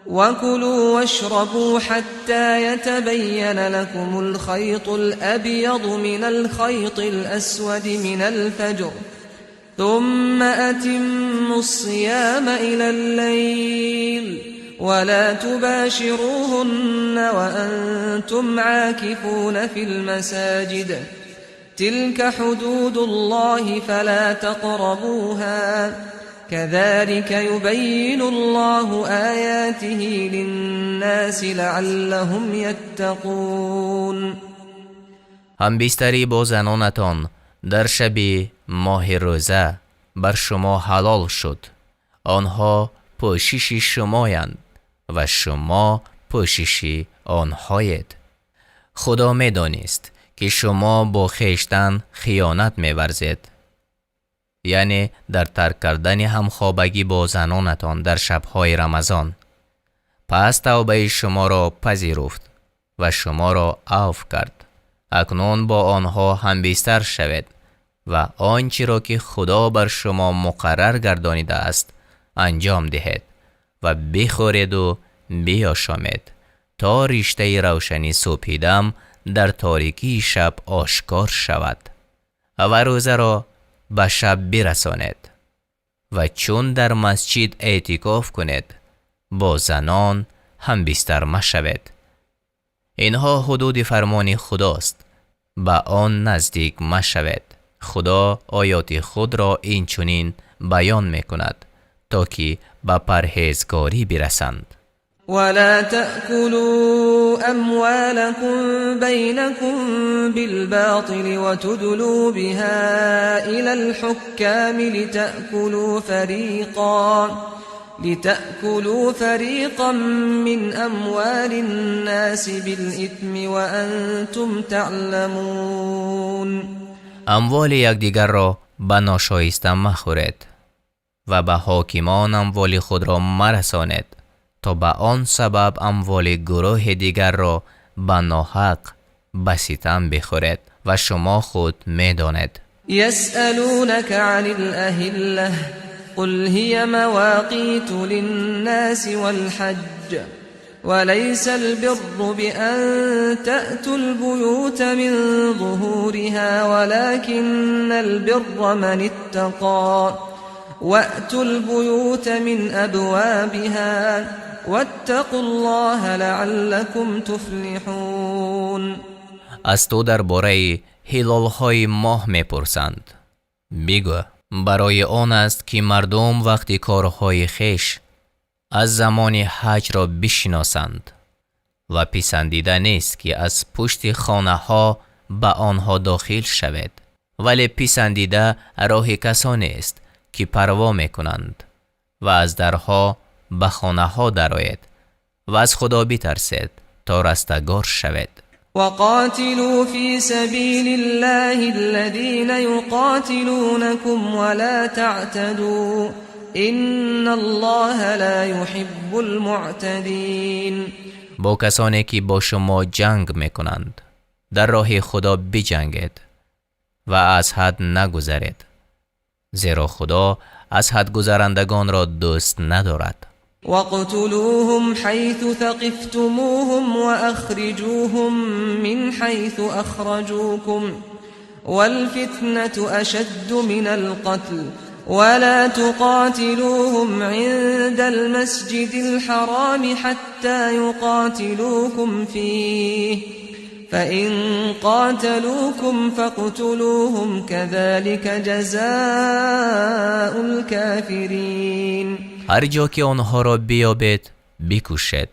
وكلوا واشربوا حتى يتبين لكم الخيط الأبيض من الخيط الأسود من الفجر ثم أتموا الصيام إلى الليل ولا تباشروهن وأنتم عاكفون في المساجد تلك حدود الله فلا تقربوها كذلك يبين الله آياته للناس لعلهم يتقون. هم بیستری با زنانتان در شب ماه روزه بر شما حلال شد. آنها پوشش شمایند و شما پوشش آنهایید. خدا می دانست که شما با خویشتن خیانت می ورزید، یعنی در ترک کردن همخوابگی با زنانتان در شبهای رمضان. پس توبه شما را پذیرفت و شما را عفو کرد. اکنون با آنها هم بیستر شوید و آنچه را که خدا بر شما مقرر گردانیده است انجام دهید و بخورید و بیاشامید تا رشته روشنی صبحدم در تاریکی شب آشکار شود و روزه را به شب برسانید و چون در مسجد اعتکاف کنید با زنان هم بیستر مشوید. اینها حدود فرمان خداست، به آن نزدیک مشوید. خدا آیات خود را این چنین بیان می کند تا که به پرهیزگاری برسند. ولا تأكلوا أموالكم بينكم بالباطل وتدلوا بها إلى الحكام لتأكلوا فريقا من أموال الناس بالإثم وأنتم تعلمون. اموال یکدیگر را به ناشایسته مخورید و به حاکمان اموال خود را مرسانید تا به آن سبب اموال گروه دیگر را به ناحق به ستم بخورید و شما خود می‌دانید. يسألونك عن الأهلة قل هي مواقيت للناس والحج وليس البر بأن تأتوا البيوت من ظهورها ولكن البر من اتقى وأتوا البيوت من أبوابها واتقوا الله لعلكم تفلحون. از تو درباره هلال‌های ماه می‌پرسند. بگو برای آن است که مردم وقتی کارهای خویش از زمان حج را بشناسند و پسندیده نیست که از پشت خانه ها به آنها داخل شود، ولی پسندیده راه کسانی است که پروا میکنند و از درها به خانه ها درآید و از خدا بترسید تا رستگار شود. وقاتلوا في سبيل الله الذين يقاتلونكم ولا تعتدوا إن الله لا يحب المعتدين. با کسانی که با شما جنگ میکنند در راه خدا بجنگید و از حد نگذرید، زیرا خدا از حد گذرندگان را دوست ندارد. وَاقْتُلُوهُمْ حَيْثُ ثَقِفْتُمُوهُمْ وَأَخْرِجُوهُمْ مِنْ حَيْثُ أَخْرَجُوكُمْ وَالْفِتْنَةُ أَشَدُّ مِنَ الْقَتْلِ وَلَا تُقَاتِلُوهُمْ عِندَ الْمَسْجِدِ الْحَرَامِ حَتَّى يُقَاتِلُوكُمْ فِيهِ فَإِنْ قَاتَلُوكُمْ فَاقْتُلُوهُمْ كَذَلِكَ جَزَاءُ الْكَافِرِينَ. هر جا که آنها را بیابید بکشید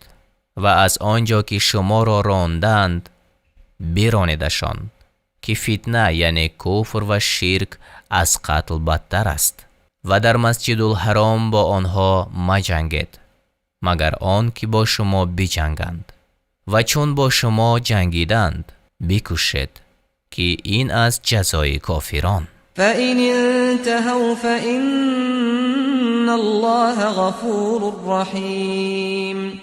و از آنجا که شما را راندند برانیدشان، که فتنه یعنی کفر و شرک از قتل بدتر است. و در مسجد الحرام با آنها مجنگید مگر آن که با شما بجنگند و چون با شما جنگیدند بکشید، که این از جزای کافران. فَإِنِ انْتَهَوْا فَإِنَّ اللَّهَ غَفُورٌ رَحِيمٌ.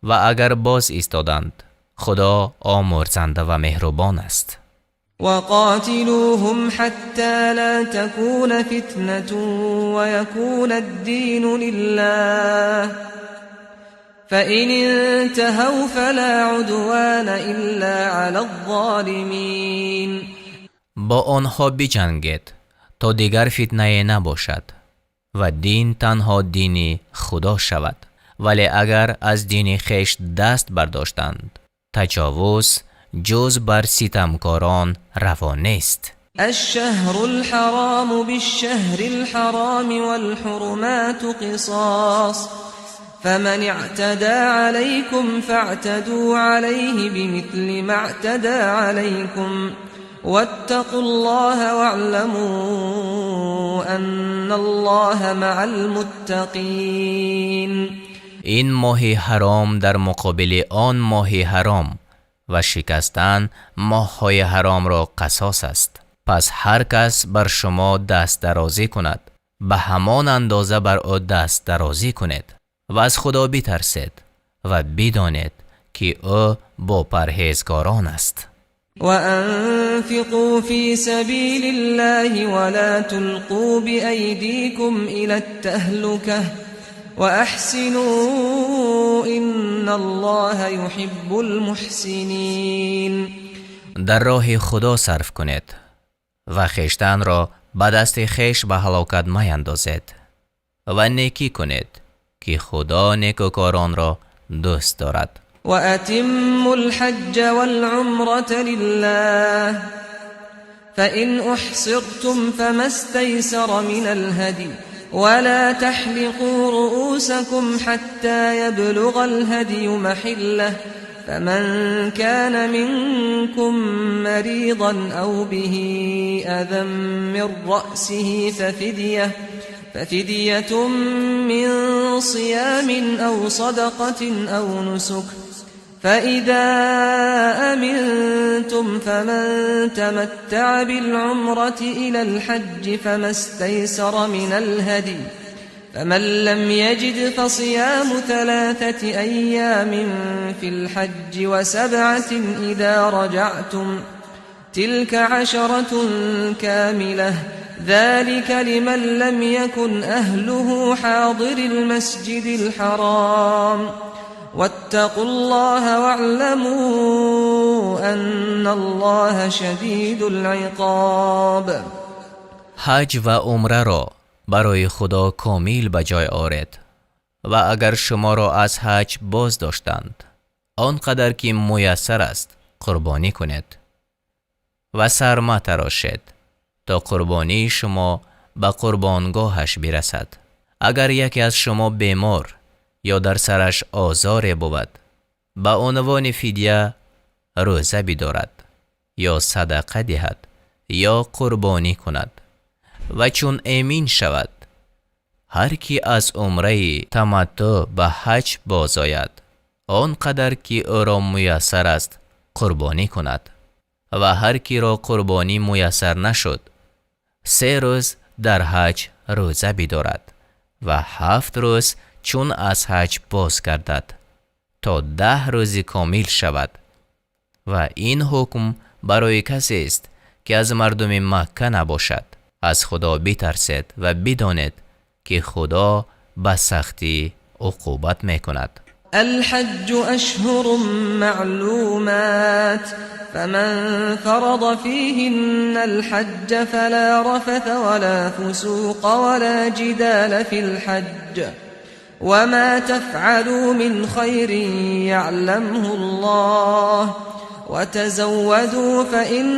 و اگر باز ایستادند خدا آمرزنده و مهربان است. وَقَاتِلُوهُمْ حَتَّى لَا تَكُونَ فِتْنَةٌ وَيَكُونَ الدِّينُ لِلَّهِ فَإِنِ انْتَهَوْا فَلَا عُدْوَانَ إِلَّا عَلَى الظَّالِمِينَ. با آنها بجنگید تا دیگر فتنه نباشد و دین تنها دین خدا شود. ولی اگر از دین خویش دست برداشتند تجاوز جز بر ستمکاران روا نیست. الشهر الحرام بالشهر الحرام والحرمات قصاص فمن اعتدى عليكم فاعتدوا عليه بمثل ما اعتدى عليكم واتقوا الله واعلموا ان الله مع المتقين. این ماه حرام در مقابل آن ماه حرام و شکستن ماه‌های حرام را قصاص است. پس هر کس بر شما دست درازی کند به همان اندازه بر او دست درازی کنید و از خدا بترسید و بدانید که او با پرهیزگاران است. وَأَنفِقُوا فِي سَبِيلِ اللَّهِ وَلَا تُلْقُوا بِأَيْدِيكُمْ إِلَى التَّهْلُكَةِ وَأَحْسِنُوا إِنَّ اللَّهَ يُحِبُّ الْمُحْسِنِينَ. در راه خدا صرف کنید و خیشتن را به دست خیش به هلاکت میندازید و نیکی کنید که خدا نیکوکاران را دوست دارد. وَأَتِمُّوا الْحَجَّ وَالْعُمْرَةَ لِلَّهِ فَإِنْ أُحْصِرْتُمْ فَمَا اسْتَيْسَرَ مِنَ الْهَدْيِ وَلَا تَحْلِقُوا رُؤُوسَكُمْ حَتَّى يَبْلُغَ الْهَدْيُ مَحِلَّهُ فَمَنْ كَانَ مِنْكُمْ مَرِيضًا أَوْ بِهِ أَذًى مِنْ رَأْسِهِ ففدية من صيام أو صدقة أو نسك فإذا أمنتم فمن تمتع بالعمرة إلى الحج فما استيسر من الهدي فمن لم يجد فصيام 3 أيام في الحج و7 إذا رجعتم تلك 10 كاملة ذلك لمن لم يكن أهله حاضر المسجد الحرام واتقوا الله واعلموا أن الله شدید العقاب. حج و عمره را برای خدا کامل به جای آورید و اگر شما را از حج باز داشتند آنقدر که میسر است قربانی کنید و سر متراشید تا قربانی شما به قربانگاهش برسد. اگر یکی از شما بیمار یا در سرش آزار بود به عنوان فدیه روزه بدارد یا صدقه دهد یا قربانی کند و چون امین شود هر کی از عمره تمتع به حج باز آید آنقدر که او را میسر است قربانی کند و هر کی را قربانی میسر نشد 3 روز در حج روزه بدارد و 7 روز چون از حج باز گردد تا 10 روز کامل شود. و این حکم برای کسی است که از مردم مکه نباشد. از خدا بترسید و بدانید که خدا به سختی عقوبت میکند. الحج أشهر معلومات فمن فرض فيهن الحج فلا رفث ولا فسوق ولا جدال في الحج وما تفعلوا من خير يعلمه الله وتزودوا فإن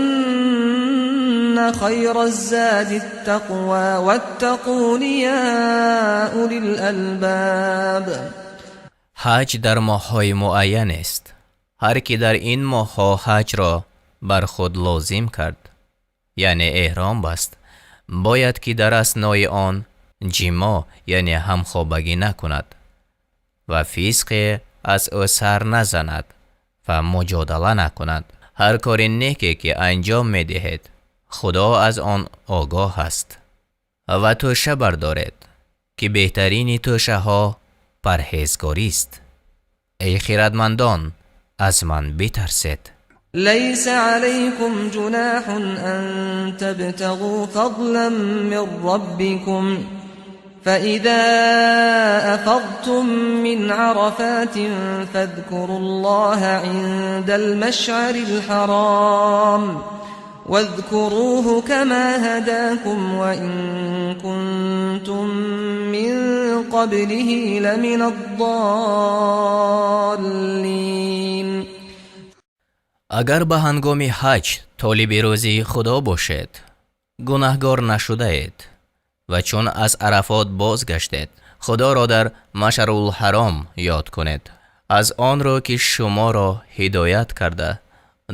خير الزاد التقوى واتقون يا أولي الألباب. حج در ماه‌های معین است. هر کی در این ماه‌ها حج را بر خود لازم کرد یعنی احرام بست باید که در اثنای آن جما یعنی همخوابگی نکند و فسق از او سر نزند و مجادله نکند. هر کار نیکی که انجام می‌دهید خدا از آن آگاه است. و توشه بردارید که بهترین توشه ها پرهیزگاری است. ای خردمندان از من بترسید. ليس عليكم جناح أن تبتغوا فضلا من ربكم فإذا أفضتم من عرفات فاذكروا الله عند المشعر الحرام واذكروه كما هداكم وإن كنتم من قبله لمن الضالين. اگر به هنگام حج طالب روزی خدا باشید گناهگار نشده اید و چون از عرفات بازگشتید خدا را در مشعر الحرام یاد کنید از آن را که شما را هدایت کرده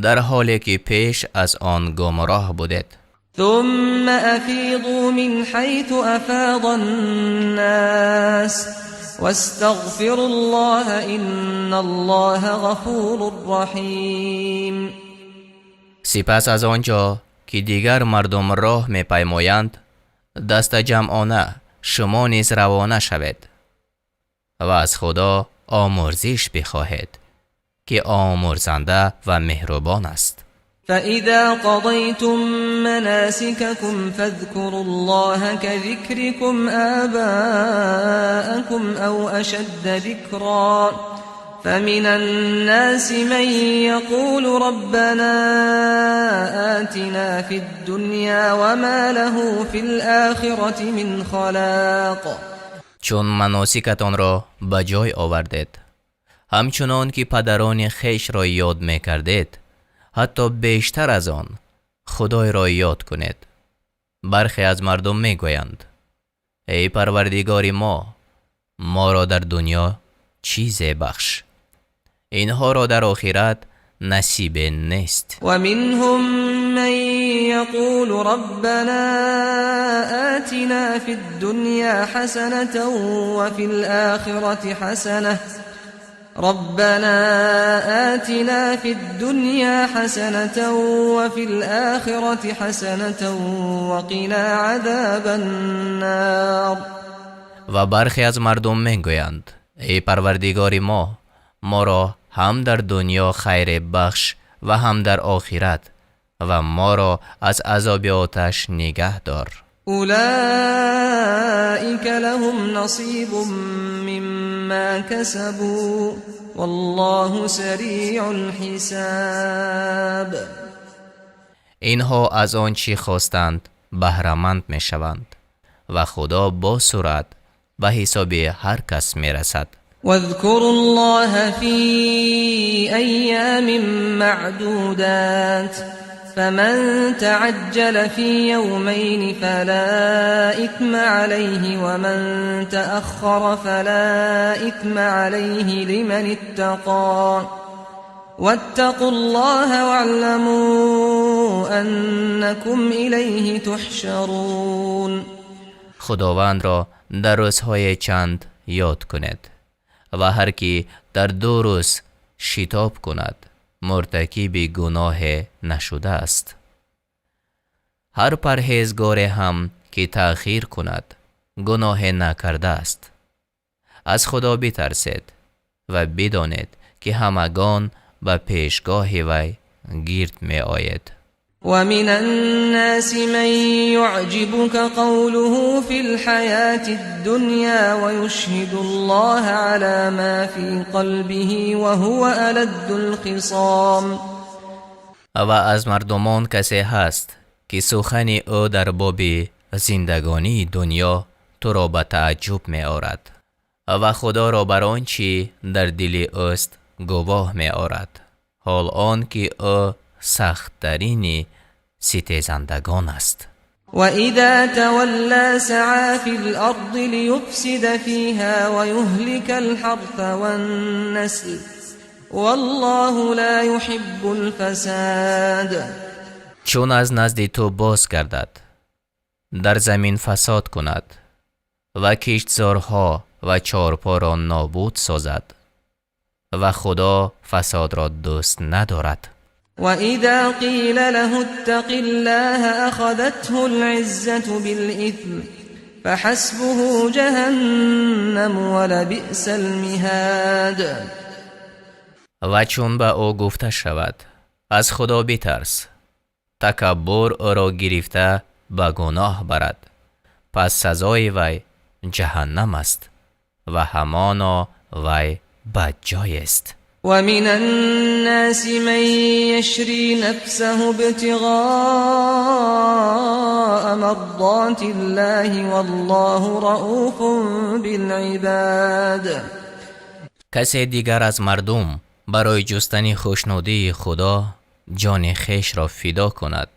در حالی که پیش از آن گمراه بودید. ثم أفيضوا من حيث أفاض الناس واستغفروا الله إن الله غفور رحيم. سپس از آنجا که دیگر مردم راه می پیمایند دست جمعانه شما نیز روانه شوید و از خدا آمرزش بخواهید که آمرزنده و مهربان است. فإذا قضيتم مناسككم فاذكروا الله كذكركم آباءكم أو أشد ذكرا فمن الناس من يقول ربنا آتنا في الدنيا وما له في الآخرة من خلاق. چون مناسکتان را به جای آوردید همچنان که پدران خیش را یاد می کردید حتی بیشتر از آن خدای را یاد کنید. برخی از مردم می گویند ای پروردگار ما را در دنیا چیزی بخش اینها را در آخرت نصیب نیست. و منهم من یقول ربنا آتنا فی الدنیا حسنة و فی الآخرة حسنة ربنا آتنا في الدنيا حسنة وفي الآخرة حسنة وقنا عذاب النار. و برخی از مردم میگویند ای پروردگار ما را هم در دنیا خیر بخش و هم در آخرت و ما را از عذاب آتش نگه دار. اولئک لهم نصیب مما کسبوا والله سریع الحساب. اینها از آن چی خواستند بهره‌مند می شوند و خدا با سرعت به حساب هر کس می رسد. واذكروا الله في أيام معدودات فمن تعجل في يومين فلا إثم عليه ومن تأخر فلا إثم عليه لمن اتقى واتقوا الله واعلموا أنكم إليه تحشرون. خداوند را در روزهای چند یاد کند و هر کی در 2 روز شتاب کند مرتکب گناه نشده است. هر پرهیزگار هم که تأخیر کند گناه نکرده است. از خدا بترسید و بدانید که همگان به پیشگاه وی گرد می آید. ومن الناس من يعجبك قوله في الحياة الدنيا ويشهد الله على ما في قلبه وهو ألد الخصام. و از مردمان کسی هست که سخن او در باب زندگانی دنیا تو را به تعجب می آرد و خدا را بر آنچه در دل اوست گواه می آرد، حال آن که او سخت‌ترین ستیزندگان است. وإذا تولى سعى في الأرض ليفسد فيها ويهلك الحرث والنسل والله لا يحب الفساد. چون از نزد تو باز گردد در زمین فساد کند و کشتزارها و چارپا را نابود سازد و خدا فساد را دوست ندارد. وإذا قيل له اتق الله أخذته العزة بالإثم فحسبه جهنم ولبئس المهاد. و چون به او گفته شود از خدا بترس، تکبر او را گرفته به گناه برد، پس سزای وی جهنم است و همانا وی بدجای است. ومن الناس من يشري نفسه ابتغاء مرضات الله والله رؤوف بالعباد. کسی دیگر از مردم برای جستن خوشنودی خدا جان خیش را فدا کند.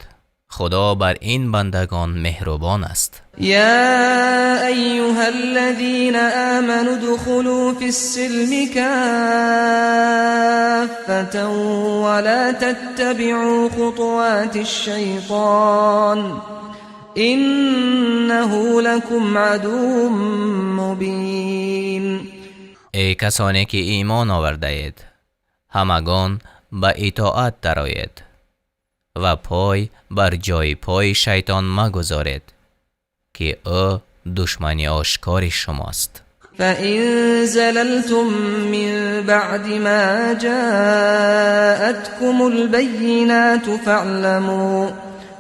خدا بر این بندگان مهربان است. يا أيها الذين آمنوا ادخلوا في السلم كافة ولا تتبعوا خطوات الشيطان إنه لكم عدو مبين. ای کسانی که ایمان آورده اید، همگان به اطاعت درآیید و پای بر جای پای شیطان مگذارید که او دشمنی آشکار شماست. فإن زللتم من بعد ما جاءتكم البينات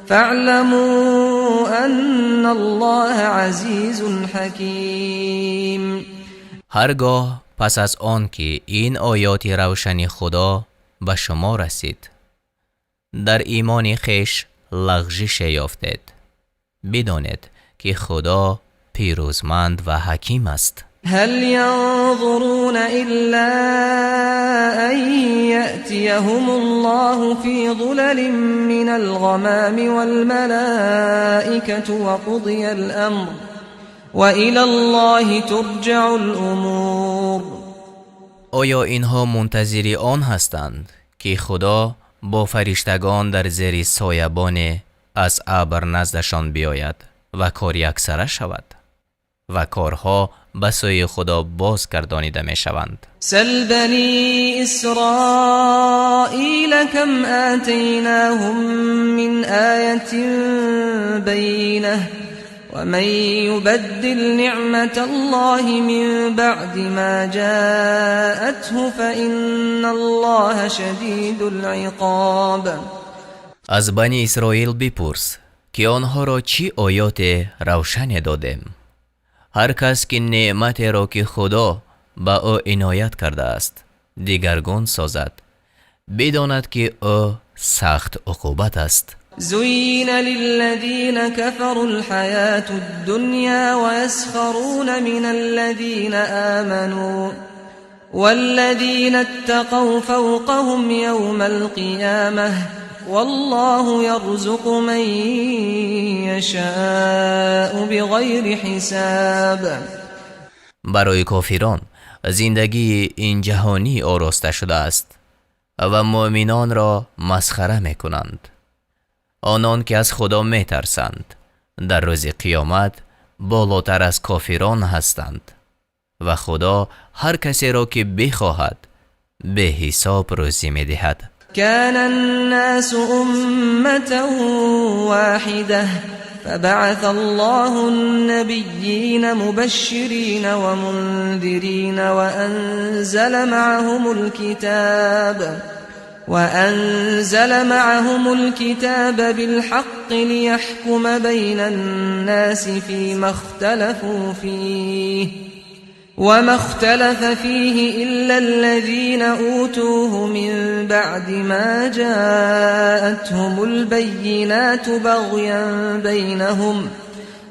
فاعلموا أن الله عزيز حكيم. هرگاه پس از آن که این آیات روشن خدا به شما رسید در ایمان خیش لغزش یافتید، بدانید که خدا پیروزمند و حکیم است. هل ينظرون إلا أن يأتيهم الله في ظلل من الغمام والملائكة وقضي الأمر وإلى الله ترجع الأمور. آیا اینها منتظر آن هستند که خدا با فرشتگان در زیر سایبان از ابر نزدشان بیاید و کار یکسره شود و کارها به سوی خدا بازگردانیده می شوند؟ سل بني إسرائيل كم آتيناهم من آية بينة ومن يبدل نعمة الله من بعد ما جاءته فإن الله شديد العقاب. از بنی اسرائیل بپرس که آنها را چی آیات روشن دادیم. هر کس که نعمت را که خدا به او عنایت کرده است دیگرگون سازد. بداند که او سخت عقوبت است. زين للذين كفروا الحياة الدنيا ويسخرون من الذين آمنوا والذين اتقوا فوقهم يوم القيامة والله يرزق من يشاء بغير حساب. برای کافران زندگی این جهانی آراسته شده است و مؤمنان را مسخره می کنند. آنان که از خدا می ترسند در روز قیامت بالاتر از کافران هستند و خدا هر کسی را که بخواهد به حساب روزی می دهد. كان الناس أمة واحدة فبعث الله النبيين مبشرين ومنذرين وأنزل معهم الكتاب بالحق ليحكم بين الناس فيما اختلفوا فيه وما اختلف فيه إلا الذين أوتوه من بعد ما جاءتهم البينات بغيا بينهم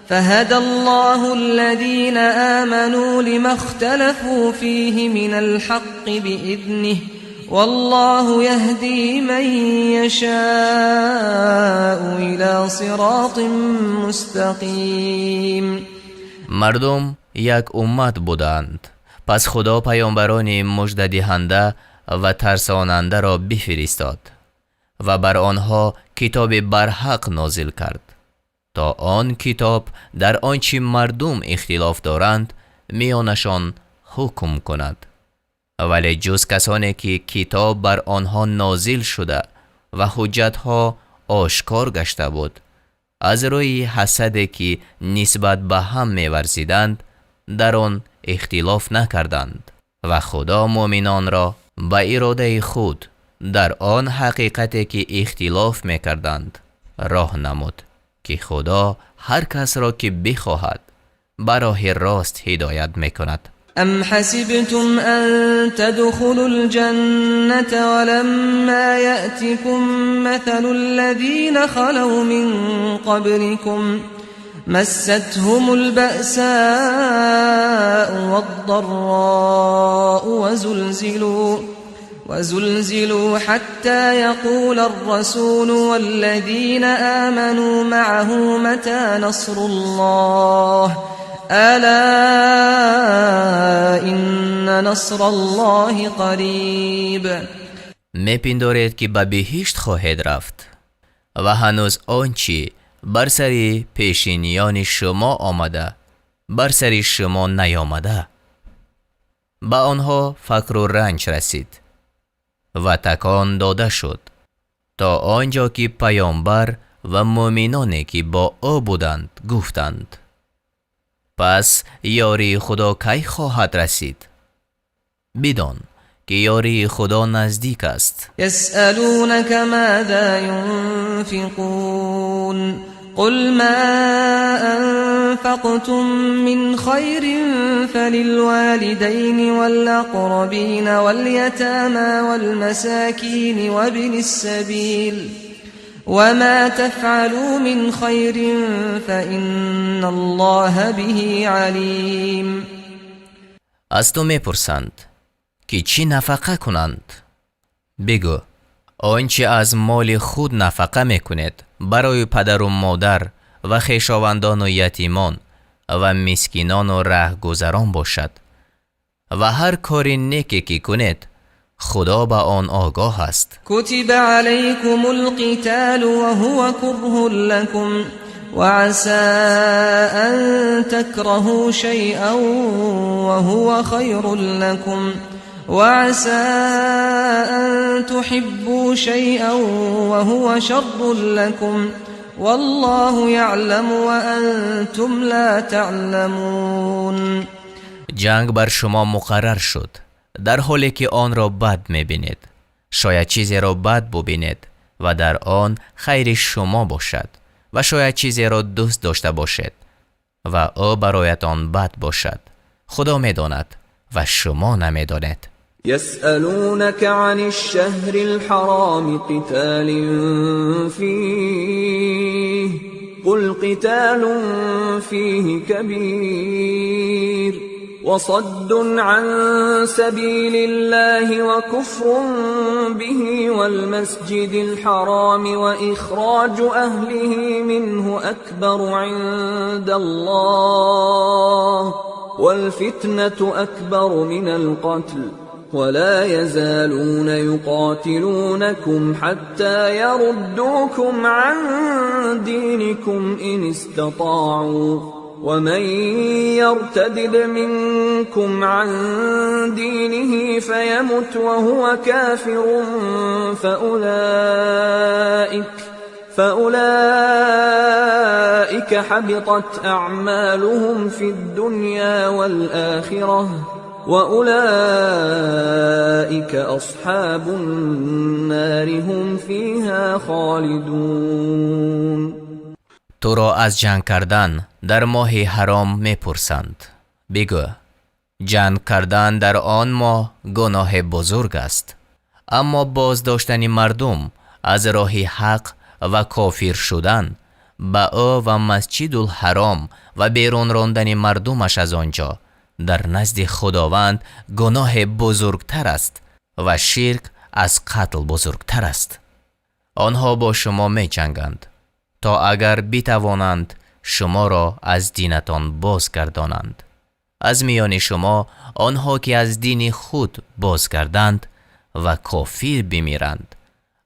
فهدى الله الذين آمنوا لما اختلفوا فيه من الحق بإذنه والله يهدي من يشاء إلى صراط مستقيم. مردم یک امت بودند. پس خدا پیامبران مژده دهنده و ترساننده را بفرستاد و بر آنها کتاب برحق نازل کرد تا آن کتاب در آنچه مردم اختلاف دارند میانشان حکم کند. ولی جز کسانی که کتاب بر آنها نازل شده و حجتها آشکار گشته بود از روی حسدی که نسبت به هم می‌ورزیدند در آن اختلاف نکردند و خدا مؤمنان را به اراده خود در آن حقیقتی که اختلاف میکردند راه نمود که خدا هر کس را که بخواهد به راه راست هدایت میکند. أم حسبتم أن تدخلوا الجنة ولما يأتكم مثل الذين خلوا من قبلكم مستهم البأساء والضراء وزلزلوا حتى يقول الرسول والذين آمنوا معه متى نصر الله ألا إن نصر الله قریب. میپندارید که به بهشت خواهید رفت و هنوز آنچه بر سر پیشینیان شما آمده بر سر شما نیامده. به آنها فقر و رنج رسید و تکان داده شد تا آنجا که پیامبر و مؤمنانی که با او بودند گفتند پس یاری خدا کی خواهد رسید؟ بدان که یاری خدا نزدیک است. یسألونک ماذا ينفقون قل ما أنفقتم من خير فللوالدين والأقربين واليتامى والمساكين وابن السبيل وما تفعلوا من خير فإن الله به عليم. از تو میپرسند که چی نفقه کنند؟ بگو آنچه از مال خود نفقه میکنید برای پدر و مادر و خویشاوندان و یتیمان و مسکینان و رهگذران باشد و هر کاری نیکی که کنید خدا به آن آگاه است. کتب علیکم القتال وهو كره لكم وعسى أن تكرهوا شيئا وهو خير لكم وعسى أن تحبوا شيئا وهو شر لكم والله يعلم وأنتم لا تعلمون. جنگ بر شما مقرر شد در حالی که آن را بد می‌بینید. شاید چیزی را بد ببینید و در آن خیر شما باشد و شاید چیزی را دوست داشته باشید و او برایتان بد باشد. خدا می‌داند و شما نمی‌دانید. يسألونك عن الشهر الحرام قتال فيه قل قتال فيه كبير وصد عن سبيل الله وكفر به والمسجد الحرام وإخراج أهله منه أكبر عند الله والفتنة أكبر من القتل ولا يزالون يقاتلونكم حتى يردوكم عن دينكم إن استطاعوا ومن يرتدد منكم عن دينه فيمت وهو كافر فأولئك حبطت أعمالهم في الدنيا والآخرة وأولئك أصحاب النار هم فيها خالدون. تو را از جنگ کردن در ماه حرام میپرسند. بگو جنگ کردن در آن ماه گناه بزرگ است، اما بازداشتن مردم از راه حق و کافر شدن با او و مسجد الحرام و بیرون راندن مردمش از آنجا در نزد خداوند گناه بزرگتر است و شرک از قتل بزرگتر است. آنها با شما می جنگند تا اگر بتوانند شما را از دینتان بازگردانند. از میان شما آنها که از دین خود بازگردند و کافر بمیرند،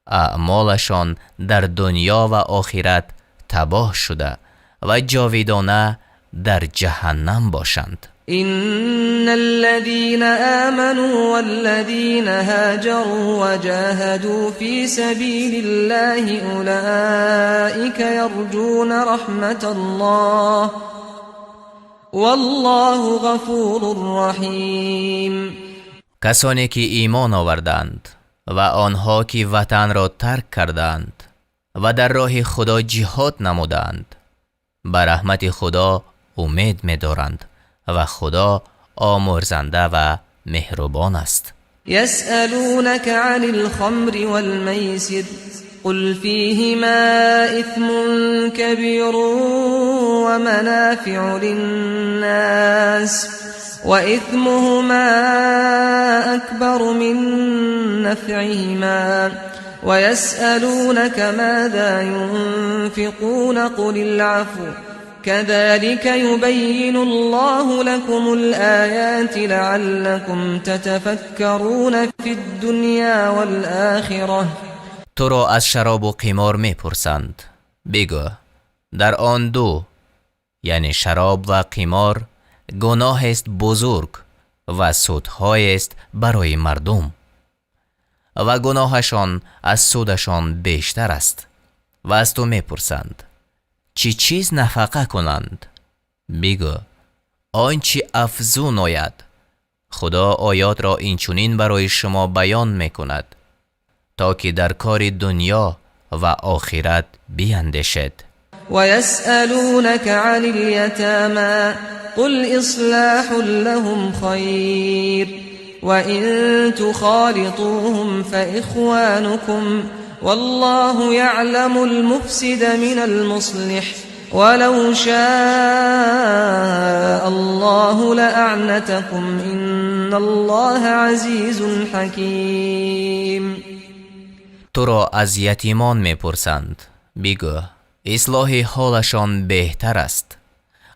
اعمالشان در دنیا و آخرت تباه شده و جاویدانه در جهنم باشند. إن الذين آمنوا والذين هاجروا وجاهدوا في سبيل الله أولئك يرجون رحمة الله والله غفور رحیم. کسانی که ایمان آوردند و آنها که وطن را ترک کردند و در راه خدا جهاد نمودند به رحمت خدا امید می‌دارند و خدا آمرزنده و مهربان است. يسألونك عن الخمر والميسر قل فيهما إثم كبير ومنافع للناس وإثمهما أكبر من نفعهما ويسألونك ماذا ينفقون قل العفو كذلك يبين الله لكم الآيات لعلكم تتفكرون في الدنيا والآخرة. تو را از شراب و قمار می پرسند. بگو در آن دو یعنی شراب و قمار گناه است بزرگ و سودهای است برای مردم و گناهشان از سودشان بیشتر است. و از تو می پرسند چی چیز نفقه کنند؟ بگو آنچه افزون آید. خدا آیات را اینچنین برای شما بیان می کند تا که در کار دنیا و آخرت بیندیشید. و یسألونک عن الیتامی قل اصلاح لهم خیر و ان تخالطوهم فاخوانكم والله يعلم المفسد من المصلح ولو شاء الله لأعنتكم إن الله عزيز حكيم. تو را از یتیمان می پرسند. بگو اصلاح حالشان بهتر است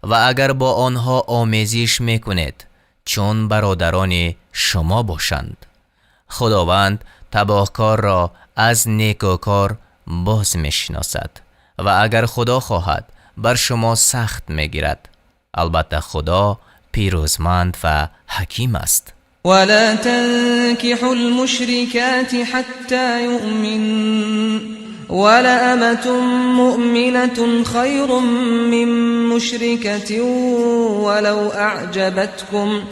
و اگر با آنها آمیزش می کنید چون برادران شما باشند. خداوند تباهکار را از نیکوکار باز می شناسد و اگر خدا خواهد بر شما سخت می گیرد. البته خدا پیروزمند و حکیم است. ولا تنكحوا المشركات حتى يؤمن ولأمة مؤمنة خير من مشركة ولو أعجبتكم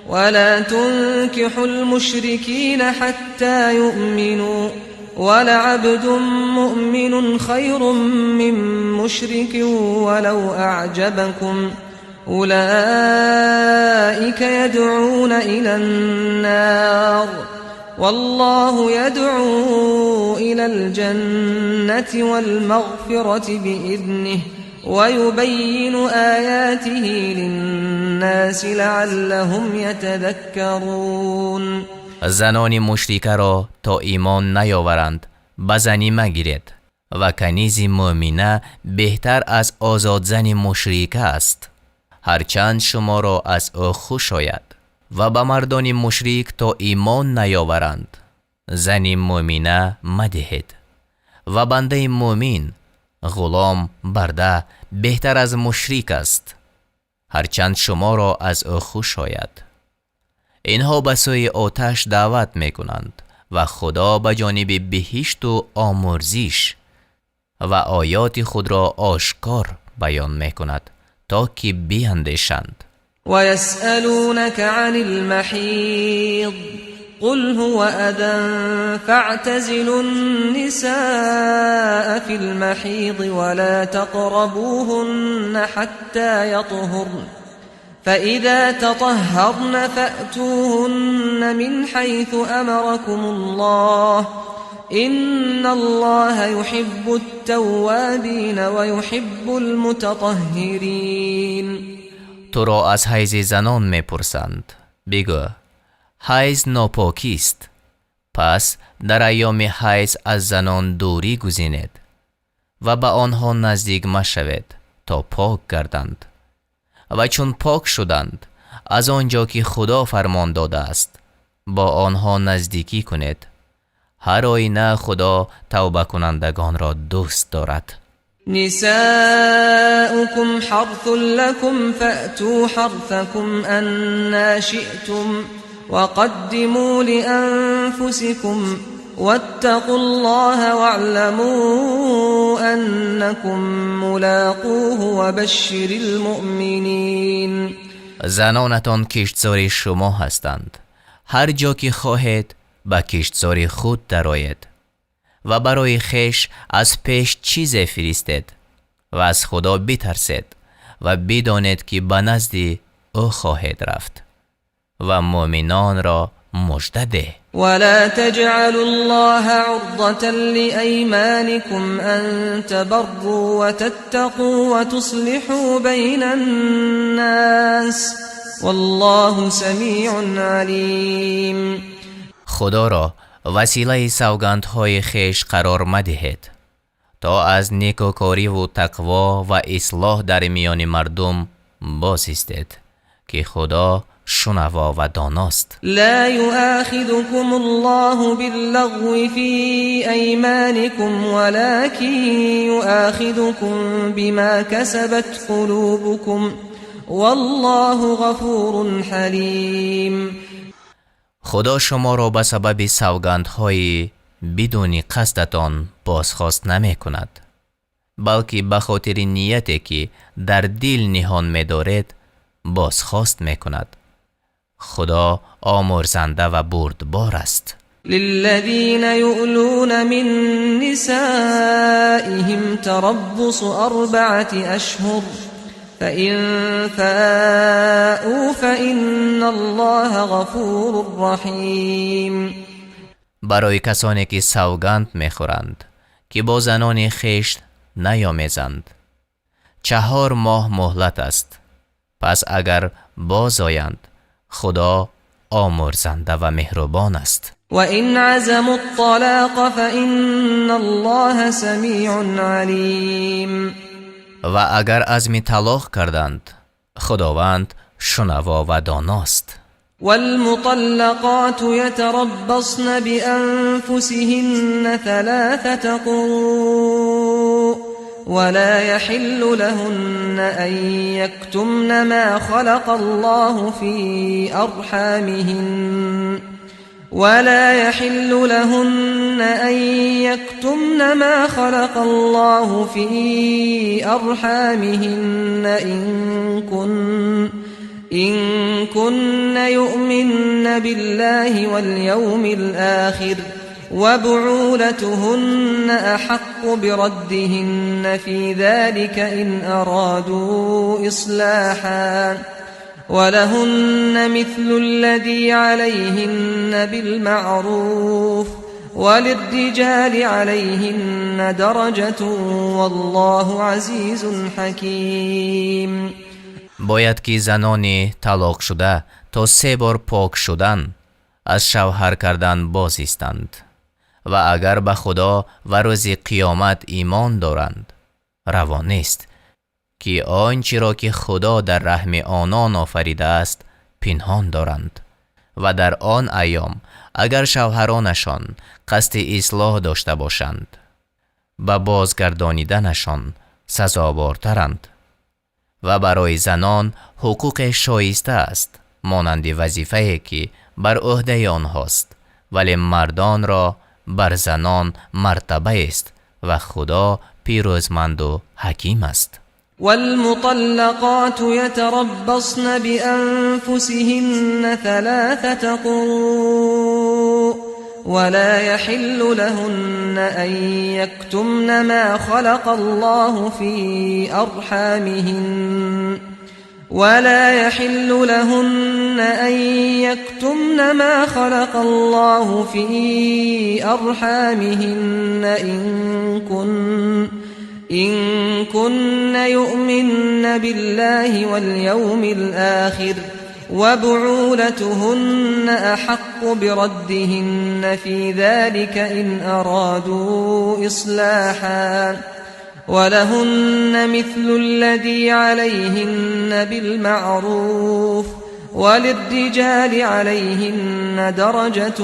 ولا تنكحوا المشركين حتى يؤمنوا ولعبد مؤمن خير من مشرك ولو أعجبكم أولئك يدعون إلى النار والله يدعو إلى الجنة والمغفرة بإذنه ويبين آياته للناس لعلهم يتذكرون. زنان مشرکه را تا ایمان نیاورند به زنی مگیرید و کنیز مؤمنه بهتر از آزاد زن مشرکه است، هرچند شما را از او خوش آید. و به مردان مشرک تا ایمان نیاورند زن مؤمنه مدهید و بنده مؤمن غلام برده بهتر از مشرک است، هرچند شما را از او خوش آید. اینها به سوی آتش دعوت میکنند و خدا به جانب بهشت و آمرزش و آیات خود را آشکار بیان میکند تا که بیندیشند. ويسألونك عن المحيض قل هو أذى فاعتزلوا النساء في المحيض ولا تقربوهن حتى يطهرن فإذا تطهرن فأتوهن من حيث أمركم الله إن الله يحب التوابين ويحب المتطهرين. تو را از حیض زنان میپرسند، بگو حیض ناپاکی است، پس در ایام حیض از زنان دوری گزینید و به آنها نزدیک مشوید تا پاک گردند و چون پاک شدند از آنجا که خدا فرمان داده است با آنها نزدیکی کنید. هر آینه خدا توبه کنندگان را دوست دارد. نساؤكم حرث لكم فأتوا حرثكم أنا شئتم وقدموا لأنفسكم واتقوا الله واعلموا أنكم ملاقوه وبشر المؤمنين. زنانتان کشتزار شما هستند، هر جا که خواهید به کشتزار خود درآیید و برای خویش از پیش چیز فرستید و از خدا بترسید و بدانید که به نزد او خواهید رفت و مؤمنان را مژده ده. ولا تجعلوا الله عرضة لأيمانكم أن تبروا وتتقوا وتصلحوا بين الناس والله سمیع علیم. خدا را وسیله سوگندهای خویش قرار مدهید تا از نیکوکاری و تقوا و اصلاح در میان مردم باز ایستید که خدا شنوا و داناست. لا يؤاخذكم الله باللغو في أيمانكم ولكن يؤاخذكم بما كسبت قلوبكم والله غفور حلیم. خدا شما را به سبب سوگندهای بدون قصدتان بازخواست نمی کند، بلکه به خاطر نیتی که در دل نهان می دارید بازخواست می کند. خدا آمرزنده و بردبار است. للذین یؤلون من نسائهم تربص 4 اشهر فإن فاءوا فإن الله غفور رحیم. برای کسانی که سوگند میخورند که با زنان خویش نیامیزند 4 ماه مهلت است، پس اگر باز آیند خدا آمرزنده و مهربان است. و این عزموا الطلاق فإن الله سمیع علیم. و اگر عزم طلاق کردند خداوند شنوا و داناست. والمطلقات يتربصن بأنفسهن 3 قروء ولا يحل لهن أن يكتمن ما خلق الله في أرحامهن ولا يحل لهن أن يكتمن ما خلق الله في أرحامهن إن كن يؤمن بالله واليوم الآخر وبعولتهن أحق بردهن في ذلك إن أرادوا إصلاحا ولهن مثل الذي عليهن بالمعروف وللرجال عليهن درجة والله عزيز حكيم. باید که زنانی طلاق شده تا 3 بار پاک شدن از شوهر کردن باز ایستند و اگر به خدا و روز قیامت ایمان دارند روا نیست که آنچه را که خدا در رحم آنان آفریده است پنهان دارند و در آن ایام اگر شوهرانشان قصد اصلاح داشته باشند به بازگردانیدنشان سزاوارترند. و برای زنان حقوق شایسته است مانند وظیفه‌ای که بر عهده آنهاست، ولی مردان را بر زنان مرتبه است و خدا پیروزمند و حکیم است. والمطلقات يتربصن بأنفسهن 3 قروء ولا يحل لهن أن يكتمن ما خلق الله في أرحامهن ولا يحل لهن أن يكتمن ما خلق الله في أرحامهن إن كن يؤمن بالله واليوم الآخر وبعولتهن أحق بردهن في ذلك إن أرادوا إصلاحا ولهن مثل الذي عليهن بالمعروف وللرجال عليهن درجة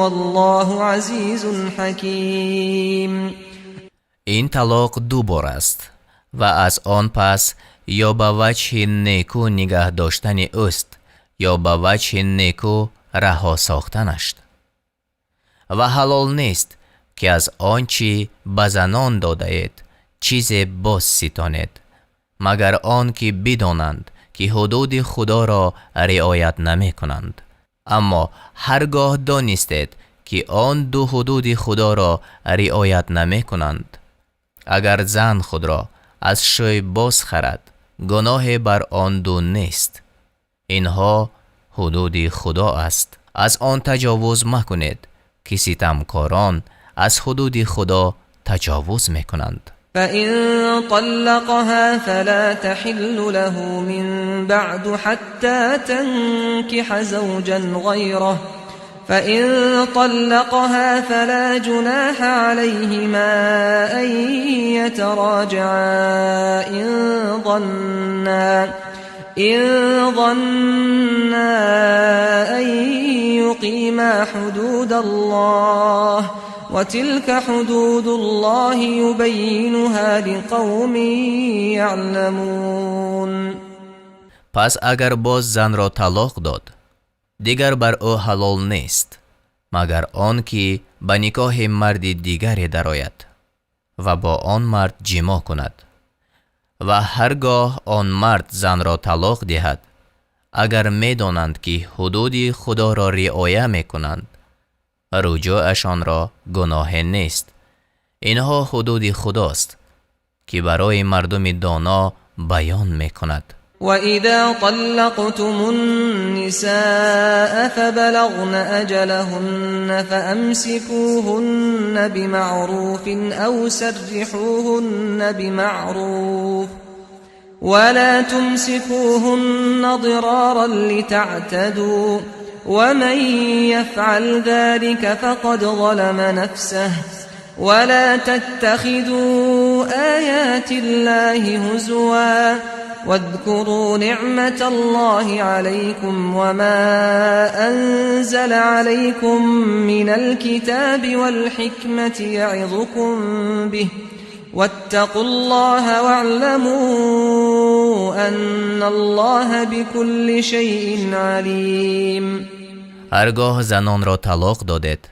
والله عزيز حكيم. این طلاق 2 بار است و از آن پس یا به وجه نیکو نگه داشتن اوست یا به وجه نیکو رها ساختنش. و حلال نیست که از آنچه به زنان داده اید چیز باز ستانید مگر آن که بدانند که حدود خدا را رعایت نمی کنند. اما هرگاه دانستید که آن 2 حدود خدا را رعایت نمی کنند، اگر زن خود را از شوی باز خرد گناه بر آن 2 نیست. اینها حدود خدا است. از آن تجاوز مکنید که ستمکاران از حدود خدا تجاوز میکنند. فإن طلقها فلا تحل له من بعد حتى تنكح زوجا غيره فإن طلقها فلا جناح عليهما أن يتراجعا إن ظنا أن يقيما حدود الله وتلك حدود الله يبينها لقوم يعلمون. پس اگر باز زن را طلاق داد دیگر بر او حلال نیست مگر آن که به نکاح مرد دیگری درآید و با آن مرد جما کند. و هرگاه آن مرد زن را طلاق دهد اگر می دانند که حدود خدا را رعایت می کنند رجوعشان را گناه نیست. اینها حدود خداست که برای مردم دانا بیان می کند. وَإِذَا طَلَّقْتُمُ النِّسَاءَ فَبَلَغْنَ أَجَلَهُنَّ فَأَمْسِكُوهُنَّ بِمَعْرُوفٍ أَوْ سَرِّحُوهُنَّ بِمَعْرُوفٍ وَلَا تُمْسِكُوهُنَّ ضِرَارًا لِتَعْتَدُوا وَمَنْ يَفْعَلْ ذَلِكَ فَقَدْ ظَلَمَ نَفْسَهُ وَلَا تَتَّخِذُوا آيَاتِ اللَّهِ هُزُوًا واذكروا نعمة الله عليكم وما أنزل عليكم من الكتاب والحكمة يعظكم به واتقوا الله واعلموا أن الله بكل شيء عليم. هرگاه زنان را طلاق دادید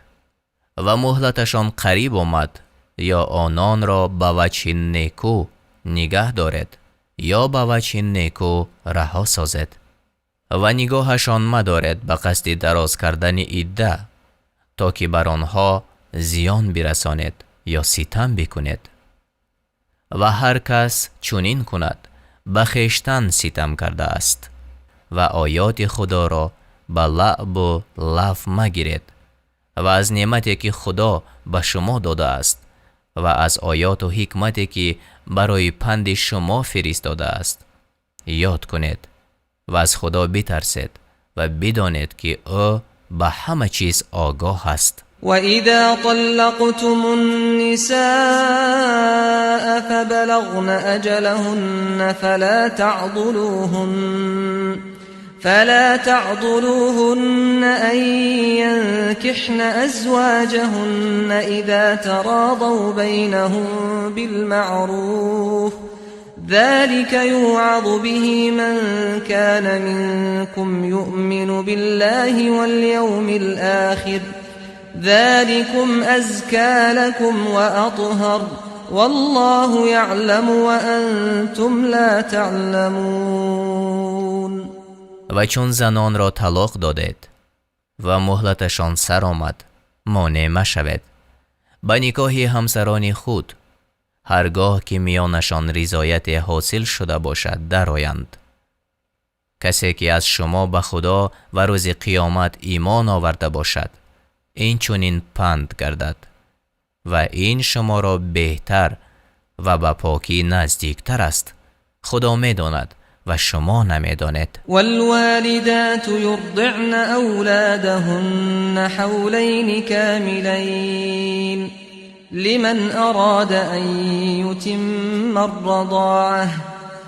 و مهلتشان قریب آمد یا آنان را به وجه نیکو نگه دارید یا به وجه نیکو رها سازد و نگاهشان مدارد به قصد دراز کردن عده تا که بر آنها زیان برسانید یا ستم بکنید. و هر کس چنین کند به خویشتن ستم کرده است و آیات خدا را به لعب و لف مگیرید و از نعمتی که خدا به شما داده است و از آیات و حکمتی که برای پند شما فرستاده است یاد کنید و از خدا بترسید و بدانید که او به همه چیز آگاه است. وَإِذَا طَلَّقْتُمُ النِّسَاءَ فَبَلَغْنَ أَجَلَهُنَّ فلا تعضلوهن أن ينكحن أزواجهن إذا تراضوا بينهم بالمعروف ذلك يوعظ به من كان منكم يؤمن بالله واليوم الآخر ذلكم أزكى لكم وأطهر والله يعلم وأنتم لا تعلمون. و چون زنان را طلاق دادید و مهلتشان سر آمد مانع مشوید به نکاح همسران خود هرگاه که میانشان رضایت حاصل شده باشد درآیند. کسی که از شما به خدا و روز قیامت ایمان آورده باشد این چنین پند گردد و این شما را بهتر و به پاکی نزدیکتر است. خدا میداند و شما نمیدانید. والوالدات يرضعن أولادهن حولين كاملين لمن أراد أن يتم الرضاعة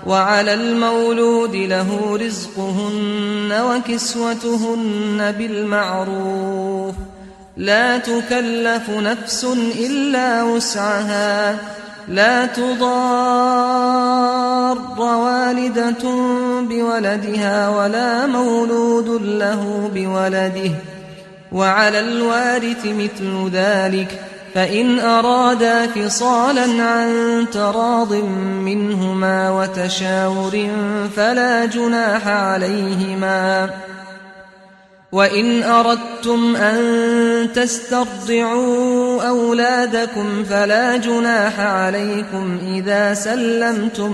وعلى المولود له رزقهن وكسوتهن بالمعروف لا تكلف نفس إلا وسعها لا تضار والدة بولدها ولا مولود له بولده وعلى الوارث مثل ذلك فإن أرادا فصالا عن تراض منهما وتشاور فلا جناح عليهما وإن أردتم أن تسترضعوا أولادكم فلا جناح عليكم إذا سلمتم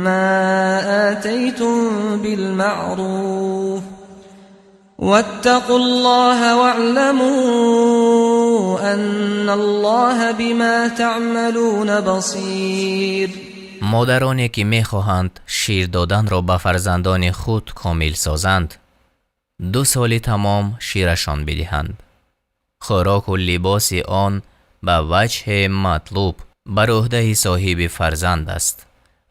ما آتيتم بالمعروف واتقوا الله واعلموا أن الله بما تعملون بصير. مادرانی که میخواهند شیر دادن را به فرزندان خود کامل سازند 2 سال تمام شیرشان بدهند. خوراک و لباس آن به وجه مطلوب بر عهده صاحب فرزند است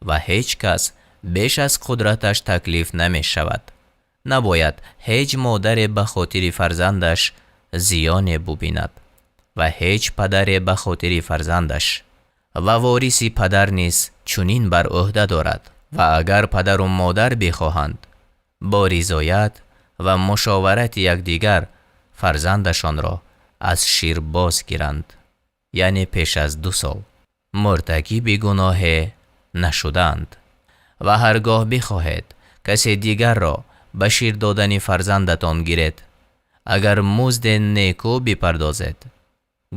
و هیچ کس بیش از قدرتش تکلیف نمی شود. نباید هیچ مادر به خاطر فرزندش زیان ببیند و هیچ پدر به خاطر فرزندش و وارث پدر نیز چنین بر عهده دارد و اگر پدر و مادر بخواهند با رضایت و مشاورت یکدیگر فرزندشان را از شیر باز گیرند یعنی پیش از 2 سال مرتکب گناه نشدند و هرگاه بخواهید کسی دیگر را به شیر دادن فرزندتان گیرید اگر مزد نیکو بپردازید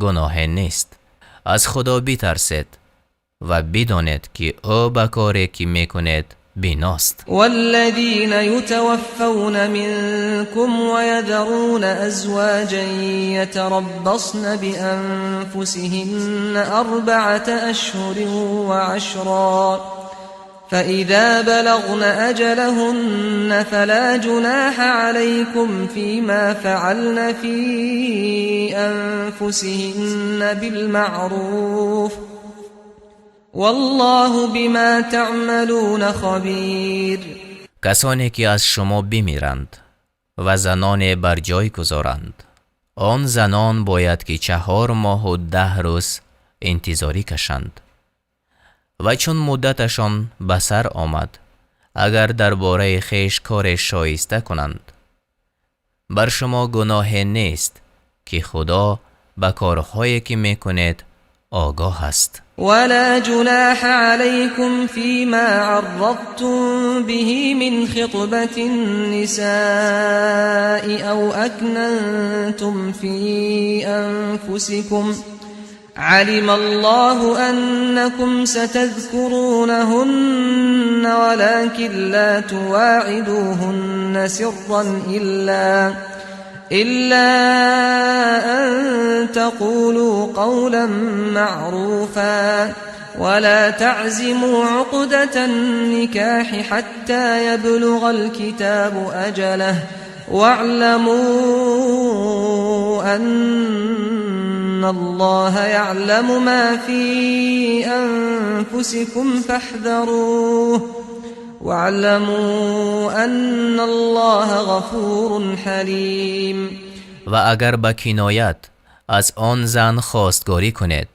گناه نیست. از خدا بترسید و بدانید که او به کاری که میکنید بیناست. والذین یتوفون منکم ويذرون ازواجا يتربصن بانفسهن 4 اشهر وعشرا فإذا بلغن أجلهن فلا جناح عليكم فيما فعلن في أنفسهن بالمعروف والله بما تعملون خبیر. کسانی که از شما بمیرند و زنان بر جای گذارند آن زنان باید که 4 ماه و 10 روز انتظاری کشند و چون مدتشان به سر آمد اگر درباره خویش کار شایسته کنند بر شما گناه نیست که خدا به کارهایی که میکنید آگاه است. ولا جناح عليكم فيما عرضتم به من خطبة النساء أو أكننتم في أنفسكم علم الله أنكم ستذكرونهن ولكن لا تواعدوهن سرا إلا أن تقولوا قولا معروفا ولا تعزموا عقدة النكاح حتى يبلغ الكتاب أجله واعلموا أن الله يعلم ما في أنفسكم فاحذروه واعلموا أن الله غفور حليم. و اگر به کنایت از آن زن خواستگاری کنید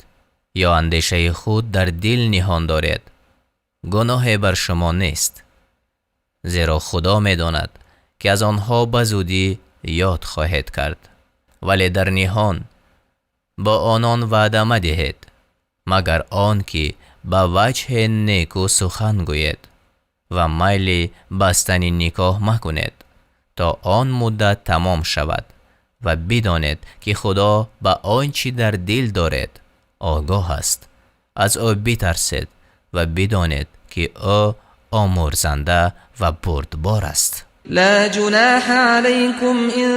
یا اندیشه خود در دل نهان دارید، گناه بر شما نیست، زیرا خدا می‌داند که از آنها به زودی یاد خواهید کرد. ولی در نهان با آنان وعده مدهید مگر آن که به وجه نیکو سخن گوید و میل بستن نکاح مکنید تا آن مدت تمام شود و بدانید که خدا به آنچه در دل دارید آگاه است. از او بترسید و بدانید که او آمرزنده و بردبار است. لا جناح عليكم إن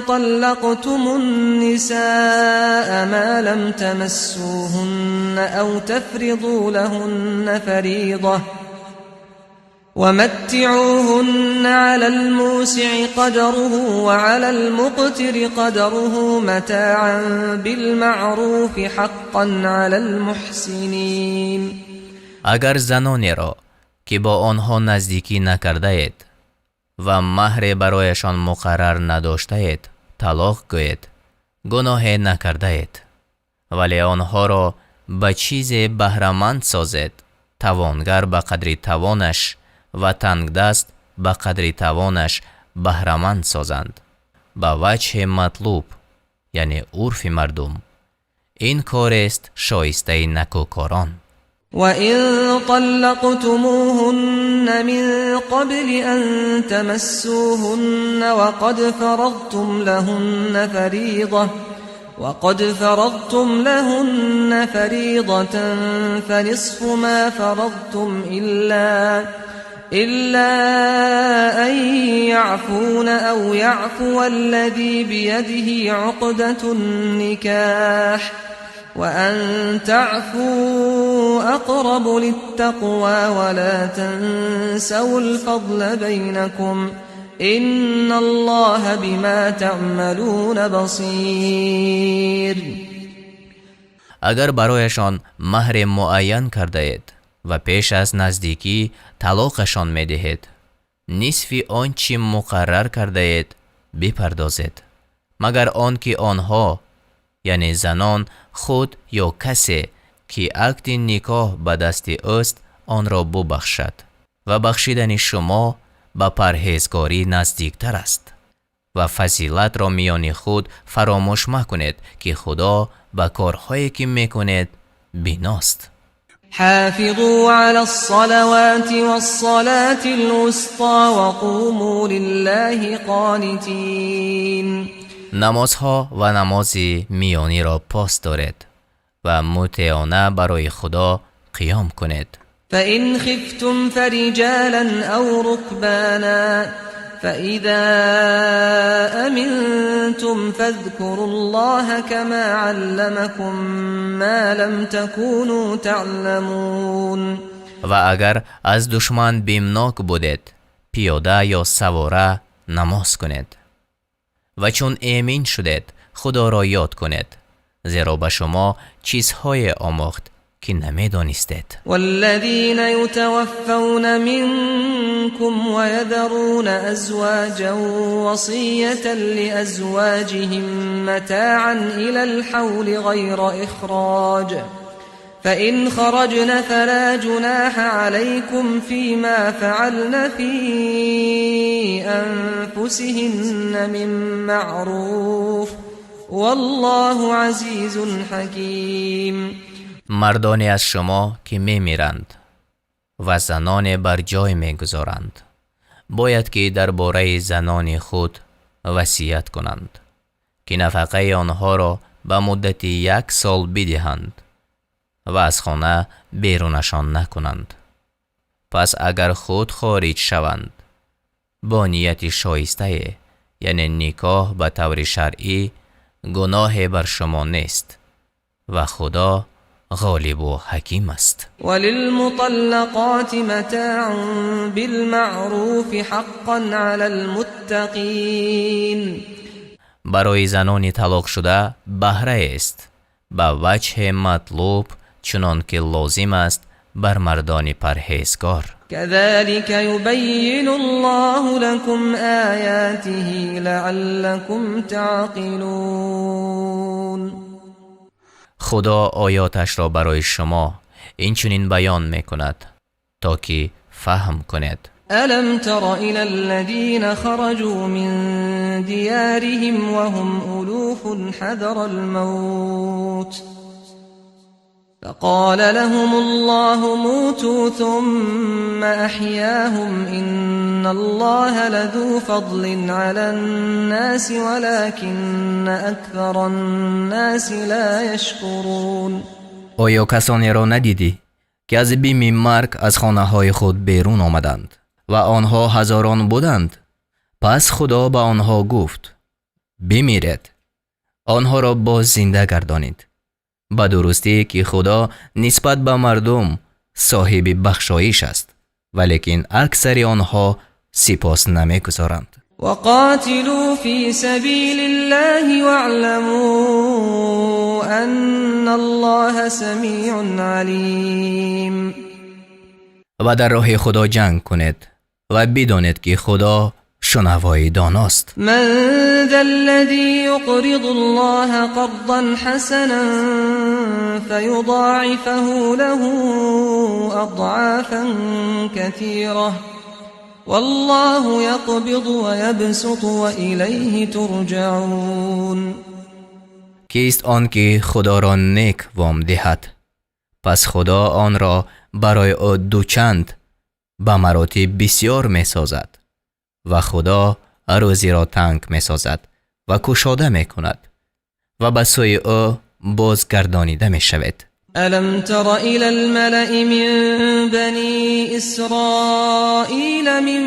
طلقتم النساء ما لم تمسوهن أو تفرضوا لهن فريضة ومتعوهن على الموسع قدره وعلى المقتر قدره متاعا بالمعروف حقا على المحسنين. اگر زنانی را که با آنها نزدیکی نکرده اید و مهر برایشان مقرر نداشته اید طلاق گوید، گناه نکرده اید، ولی آنها را به چیز بهره‌مند سازید، توانگر به قدر توانش و تنگ دست به قدر توانش بهره‌مند سازند به وجه مطلوب، یعنی عرف مردم. این کار است شایسته نکوکاران. وَإِن طَلَّقْتُمُوهُنَّ مِن قَبْلِ أَن تَمَسُّوهُنَّ وَقَدْ فَرَضْتُمْ لَهُنَّ فَرِيضَةً فَنِصْفُ مَا فَرَضْتُمْ إِلَّا أَن يَعْفُونَ أَوْ يَعْفُوَ الَّذِي بِيَدِهِ عُقْدَةُ النِّكَاحِ وَأَن تَعْفُوا أَقْرَبُ لِلتَّقْوَى وَلَا تَنسَوُا الْفَضْلَ بَيْنَكُمْ إِنَّ اللَّهَ بِمَا تَعْمَلُونَ بَصِيرٌ. اگر برایشان مهر معین کرده اید و پیش از نزدیکی طلاقشان می دهید، نصف آنچه مقرر کرده اید بپردازید، مگر آنکه آنها یعنی زنان خود یا کسی که عقد نکاح به دست اوست آن را ببخشد و بخشیدن شما به پرهیزگاری نزدیکتر است و فضیلت را میان خود فراموش مکنید که خدا به کارهایی که میکنید بیناست. حافظوا على الصلوات والصلاة الوسطى وقوموا لله قانتين. نمازها و نماز میانی را پاس دارید و مطیعانه برای خدا قیام کنید. فإن خفتم فرجالا أو ركبانا فإذا أمنتم فاذكروا الله كما علمكم ما لم تكونوا تعلمون. و اگر از دشمن بیمناک بودید پیاده یا سواره نماز کنید و چون امین شدید خدا را یاد کنید، زیرا به شما چیزهای آموخت که نمیدانستید. والذین یتوفون منکم و یذرون ازواجا وصیة لازواجهم متاعا الى الحول غیر اخراج فإن خرجن فلا جناح عليكم فيما فعلن في أنفسهن من معروف والله عزيز حكيم. مردانی از شما که می میرند و زنان بر جای می گذارند باید که درباره زنان خود وصیت کنند که نفقه آنها را به مدت 1 سال بدهند و از خانه بیرونشان نکنند. پس اگر خود خارج شوند با نیت شایسته یعنی نکاح به طور شرعی گناه بر شما نیست و خدا غالب و حکیم است. وللمطلقات متاع بالمعروف حقا علی المتقین. برای زنان طلاق شده بهره است به وجه مطلوب چنان که لازم است بر مردان پرهیزگار. كذلك يبين الله لكم آياته لعلكم تعقلون. خدا آیاتش را برای شما اینچنین بیان می کند تا که فهم کنید. ألم تر إلى الذين خرجوا من ديارهم وهم ألوف حذر الموت فقال لهم الله موتوا ثم أحياهم إن الله لذو فضل على الناس ولكن أكثر الناس لا يشكرون. آیا کسانی را ندیدی که از بیم مرگ از خانه های خود بیرون آمدند و آنها هزاران بودند؟ پس خدا به آنها گفت بمیرید، آنها را باز زنده گردانید. به درستی که خدا نسبت به مردم صاحب بخشایش است ولیکن اکثر آنها سپاس نمی‌گزارند. وقاتلوا في سبيل الله واعلموا أن الله سميع عليم. و در راه خدا جنگ کنید و بدانید که خدا شنوای داناست. من ذا الذي يقرض الله قرضا حسنا فيضاعفه له أضعافا كثيرة والله يقبض ويبسط وإليه ترجعون. کیست آن که خدا را نیک وام دهد پس خدا آن را برای او دوچند به مراتب بسیار می سازد و خدا روزی را تنگ می سازد و کشاده می کند و به سوی او بازگردانیده می شود. ألم تر إلى الملأ من بني إسرائيل من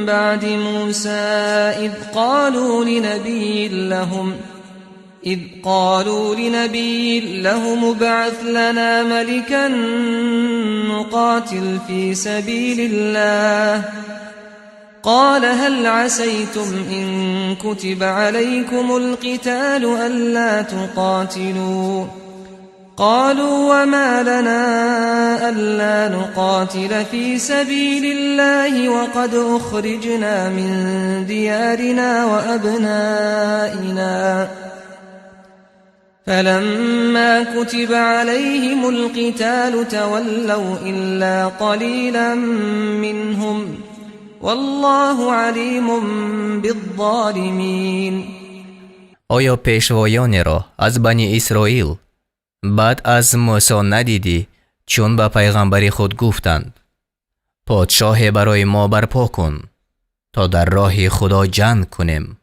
بعد موسى إذ قالوا لنبي لهم ابعث لنا ملكا نقاتل في سبيل الله قال هل عسيتم إن كتب عليكم القتال ألا تقاتلوا قالوا وما لنا ألا نقاتل في سبيل الله وقد أخرجنا من ديارنا وأبنائنا فلما كتب عليهم القتال تولوا إلا قليلا منهم والله عليم بالظالمين. آیا پیشوایان را از بنی اسرائیل بعد از موسی ندیدی چون به پیغمبر خود گفتند پادشاه برای ما برپا کن تا در راه خدا جنگ کنیم؟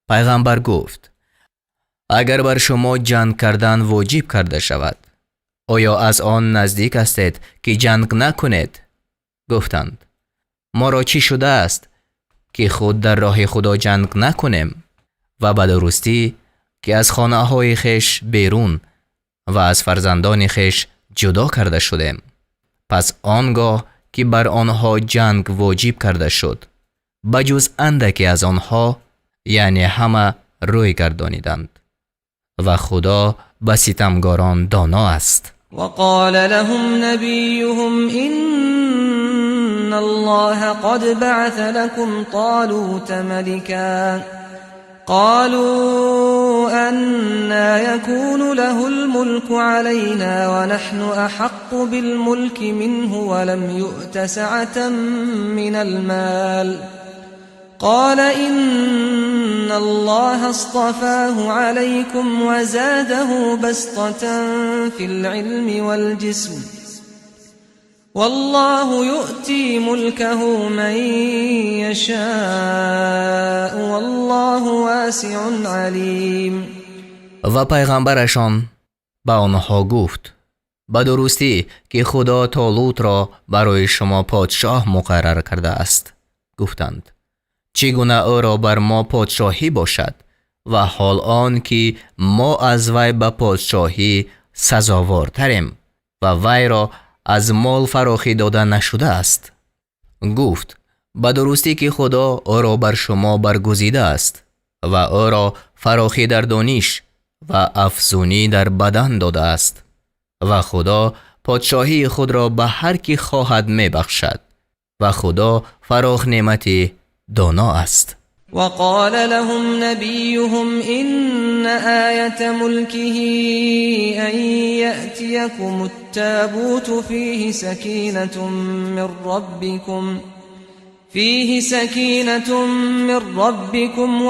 پیغمبر گفت اگر بر شما جنگ کردن واجب کرده شود آیا از آن نزدیک استید که جنگ نکنید؟ گفتند ما را چی شده است که خود در راه خدا جنگ نکنیم و به درستی که از خانه های خیش بیرون و از فرزندان خیش جدا کرده شدیم. پس آنگاه که بر آنها جنگ واجب کرده شد بجز اندکی از آنها یعنی همه روی گردانیدند و خدا به ستمگاران دانا است. وقال لهم نبيهم إن الله قد بعث لكم طالوت ملكا قالوا أنا يكون له الملك علينا ونحن أحق بالملك منه ولم يؤت سعة من المال قال إن الله اصطفاه عليكم وزاده بسطة في العلم والجسم والله يؤتي ملكه من يشاء والله واسع عليم. و پیغمبرشان به آنها گفت به درستی که خدا طالوت را برای شما پادشاه مقرر کرده است. گفتند چگونه او را بر ما پادشاهی باشد و حال آن که ما از وی به پادشاهی سزاوارتریم و وی را از مال فراخی داده نشده است. گفت به درستی که خدا او را بر شما برگزیده است و او را فراخی در دانش و افزونی در بدن داده است و خدا پادشاهی خود را به هر کی خواهد می بخشد و خدا فراخ نعمتی دانا است. وقال لهم نبيهم إن آية ملكه أن يأتيكم التابوت فيه سكينة من ربكم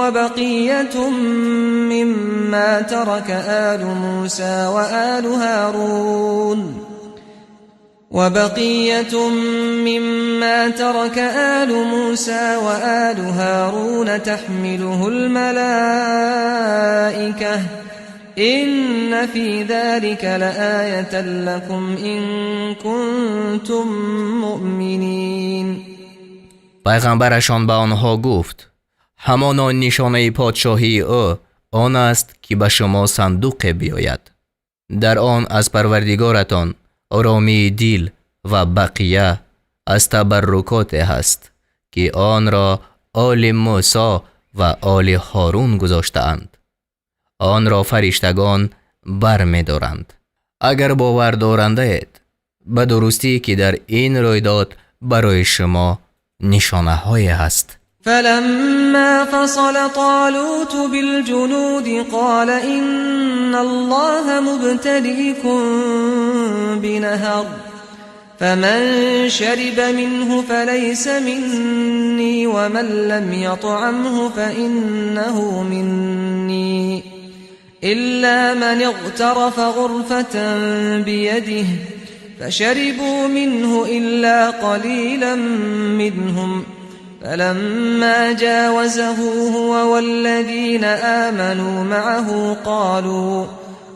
وبقية مما ترك آل موسى وآل هارون تحمله الملائكة إن في ذلك لآية لكم إن كنتم مؤمنين. پیغمبرشان به آنها گفت همان نشانه پادشاهی او آن است که به شما صندوق بیاید. در آن از پروردگارتان آرامی دل و بقیه از تبرکات هست که آن را آل موسی و آل هارون گذاشتند. آن را فرشتگان بر می دارند. اگر باور دارنده اید به درستی که در این رویداد برای شما نشانه های هست. فلما فصل طالوت بالجنود قال إن الله مبتليكم بنهر فمن شرب منه فليس مني ومن لم يطعمه فإنه مني إلا من اغترف غرفة بيده فشربوا منه إلا قليلا منهم فلما جاوزه هو والذين آمنوا معه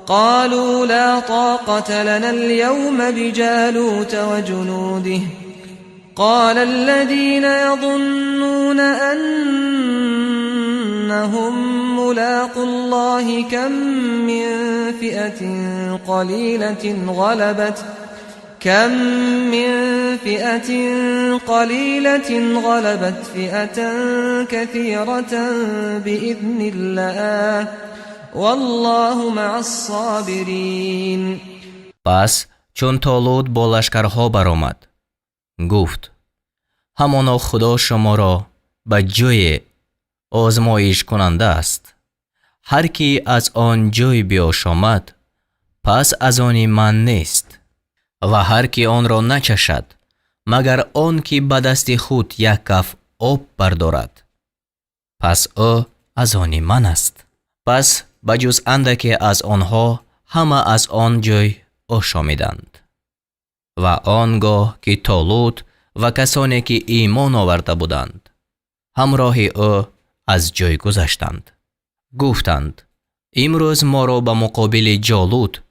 قالوا لا طاقة لنا اليوم بجالوت وجنوده قال الذين يظنون أنهم ملاقو الله كم من فئة قليلة غلبت فئة كثيرة بإذن الله والله مع الصابرین. پس چون طالوت با لشکرها برآمد گفت همانا خدا شما را به جای آزمایش کننده است. هر کی از آن جای بیاشامد پس از آن من نیست و هر کی آن را نچشد مگر آن که به دست خود یک کف آب بردارد پس او از آن من است. پس بجز اندکی از آنها همه از آن جای آشامیدند. و آنگاه که طالوت و کسانی که ایمان آورده بودند همراه او از جای گذشتند. گفتند امروز ما را به مقابل جالوت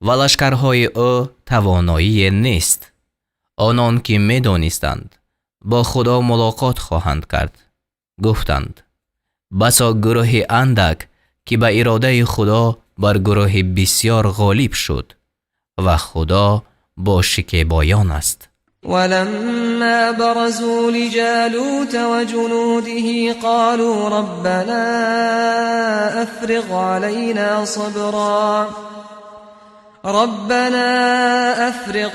و لشکرهای او توانایی نیست. آنان که می دانستند با خدا ملاقات خواهند کرد گفتند بسا گروه اندک که به اراده خدا بر گروه بسیار غالب شد و خدا با شکیبایان است. ولما برزوا لجالوت وجنوده قالوا ربنا أفرغ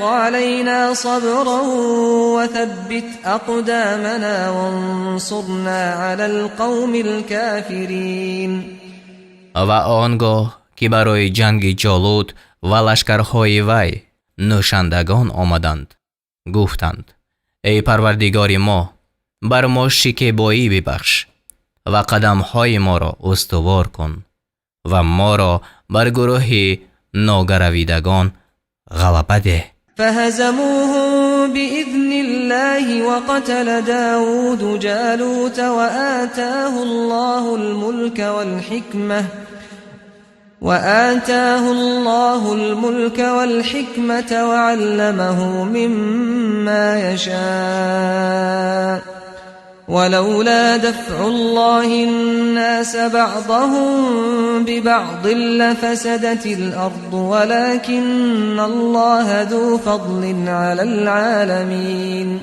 علينا صبرا وثبت أقدامنا وانصرنا على القوم الكافرين. و آنگاه که برای جنگ جالوت و لشکرهای وی نوشندگان آمدند گفتند ای پروردگار ما بر ما شکیبایی ببخش و قدمهای ما را استوار کن و ما را بر گروه ناگرویدگان غلبه ده. فهزموهم بإذن الله وقتل داود جالوت وآتاه الله الملك والحكمة وعلمه مما يشاء ولولا دفع الله الناس بعضهم ببعض لفسدت الأرض ولكن الله ذو فضل على العالمين.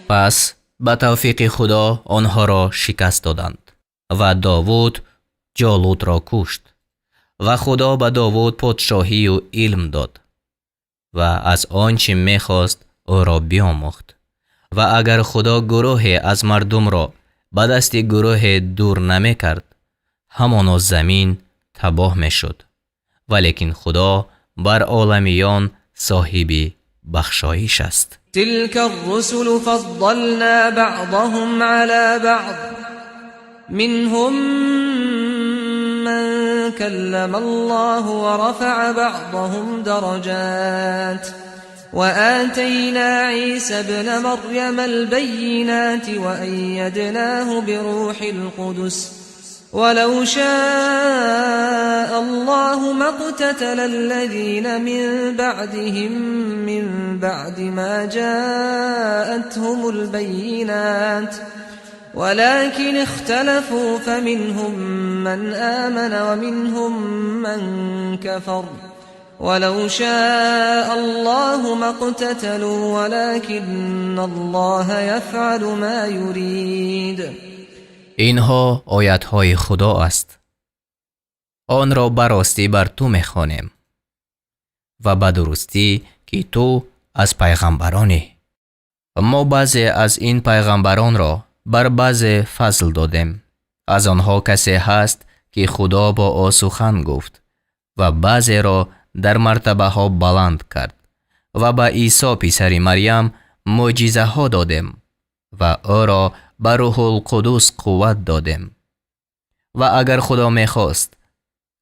پس به توفیق خدا آنها را شکست دادند و داوود جالوت را کشت و خدا به داوود پادشاهی و علم داد و از آنچه می‌خواست او را بیاموخت. و اگر خدا گروه از مردم را به دست گروه دور نمی کرد، همانا زمین تباه می شد. ولیکن خدا بر عالمیان صاحب بخشایش است. تلك الرسل فضلنا بعضهم على بعض منهم من كلم الله ورفع بعضهم درجات وآتينا عيسى ابن مريم البينات وأيدناه بروح القدس ولو شاء الله ما اقتتل الذين من بعدهم من بعد ما جاءتهم البينات ولكن اختلفوا فمنهم من آمن ومنهم من كفر ولو شاء الله ما اقتتلوا ولكن الله يفعل ما يريد. اینها آیت‌های خدا است. آن را براستی بر تو می‌خوانیم و به درستی که تو از پیغمبرانی. ما بعضی از این پیغمبران را بر بعضی فضل دادیم. از آنها کسی هست که خدا با او سخن گفت و بعضی را در مرتبه ها بلند کرد و به عیسی پسر مریم معجزه ها دادیم و او را به روح القدس قوت دادیم. و اگر خدا میخواست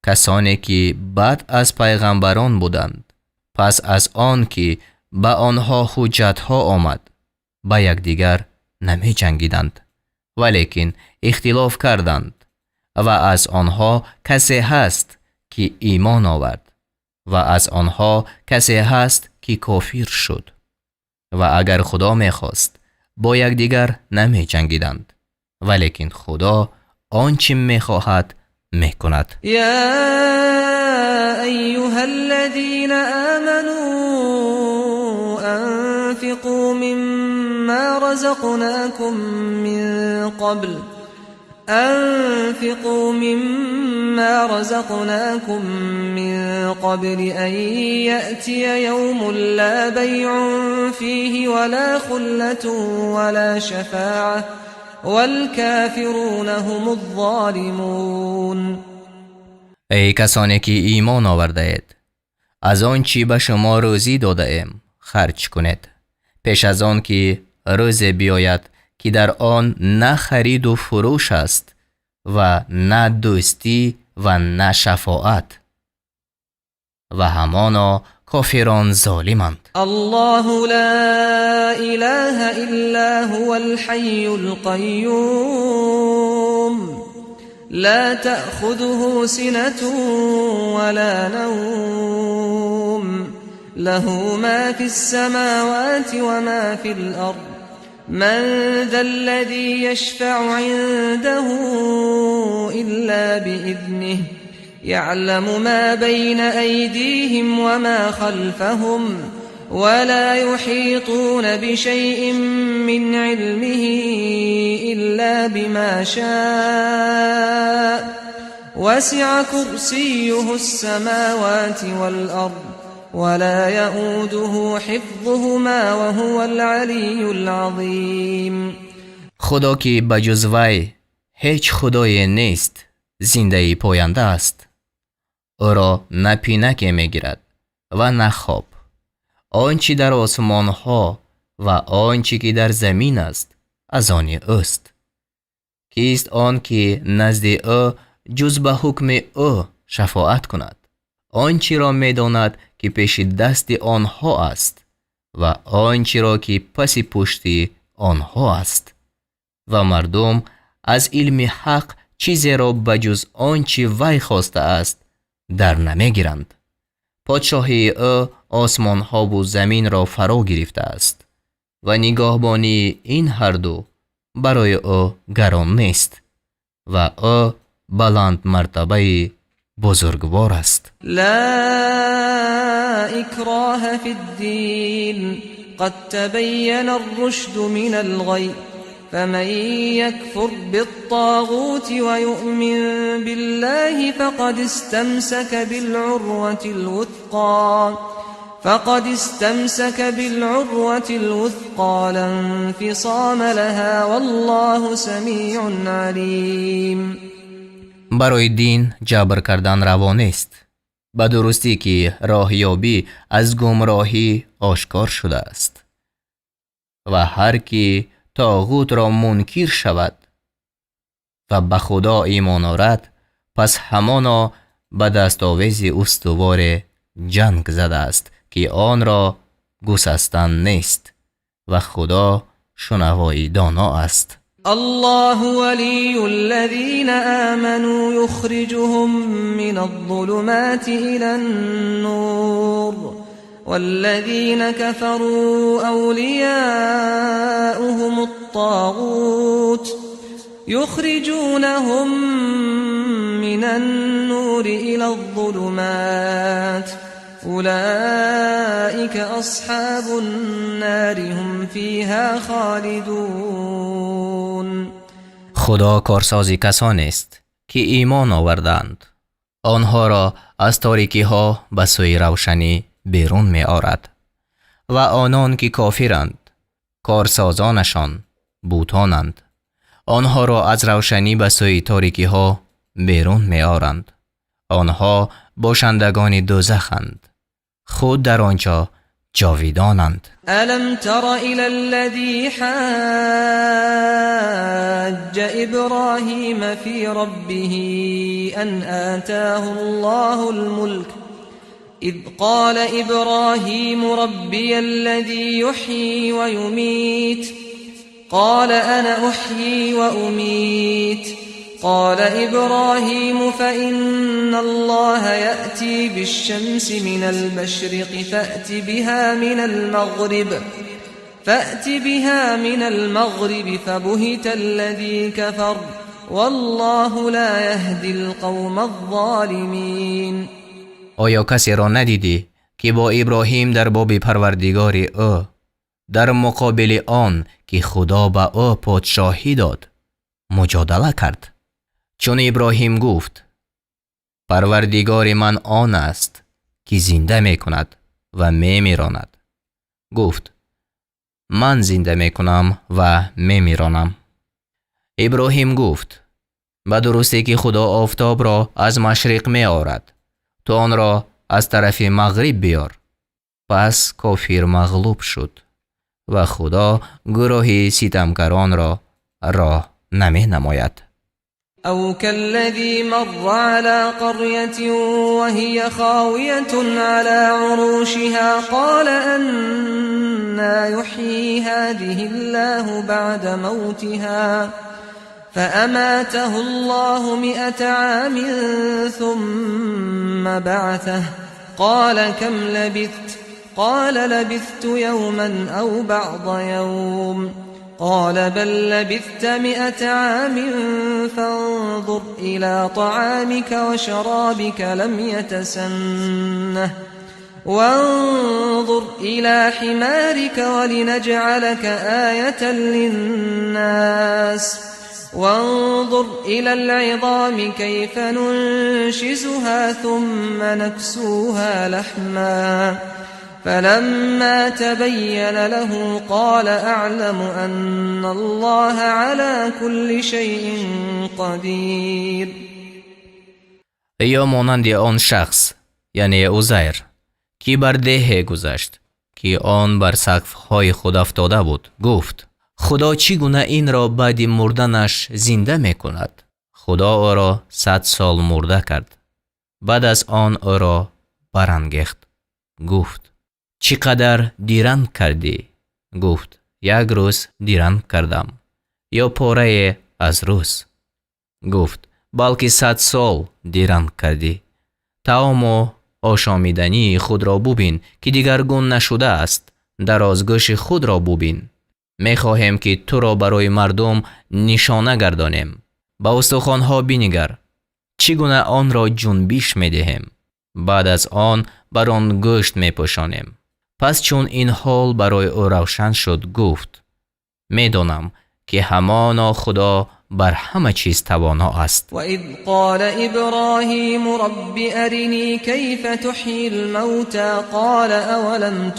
کسانی که بعد از پیغمبران بودند پس از آن که به آنها حجت ها آمد با یکدیگر نمی جنگیدند، ولیکن اختلاف کردند و از آنها کسی هست که ایمان آورد و از آنها کسی هست که کافر شد. و اگر خدا میخواست با یکدیگر نمی جنگیدند، ولیکن خدا آنچه میخواهد میکند. یا ایها الذین آمنوا انفقوا مما رزقناكم من قبل أن يأتي يوم لا بيع فيه ولا خلة ولا شفاعة والكافرون هم الظالمون. ای کسانی که ایمان آورده اید، از آن چی به شما روزی داده ایم خرج کنید، پیش از آن که روزی بیاید که در آن نه خرید و فروش است و نه دوستی و نه شفاعت و همانا کافران ظالمند. الله لا اله الا هو الحي القيوم لا تأخذه سنة ولا نوم له ما في السماوات وما في الأرض من ذا الذي يشفع عنده إلا بإذنه يعلم ما بين أيديهم وما خلفهم ولا يحيطون بشيء من علمه إلا بما شاء وسع كرسيه السماوات والأرض ولا يؤوده حفظهما وهو العلي العظيم. خدا که بجز وی هیچ خدای نیست زنده پاینده است. او را نه پینک میگیرد و نه خواب. آنچه در آسمان ها و آنچه که در زمین است از آن اوست. کیست آن که نزد او جز به حکم او شفاعت کند؟ آنچه را می‌داند که پیش دست آنها است و آنچه را که پس پشت آنها است. و مردم از علم حق چیزی را بجز آنچه وی خواسته است در نمیگیرند. پادشاهی او آسمان ها و زمین را فرا گرفته است و نگاهبانی این هر دو برای او گران نیست و او بلند مرتبه بزرگوار است. لا إكراه في الدين قد تبين الرشد من الغي فمن يكفر بالطاغوت ويؤمن بالله فقد استمسك بالعروة الوثقى لا انفصام لها والله سمیع علیم. برای دین جبر کردن روا نیست. به درستی که راهیابی از گمراهی آشکار شده است و هر کی طاغوت را منکر شود و به خدا ایمان آورد پس همانا به دستاویز استوار جنگ زده است که آن را گسستن نیست و خدا شنوای دانا است. الله ولي الذين آمنوا يخرجهم من الظلمات إلى النور والذين كفروا أولياؤهم الطاغوت يخرجونهم من النور إلى الظلمات أولئك أصحاب النار هم فيها خالدون. خدا کارسازی کسانی است که ایمان آوردند. آنها را از تاریکی ها به سوی روشنی بیرون می آورد و آنان که کافرند کارسازانشان بوتانند. آنها را از روشنی به سوی تاریکی ها بیرون می آورند. آنها باشندگان دوزخند. خود در آنجا جاویدانند. ألم تر إلى الذي حاج إبراهيم في ربه أن آتاه الله الملك إذ قال إبراهيم ربي الذي يحيي ويميت قال أنا أحيي وأميت قال إبراهيم فإن الله يأتي بالشمس من المشرق فأت بها من المغرب فبهت الذي كفر والله لا يهدي القوم الظالمين. آیا کسی را ندیدی که با ابراهیم در باب پروردگار او در مقابل آن که خدا به او پادشاهی داد مجادله کرد؟ چون ابراهیم گفت پروردگار من آن است که زنده می کند و می میراند. گفت من زنده می کنم و می میرانم. ابراهیم گفت به درستی که خدا آفتاب را از مشرق می آورد تو آن را از طرف مغرب بیار. پس کافر مغلوب شد و خدا گروه ستمگران را راه نمی نماید. أو كالذي مر على قرية وهي خاوية على عروشها قال أنى يحيي هذه الله بعد موتها فأماته الله 100 عام ثم بعثه قال كم لبثت قال لبثت يوما أو بعض يوم قال بل لبثت 100 عام فانظر إلى طعامك وشرابك لم يتسنه وانظر إلى حمارك ولنجعلك آية للناس وانظر إلى العظام كيف ننشزها ثم نكسوها لحما فلما تبين له قال أعلم أن الله على كل شيء قدير. یا مانند آن شخص یعنی عزیر که بر ده گذشت که آن بر سقف های خود افتاده بود گفت خدا چی گونه این را بعد مردنش زنده می کند؟ خدا او را 100 سال مرده کرد. بعد از آن او را برانگیخت. گفت چقدر دیران کردی؟ گفت 1 روز دیران کردم. یا پاره از روز؟ گفت بلکه 100 سال دیران کردی. طعام و آشامیدنی خود را ببین که دیگرگون نشده است. درازگوش خود را ببین. می خواهیم که تو را برای مردم نشانه گردانیم. با استخوان‌ها بنگر چگونه آن را جنبش می دهیم. بعد از آن بر آن گوشت می پوشانیم. پس چون این حال برای او روشن شد گفت می دانم که همانا خدا بر همه چیز توانا است. و اذ قال ابراهیم رب ارنی کیف تحیی الموتى قال اولم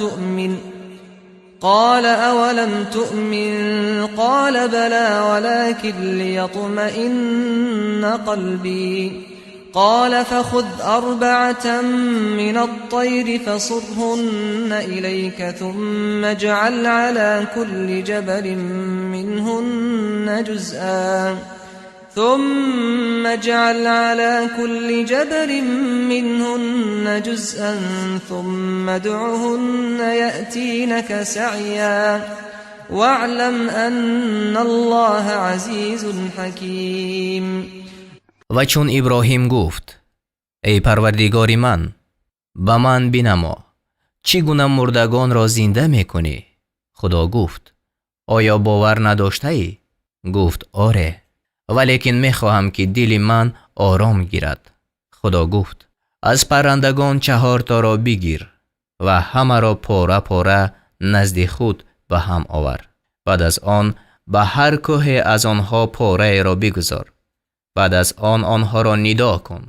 تؤمن قال بلى ولكن ليطمئن قلبي قال فخذ 4 من الطير فصرهن إليك ثم اجعل على كل جبل منهن جزءا ثم ادعهن يأتينك سعيا واعلم أن الله عزيز حكيم. و چون ابراهیم گفت ای پروردگار من به من بنما چگونه مردگان را زنده می کنی؟ خدا گفت آیا باور نداشته ای؟ گفت آره ولیکن می خواهم که دل من آرام گیرد. خدا گفت از پرندگان 4 تا را بگیر و همه را پاره پاره نزد خود به هم آور. بعد از آن به هر کوه از آنها پاره را بگذار. بعد از آن آنها را ندا کن.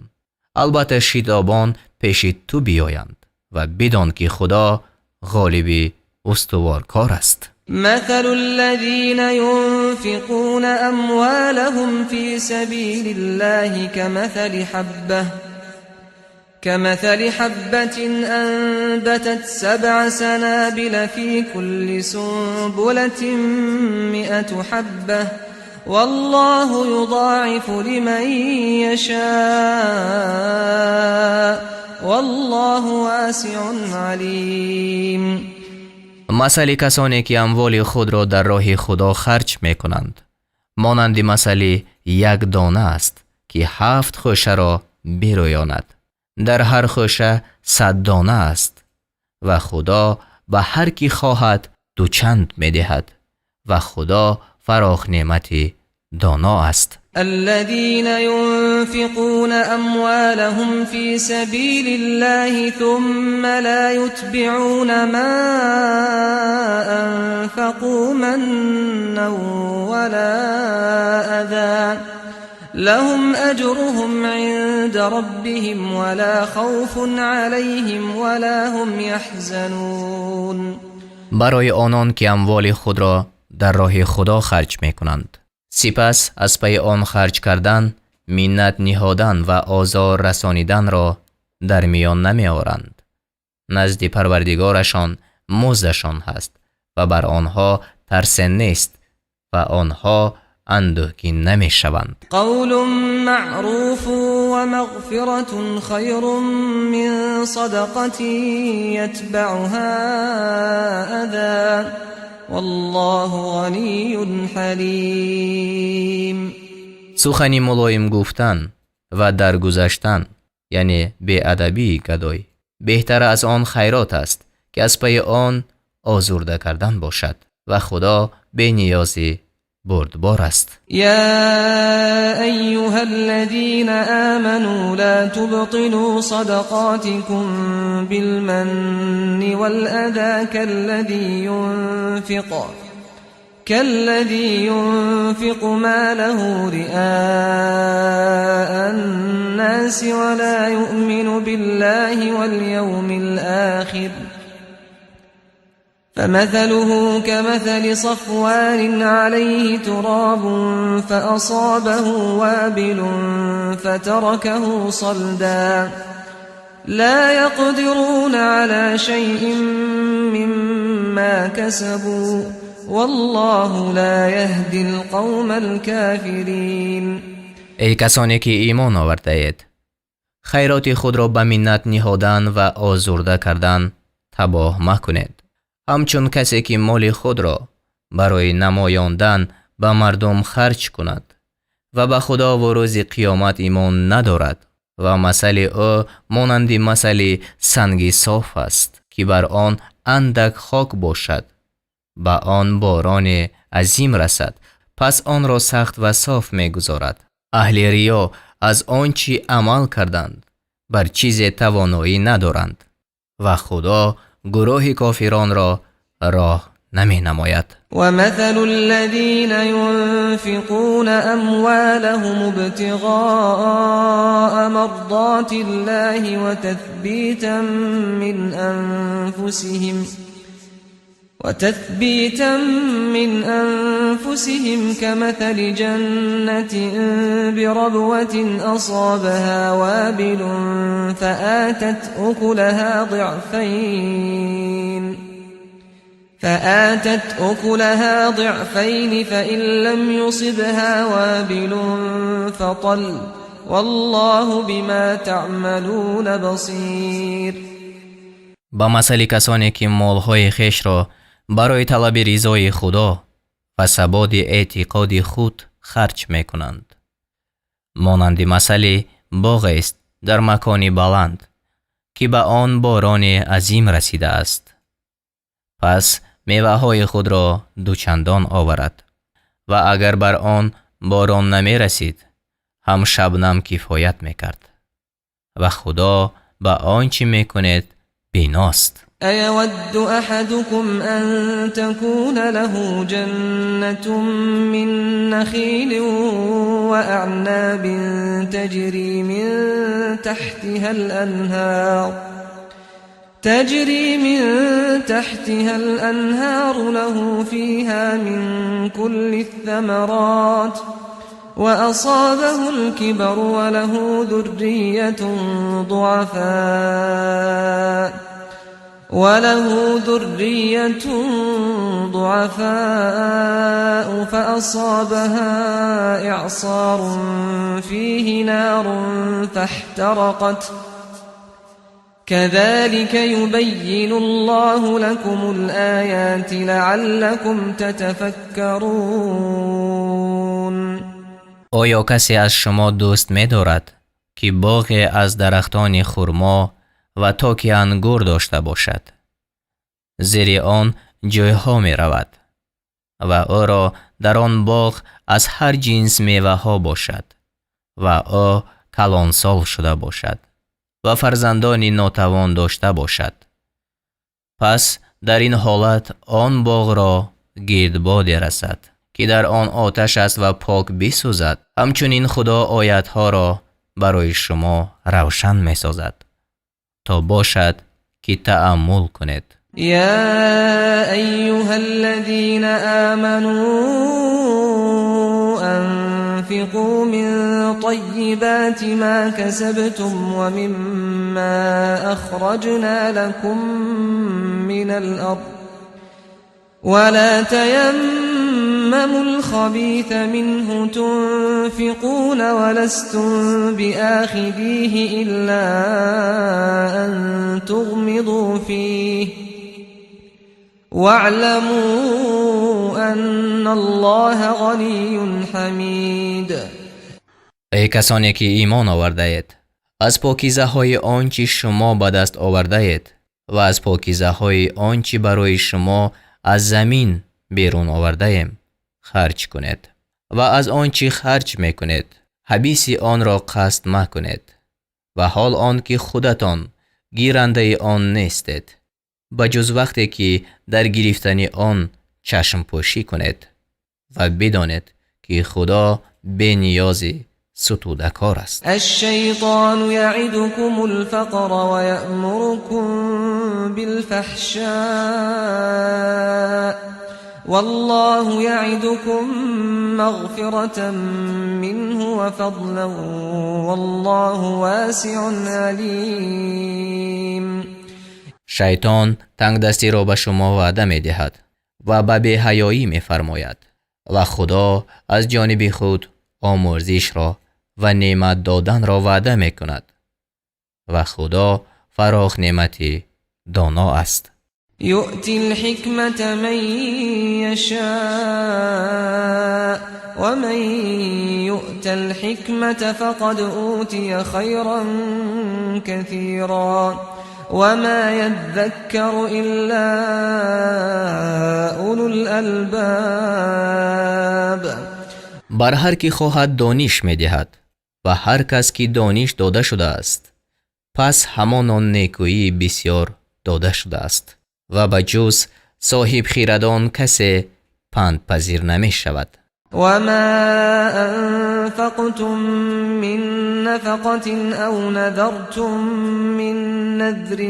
البته شتابان پیش تو بیایند و بدان که خدا غالب استوارکار است. مثل الذين ينفقون أموالهم في سبيل الله كمثل حبة أنبتت 7 سنابل في كل سنبلة 100 حبة والله يضاعف لمن يشاء والله واسع عليم. مثل کسانی که اموال خود را در راه خدا خرج می کنند مانند مثل 1 دانه است که 7 خوشه را برویاند. در هر خوشه 100 دانه است و خدا به هر کی خواهد 2 چند می دهد و خدا فراخ نعمتی دانا است. الذين ينفقون أموالهم في سبيل الله ثم لا يتبعون ما أنفقوا منا ولا أذى لهم أجرهم عند ربهم ولا خوف عليهم ولا هم يحزنون. برای آنان که اموال خود را در راه خدا خرج می کنند سپس از پی آن خرج کردن منت نهادن و آزار رسانیدن را در میان نمی آورند. نزد پروردگارشان مزدشان هست و بر آنها ترس نیست و آنها اندوهگین نمی شوند. قول معروف و مغفرة خیر من صدقة یتبعها اذى والله غنی حلیم. سخنی ملایم گفتن و درگذشتن یعنی بی‌ادبی گدای بهتر از آن خیرات است که از پی آن آزرده کردن باشد و خدا بی نیازی بردبار است. یا ایها الذین آمنوا لا تبطلوا صدقاتكم بالمن والأذى كالذي ينفق ماله رئاء الناس ولا يؤمن بالله واليوم الآخر فمثله كمثل صفوان عليه تراب فأصابه وابل فتركه صلدا لا يقدرون على شيء مما كسبوا والله لا يهدي القوم الكافرين. ای کسانی که ایمان آورده‌اید، خیرات خود را به منت نهادن و آزرده کردن تباه مکنید. همچون کسی که مال خود را برای نمایاندن به مردم خرج کند و به خدا و روز قیامت ایمان ندارد و مثل او مانند مثل سنگ صاف است که بر آن اندک خاک باشد، به آن باران عظیم رسد، پس آن را سخت و صاف می گذارد. اهل ریا از آنچه عمل کردند بر چیز توانایی ندارند و خدا گروه کافران را راه نمی نماید. ومثل الذين ينفقون أموالهم ابتغاء مرضات الله وتثبيتا من أنفسهم كمثل جنة بربوة أصابها وابل فآتت أكلها ضعفين فإن لم يصبها وابل فطل والله بما تعملون بصير. با مثل کسانی که مالهای خیش را برای طلب رضای خدا و ثبات اعتقاد خود خرج می کنند، مانند مثل باغ است در مکانی بلند که به آن باران عظیم رسیده است، پس میوه های خود را دوچندان آورد و اگر بر آن باران نمی رسید هم شبنم کفایت می کرد و خدا به آنچه می کند بیناست. أيود أحدكم أن تكون له جنة من نخيل وأعناب تجري من تحتها الأنهار له فيها من كل الثمرات وأصابه الكبر وله ذرية ضعفاء فأصابها إعصار فيه نار فاحترقت كذلك يبين الله لكم الآيات لعلكم تتفكرون. آیا کسی از شما دوست می دارد که باغ از درختان خرما و تاک انگور داشته باشد؟ زیر آن جایها می رود و او را در آن باغ از هر جنس میوه ها باشد و او کلانسال شده باشد و فرزندانی ناتوان داشته باشد. پس در این حالت آن باغ را گردبادی رسد که در آن آتش است و پاک بسوزد. همچنین خدا آیتها را برای شما روشن می سازد تا باشد که تأمل کنید. يا أيها الذين آمنوا أنفقوا من طيبات ما كسبتم ومما أخرجنا لكم من الأرض ولا تيمموا الخبيث منه تنفقون ولستم بآخذيه إلا أن تغمضوا فيه واعلموا أن الله غني حمید. ای کسانی که ایمان آورده اید، از پاکیزه های آنچه شما به دست آورده اید و از پاکیزه های آنچه برای شما از زمین بیرون آورده ایم خرج کنید و از آنچه خرج میکنید حبیس آن را قصد مکنید و حال آن که خودتان گیرنده آن نیستید، بجز وقتی که در گرفتن آن چشم پوشی کنید و بدانید که خدا بی نیازی ستوده کار است. الشیطان یعدکم الفقر و یأمرکم بالفحشاء والله یعدکم مغفرة منه وفضلا والله واسع علیم. شیطان تنگ دستی را به شما وعده می دهد و به بی‌حیایی می‌فرماید و خدا از جانب خود آمرزش را و نعمت دادن را وعده می‌کند و خدا فراخ نعمتی دانا است. يؤتي الحكمة من يشاء ومن يؤت الحكمة فقد أوتي خيرا كثيرا وما يذكر إلا أولو الألباب. بر هر کی خواهد دانش می‌دهد و هر کس که دانش داده شده است پس همان نیکویی بسیار داده شده است و به جز صاحب خیردان کسی پند پذیر نمی شود. وما أنفقتم من نفقة أو نذرتم من نذر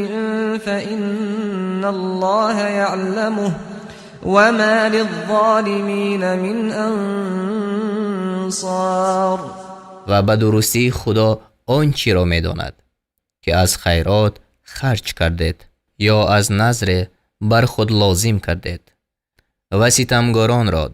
فإن الله يعلمه وما للظالمين من أنصار. و به درستی خدا آنچه را می داند که از خیرات خرج کردید یا از نذر بر خود لازم کردید و ستمگاران را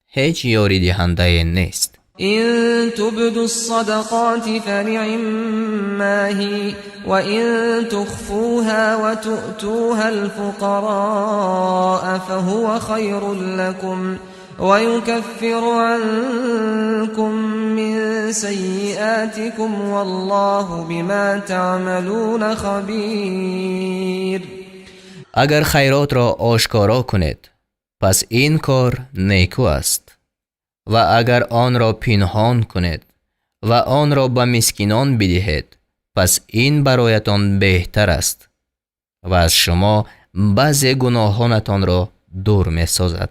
هیچ یاری دهنده نیست. إن تبدوا الصدقات فنعما هي وإن تخفوها وتؤتوها الفقراء فهو خير لكم ويكفر عنكم من سيئاتكم والله بما تعملون خبير. اگر خیرات را آشکارا کنید پس این کار نیکو است و اگر آن را پنهان کنید و آن را به مسکینان بدهید پس این برایتان بهتر است و از شما بعضی گناهانتان را دور می سازد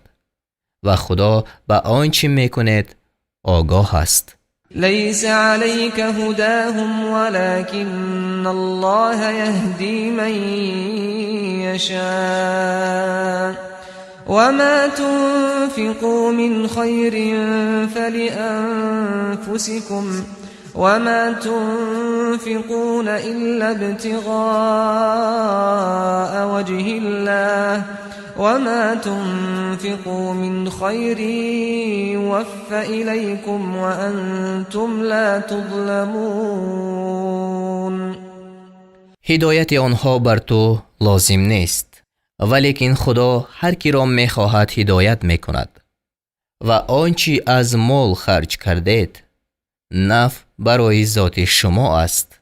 و خدا به آنچه می کنید آگاه است. ليس عليك هداهم ولكن الله يهدي من يشاء وما تنفقوا من خير فلأنفسكم وما تنفقون إلا ابتغاء وجه الله وما تنفقوا من خير يوفى إليكم وأنتم لا تظلمون. هدایت آنها بر تو لازم نیست ولیکن خدا هر کی را می خواهد هدایت می کند و آنچه از مال خرج کردید نفع برای ذات شما است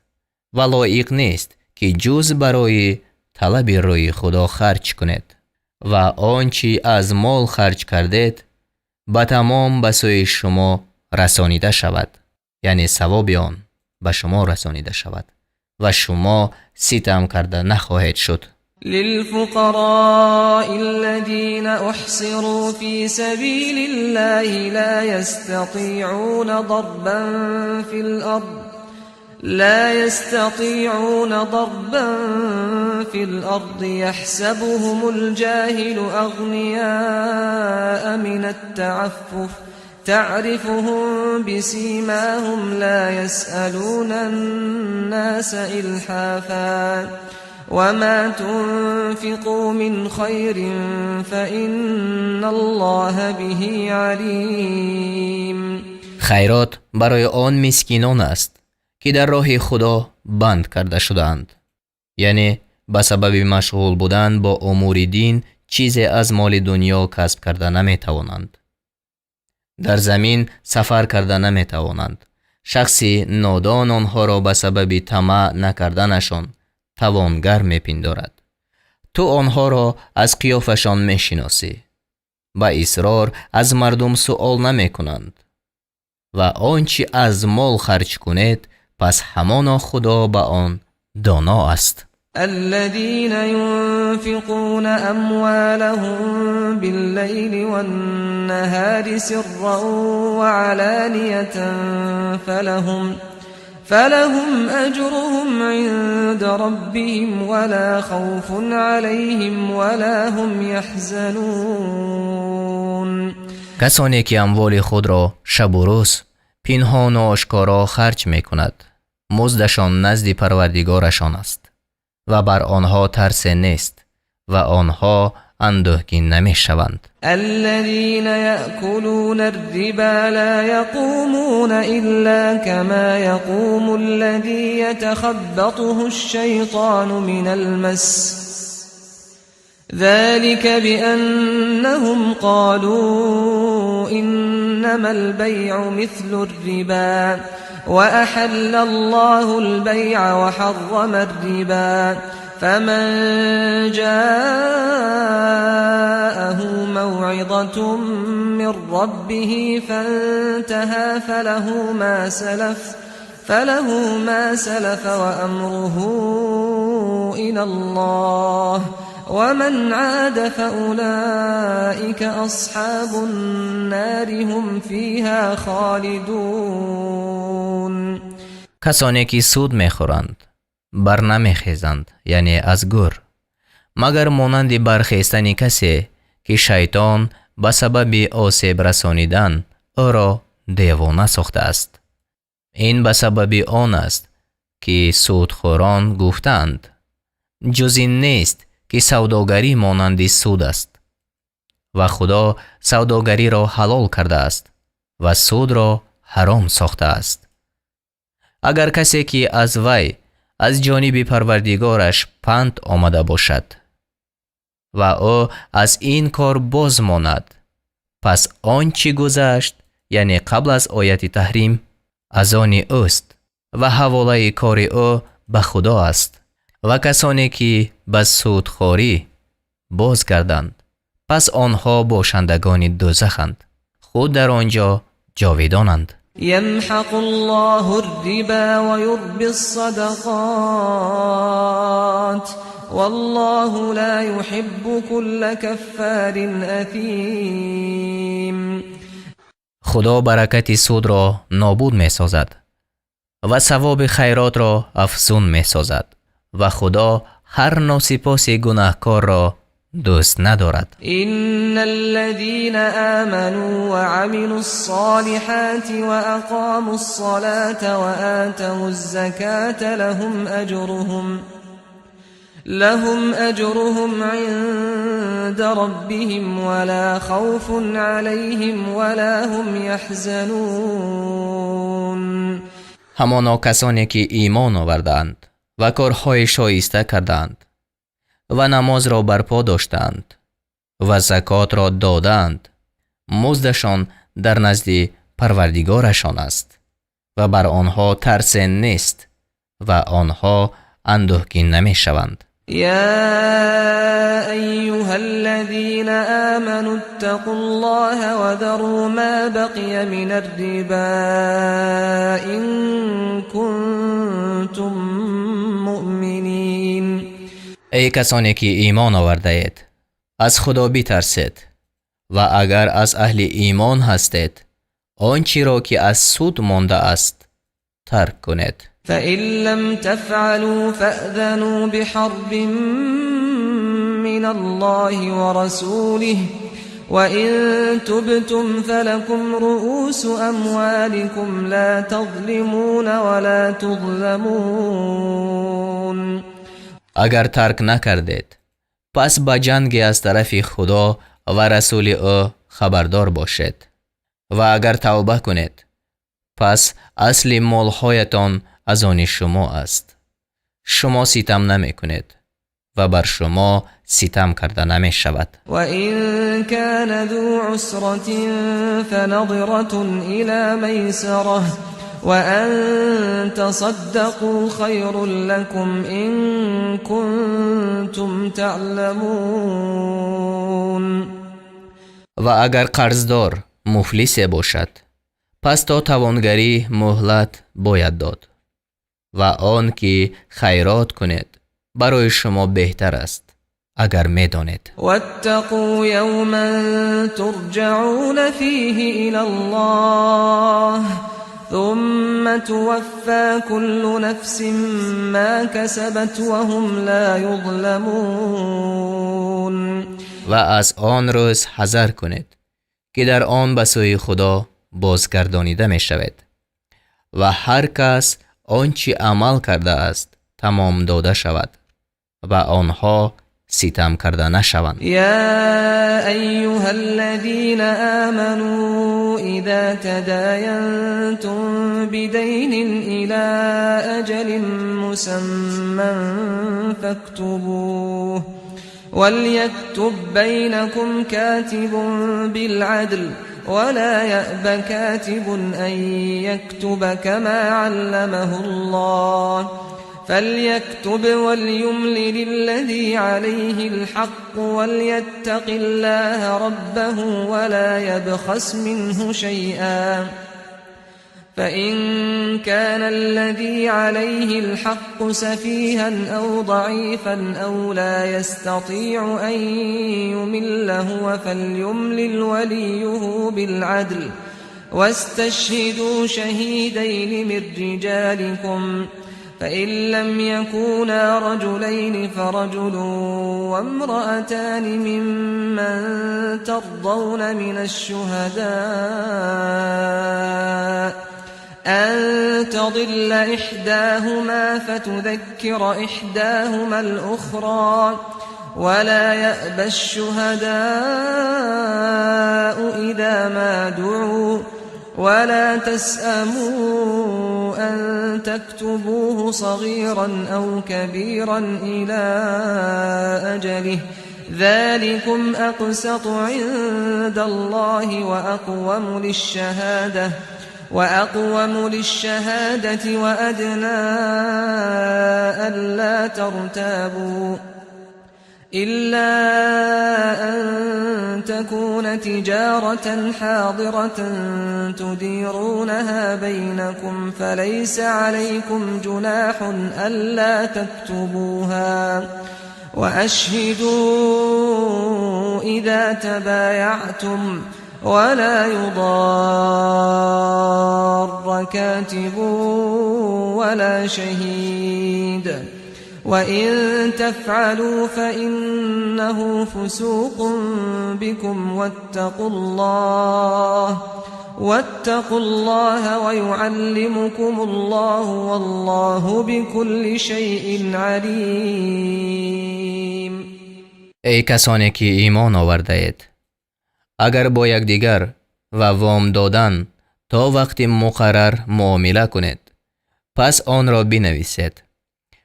و لایق نیست که جز برای طلب روی خدا خرج کنید و آنچه از مال خرج کردید به تمام به سوی شما رسانیده شود، یعنی ثواب آن به شما رسانیده شود و شما ستم کرده نخواهید شد. للفقراء الذين أحصروا في سبيل الله لا يستطيعون ضربا في الأرض يحسبهم الجاهل أغنياء من التعفف تعرفهم بسيماهم لا يسألون الناس إلحافا وما تنفقوا من خير فإن الله به عليم. خیرات برای آن مسکینان است که در راه خدا بند کرده شدند، یعنی به سبب مشغول بودن با امور دین چیزی از مال دنیا کسب کرده نمی توانند. در زمین سفر کرده نمی توانند. شخصی نادان آنها را به سبب طمع نکردنشان توانگر می پندارد. تو آنها را از قیافشان می شناسی. با اصرار از مردم سؤال نمی کنند و آنچه از مال خرج کنید پس همان خدا به آن دانا است. الذين ينفقون أموالهم بالليل والنهار سرا وعلانية فلهم أجرهم عند ربهم ولا خوف عليهم ولا هم يحزنون. کسانی که اموال خود را شب و روز پنهان و آشکارا خرج می کند مزدشان نزد پروردگارشان است و بر آنها ترس نیست و آنها اندوهگین نمی شوند. الذين يأكلون الربا لا يقومون إلا كما يقوم الذي يتخبطه الشيطان من المس ذلك بأنهم قالوا إنما البيع مثل الربا وأحل الله البيع وحرم الربا فمن جاءه موعظة من ربه فانتهى فله ما سلف وأمره إلى الله ومن عاد فأولئك أصحاب النار هم فيها خالدون. کسانی که سود میخورند بر نمیخیزند، یعنی از گور، مگر مانند برخیستن کسی که شیطان به سبب آسیب رسانیدن او را دیوانه ساخته است. این به سبب آن است که سودخوران گفتند جز این نیست که سوداگری مانند سود است و خدا سوداگری را حلال کرده است و سود را حرام ساخته است. اگر کسی که از وی از جانب پروردگارش پند آمده باشد و او از این کار باز ماند، پس آنچه گذشت، یعنی قبل از آیت تحریم، از آن اوست و حواله کار او به خدا است. و کسانی که به سودخوری باز گردند، پس آنها باشندگان دوزخند، خود در آنجا جاویدانند. يمحق الله الربا ويربي الصدقات والله لا يحب كل كفار أثيم. خدا برکت سود را نابود می سازد و ثواب خیرات را افزون می سازد و خدا هر ناسپاس گناهکار را دوست ندارد. إن الذين آمنوا وعملوا الصالحات وأقاموا الصلاة وآتوا الزكاة لهم أجرهم عند ربهم ولا خوف عليهم ولا هم يحزنون. همانا کسانی که ایمان آوردند و کارهای شایسته کردند و نماز را برپا داشتند و زکات را دادند، مزدشان در نزد پروردگارشان است و بر آنها ترس نیست و آنها اندوهگین نمی شوند. يا أيها الذين آمنوا اتقوا الله وذروا ما بقي من الربا إن كنتم مؤمنين. ای کسانی که ایمان آورده اید، از خدا بترسید و اگر از اهل ایمان هستید، آنچه را که از سود مانده است ترک کنید. فإن لم تفعلوا فأذنوا بحرب من الله ورسوله وإن تبتم فلكم رؤوس أموالكم لا تظلمون ولا تظلمون. اگر ترک نکردید، پس با جنگ از طرف خدا و رسول او خبردار باشید و اگر توبه کنید، پس اصل مالهایتان از آن شما است. شما ستم نمی کنید و بر شما ستم کرده نمی شود. و این کان ذو عسرة فنظرة إلى میسرة و ان تصدقوا خیر لكم إن كنتم تعلمون. و اگر قرضدار مفلس باشد، پس تا توانگری مهلت باید داد و آن که خیرات کنید برای شما بهتر است اگر می دانید. واتقوا یوما ترجعون فیه الی الله ثم توفى كل نفس ما كسبت وهم لا يظلمون. و از آن روز حذر کنید که در آن به سوی خدا بازگردانیده می شود و هر کس آنچه عمل کرده است تمام داده شود و آنها ستم کرده نشوند. يا أيها الذين آمنوا إذا تداينتم بدين إلى أجل مسمى فاكتبوه وليكتب بينكم كاتب بالعدل ولا يأب كاتب أن يكتب كما علمه الله فليكتب وليملل الذي عليه الحق وليتق الله ربه ولا يبخس منه شيئا فإن كان الذي عليه الحق سفيها أو ضعيفا أو لا يستطيع أن يمل هو فليملل وليه بالعدل واستشهدوا شهيدين من رجالكم فإن لم يكونا رجلين فرجل وامرأتان ممن ترضون من الشهداء أن تضل إحداهما فتذكر إحداهما الأخرى ولا يأبى الشهداء إذا ما دعوا ولا تسأموا أن تكتبوه صغيرا أو كبيرا إلى أجله ذلكم أقسط عند الله وأقوم للشهادة وأدنى ألا ترتابوا إلا أن تكون تجارة حاضرة تديرونها بينكم فليس عليكم جناح ألا تكتبوها وأشهدوا إذا تبايعتم ولا يضار كاتب ولا شهيد وإن تفعلوا فإنه فسوق بكم واتقوا الله ويعلمكم الله والله بكل شيء عليم. ای کسانی که ایمان آورده اید، اگر با یکدیگر و وام دادن تا وقتی مقرر معامله کنید، پس آن را بنویسید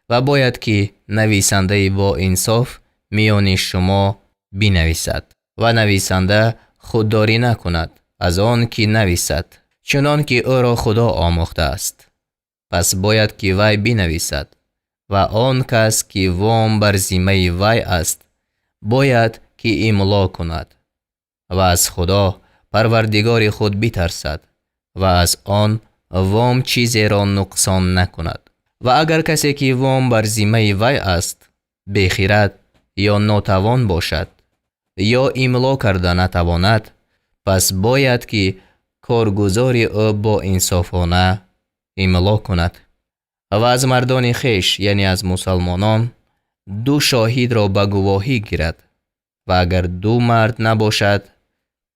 و باید که نویسنده با انصاف میان شما بنویسد و نویسنده خودداری نکند از آن که نویسد، چنان که او را خدا آموخته است. پس باید که وی بنویسد و آن کس که وام بر ذمه وی است باید که املا کند و از خدا پروردگار خود بترسد و از آن وام چیزی را نقصان نکند. و اگر کسی که وام بر ذمه وی است بیخیرت یا ناتوان باشد یا املا کرده نتواند، پس باید که کارگزار او با انصافانه املا کند و از مردان خویش یعنی از مسلمانان 2 شاهد را به گواهی گیرد و اگر 2 مرد نباشد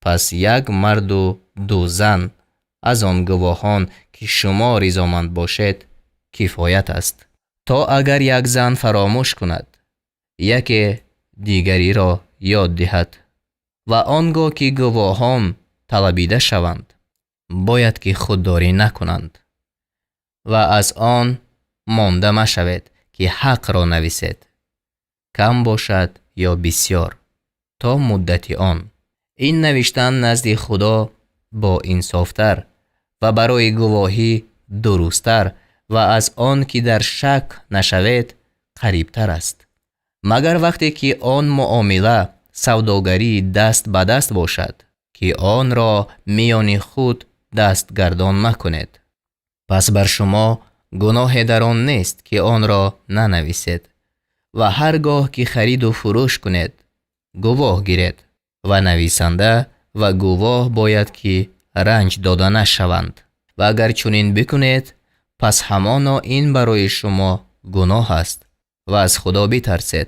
پس 1 مرد و 2 زن از آن گواهان که شما رضامند باشید کفایت است، تا اگر 1 زن فراموش کند یکی دیگری را یاد دهد و آنگاه که گواهان طلبیده شوند باید که خودداری نکنند و از آن مانده مشوید که حق را نویسید، کم باشد یا بسیار، تا مدت آن. این نوشتن نزد خدا با انصافتر و برای گواهی درستتر و از آن که در شک نشوید قریبتر است، مگر وقتی که آن معامله سوداگری دست به دست باشد که آن را میان خود دست گردان مکنید. پس بر شما گناه در آن نیست که آن را ننویسید و هرگاه که خرید و فروش کنید گواه گیرید و نویسنده و گواه باید که رنج داده نشوند و اگر چنین بکنید پس همانا این برای شما گناه است و از خدا بترسید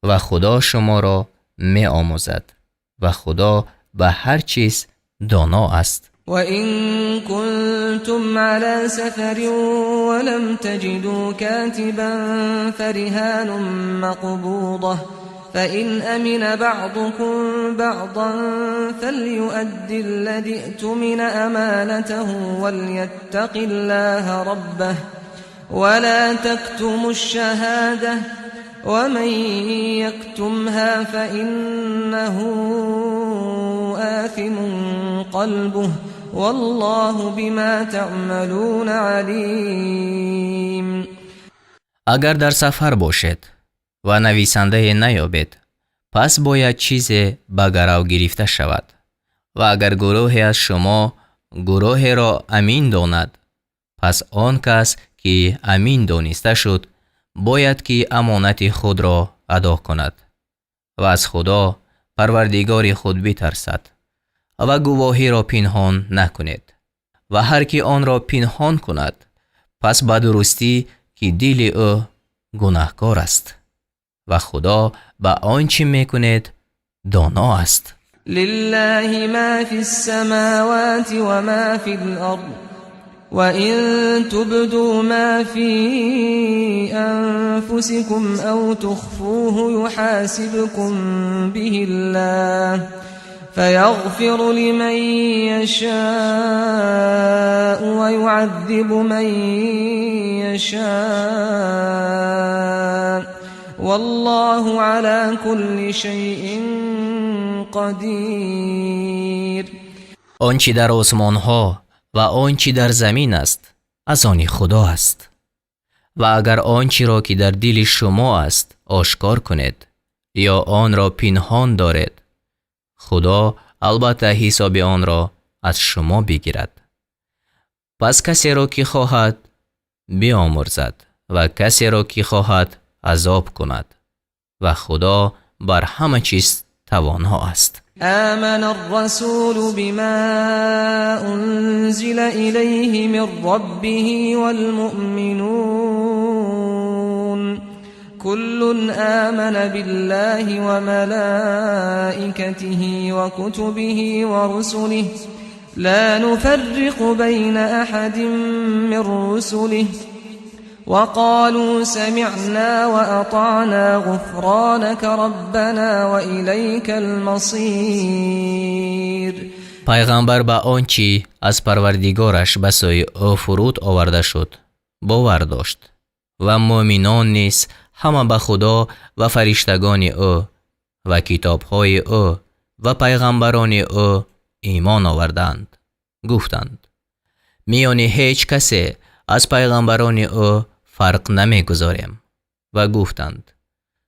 و خدا شما را می آموزد و خدا به هر چیز دانا است. وَإِن كُنتُمْ عَلَى سَفَرٍ وَلَمْ تَجِدُوا كَاتِبًا فَرِهَانٌ مَّقْبُوضَةٌ فإن أمن بعضكم بعضا فليؤد الذي اؤتمن أمانته وليتق الله ربه ولا تكتموا الشهادة ومن يكتمها فإنه آثم قلبه والله بما تعملون عليم. اگر در سفر باشد و نویسنده نیابد، پس باید چیزی به گرو گرفته شود. و اگر گروهی از شما گروه را امین داند، پس آن کس که امین دانسته شد باید که امانت خود را ادا کند و از خدا پروردگار خود بترسد و گواهی را پنهان نکند. و هر کی آن را پنهان کند، پس به درستی که دل او گناهکار است و خدا به آنچه میکند دانا است. لله ما في السماوات وما في الأرض وإن تبدوا ما في أنفسكم أو تخفوه يحاسبكم به الله فيغفر لمن يشاء ويعذب من يشاء والله على كل شيء قدیر. آنچه در آسمان ها و آنچه در زمین است از آن خدا است. و اگر آنچه را که در دل شما است آشکار کنید یا آن را پنهان دارید، خدا البته حساب آن را از شما بگیرد. پس کسی را که خواهد بیامرزد و کسی را که خواهد عذاب کند و خدا بر همه چیز توانا است. آمن الرسول بما أنزل إليه من ربه والمؤمنون كل آمن بالله وملائكته وكتبه ورسله لا نفرق بين أحد من رسله وقالوا سمعنا وأطعنا غفرانك ربنا وإليك المصير. پیغمبر به آنچه از پروردگارش به سوی او فرود آورده شد باور داشت و مؤمنان نیز همه به خدا و فرشتگان او و کتابهای او و پیغمبران او ایمان آوردند. گفتند میان هیچ کسی از پیغمبران او فرق نمیگذاریم و گفتند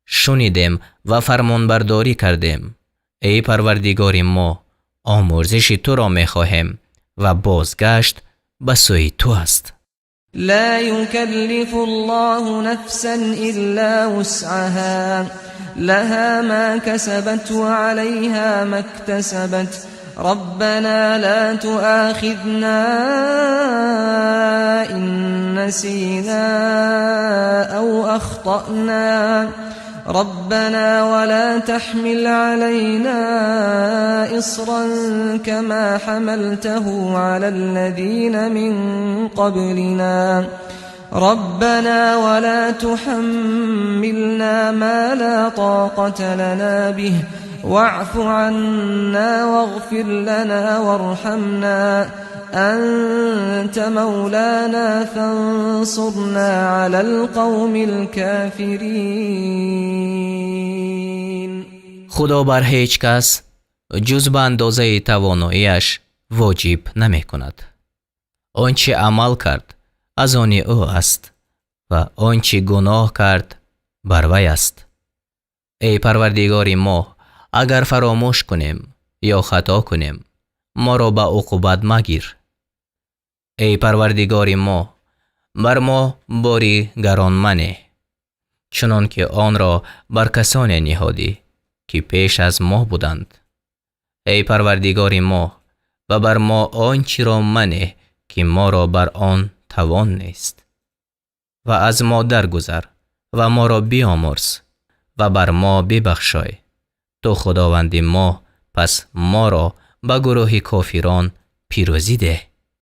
شنیدیم و فرمانبرداری کردیم. ای پروردگار ما، آمرزش تو را میخواهیم و بازگشت به سوی تو است. لا يكلف الله نفسا إلا وسعها لها ما كسبت وعليها ما اكتسبت ربنا لا تؤاخذنا إن نسينا أو أخطأنا ربنا ولا تحمل علينا إصرا كما حملته على الذين من قبلنا ربنا ولا تحملنا ما لا طاقة لنا به واعف عنا واغفر لنا وارحمنا أنت مولانا فانصرنا على القوم الكافرين. خدا بر هیچ کس جز به اندازه تواناییش واجب نمی کند. آنچه عمل کرد از آن او است و آنچه گناه کرد بر وی است. ای پروردگار ما، اگر فراموش کنیم یا خطا کنیم ما را به عقوبت مگیر. ای پروردگار ما، بر ما باری گران منه چنان که آن را بر کسان نهادی که پیش از ما بودند. ای پروردگار ما، و بر ما آنچه را منه که ما را بر آن توان نیست و از ما درگذر و ما را بیامرز و بر ما ببخشای. تو خداوند ما، پس ما را به گروه کافران پیروزی ده.